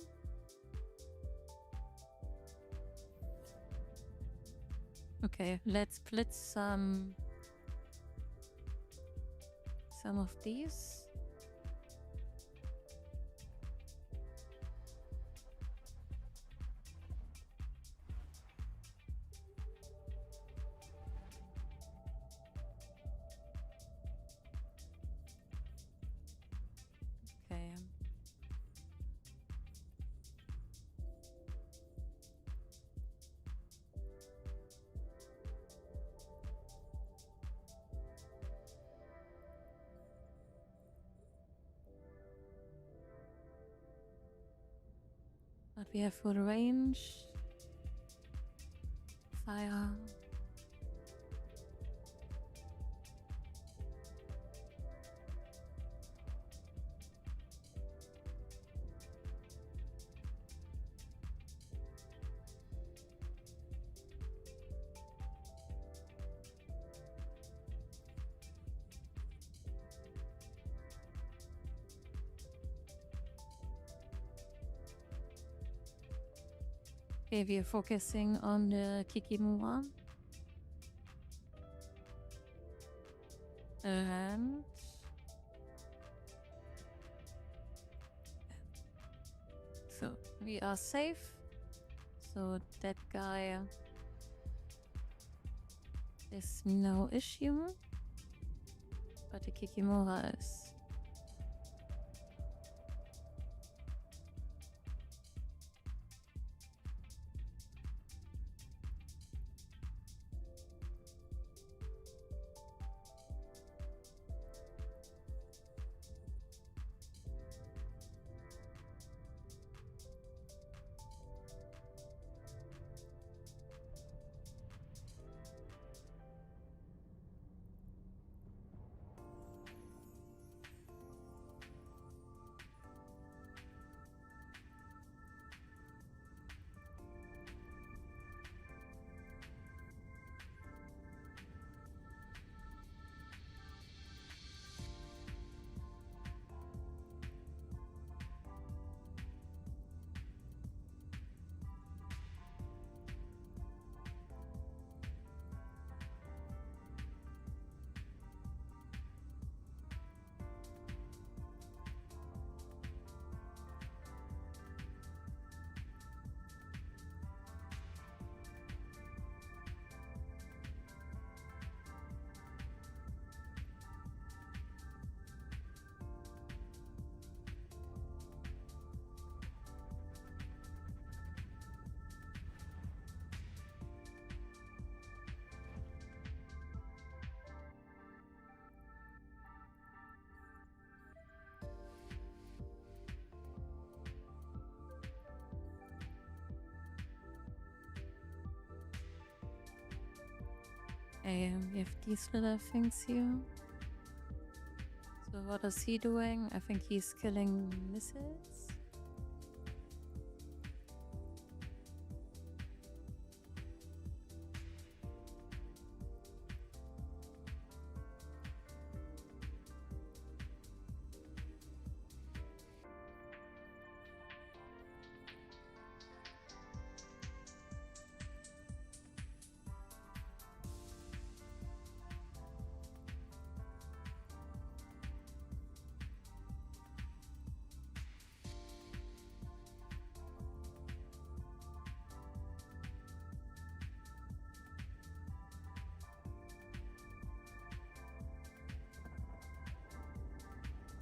Okay, let's split some of these. Okay. What we have for the range? Fire. Okay, we are focusing on the Kikimora. And so we are safe. So that guy is no issue. But the Kikimora is. We have these little things here. So what is he doing? I think he's killing missiles.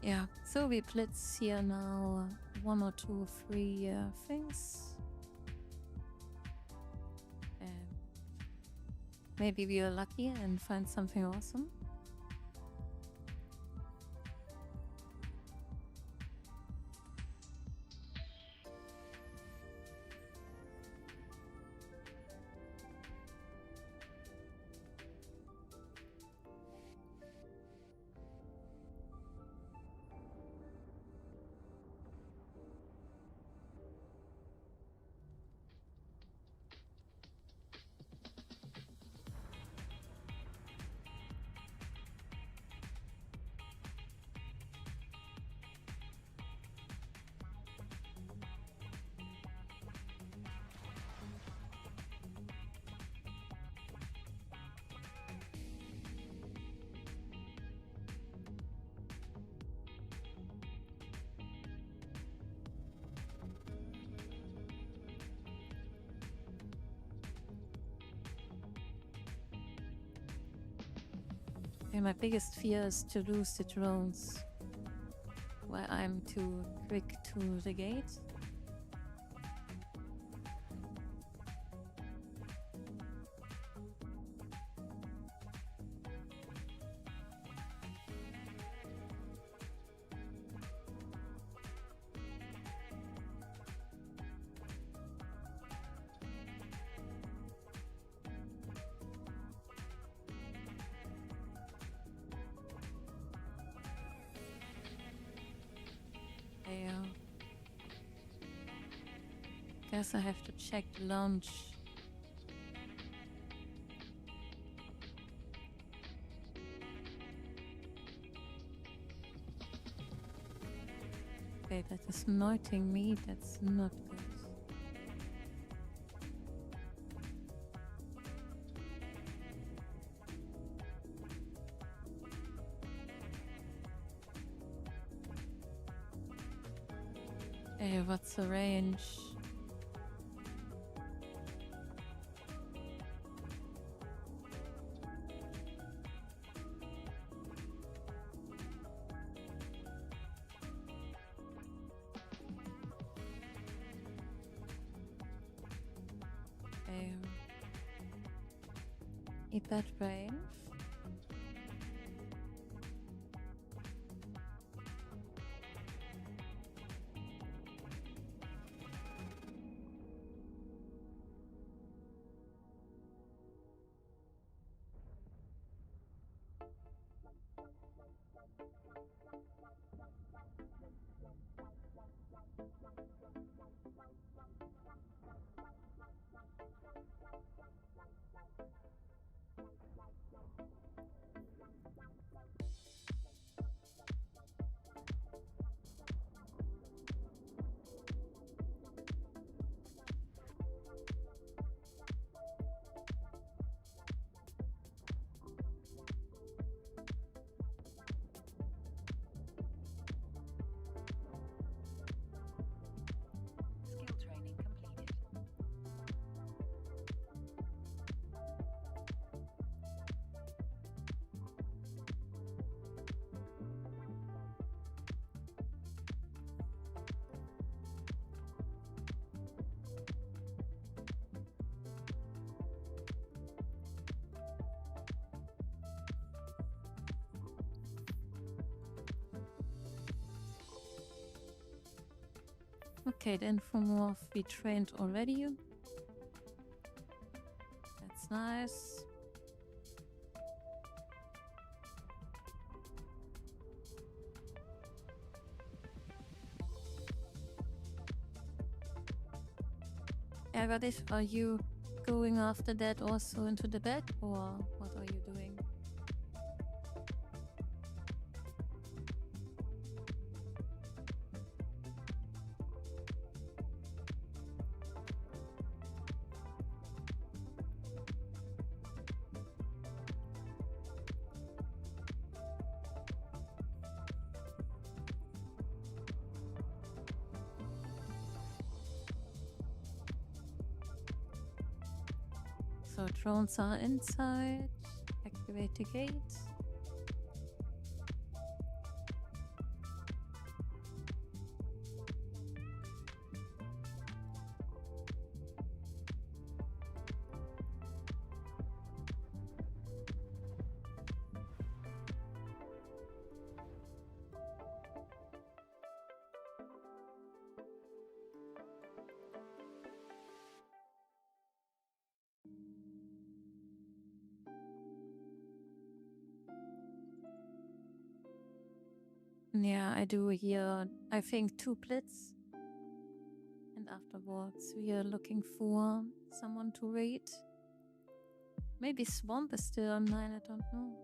Yeah, so we blitz here now 1 or 2 or 3 things. And maybe we are lucky and find something awesome. And my biggest fear is to lose the drones while I'm too quick to the gate. Guess I have to check the launch. Okay, that is noting me. That's not good. Hey, what's the range? Eat that range. Skill training completed. Okay, then for more we trained already. That's nice. Ergadis, are you going after that also into the bed, or what are you doing? So drones are inside. Activate the gate. Yeah, I do here, I think 2 blitz. And afterwards, we are looking for someone to raid. Maybe Swamp is still online, I don't know.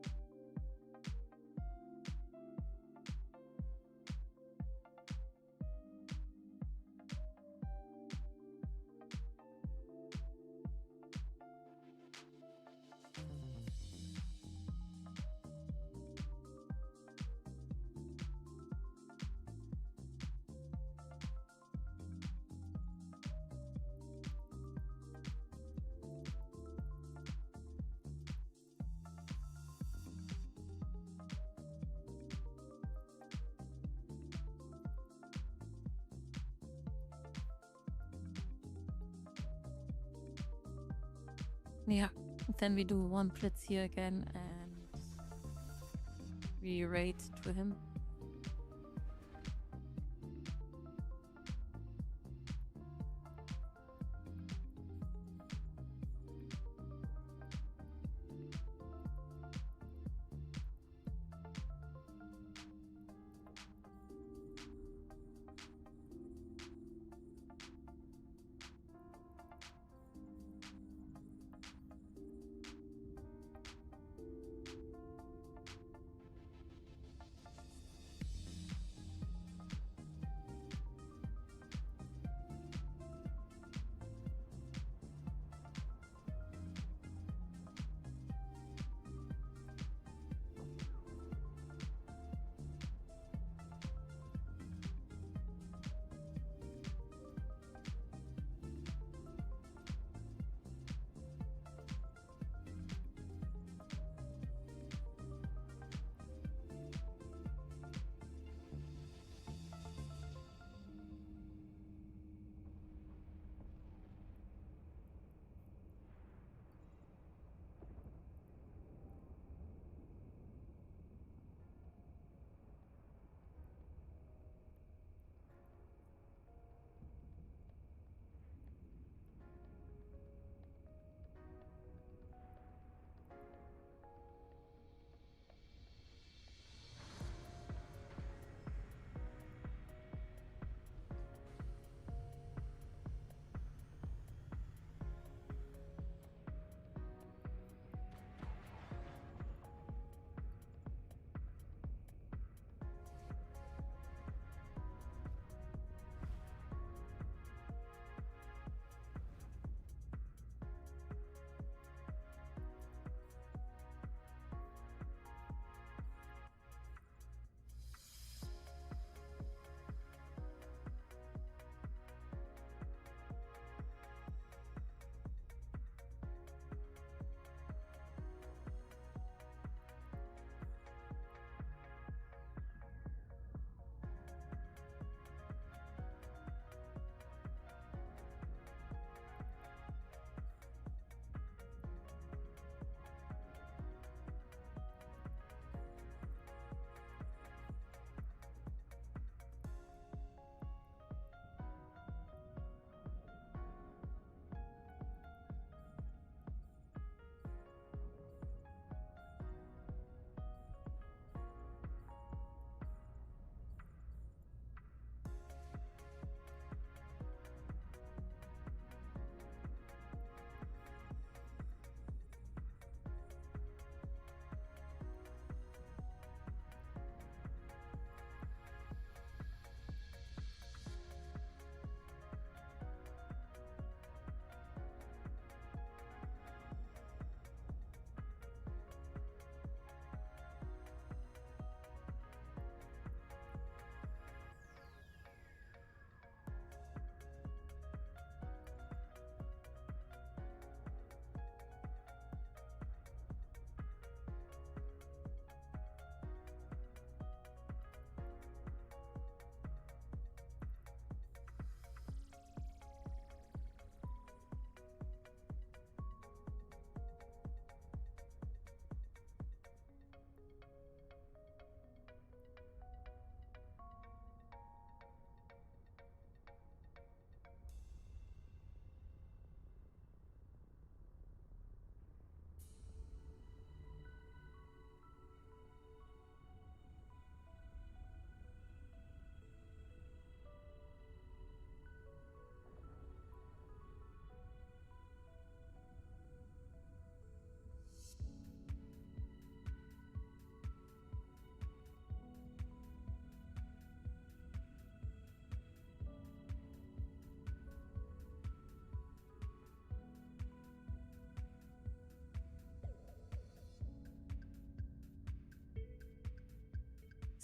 Yeah, then we do 1 blitz here again and we raid to him.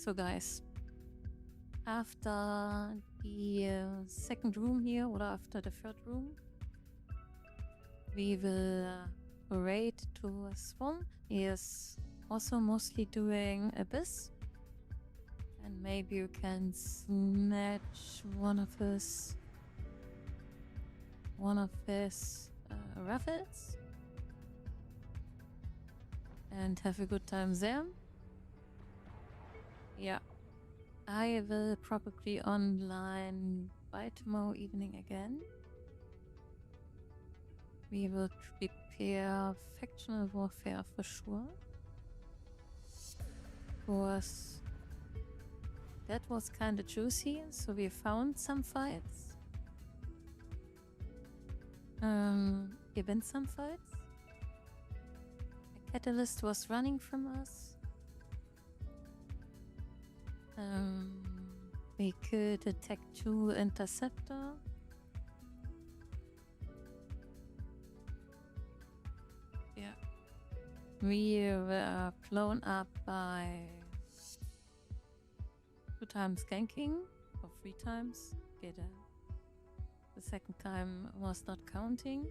So guys, after the second room here, or after the third room, we will raid to Swan. He is also mostly doing Abyss. And maybe you can snatch one of his raffles and have a good time there. Yeah, I will probably online by tomorrow evening again. We will prepare factional warfare for sure. Of course, that was kind of juicy, so we found some fights. Even some fights. A catalyst was running from us. We could attack 2 interceptor. Yeah. We were blown up by 2 times ganking, or 3 times. Okay, the second time was not counting.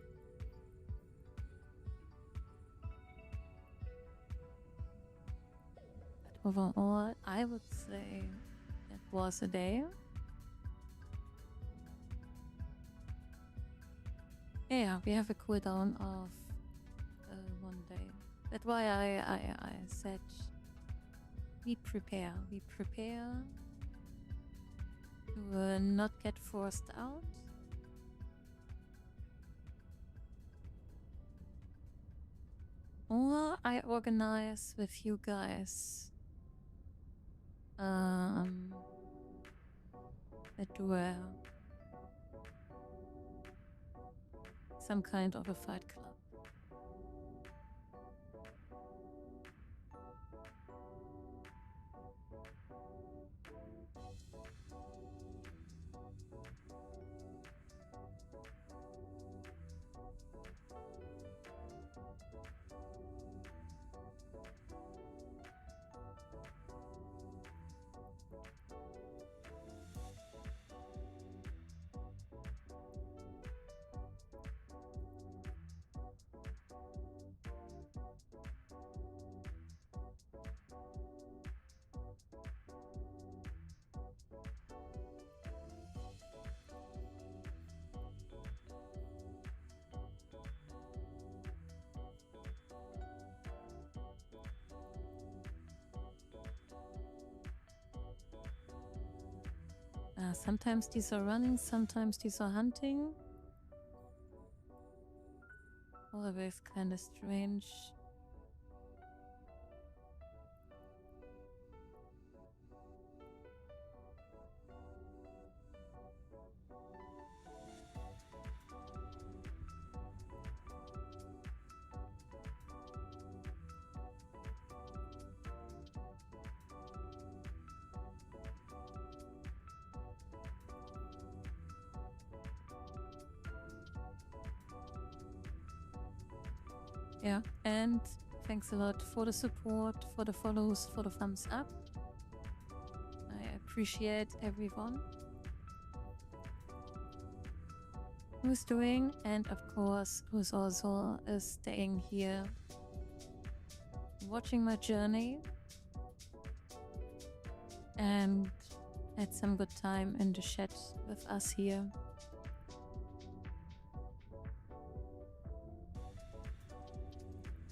But overall, I would say it was a day. Yeah, we have a cooldown of 1 day. That's why I said we prepare to not get forced out. Or I organize with you guys a duel. Some kind of a fight club. Sometimes these are running, sometimes these are hunting. Always kind of strange. Yeah, and thanks a lot for the support, for the follows, for the thumbs up. I appreciate everyone who's doing, and of course who's also staying here, watching my journey, and had some good time in the chat with us here.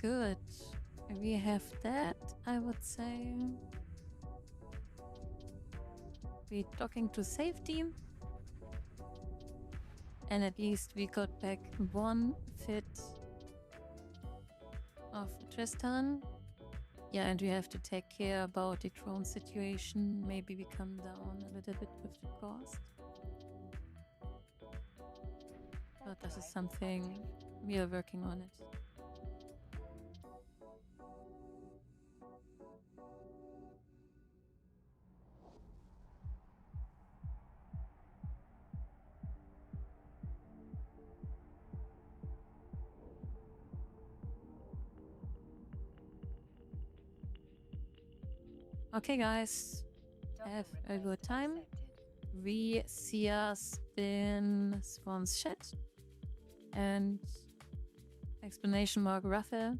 Good. We have that, I would say. We're talking to safety. And at least we got back 1 fit of Tristan. Yeah, and we have to take care about the drone situation. Maybe we come down a little bit with the cost. But this is something we are working on it. Okay guys, have a good time. We see us in Swan's chat. And ! Raphael.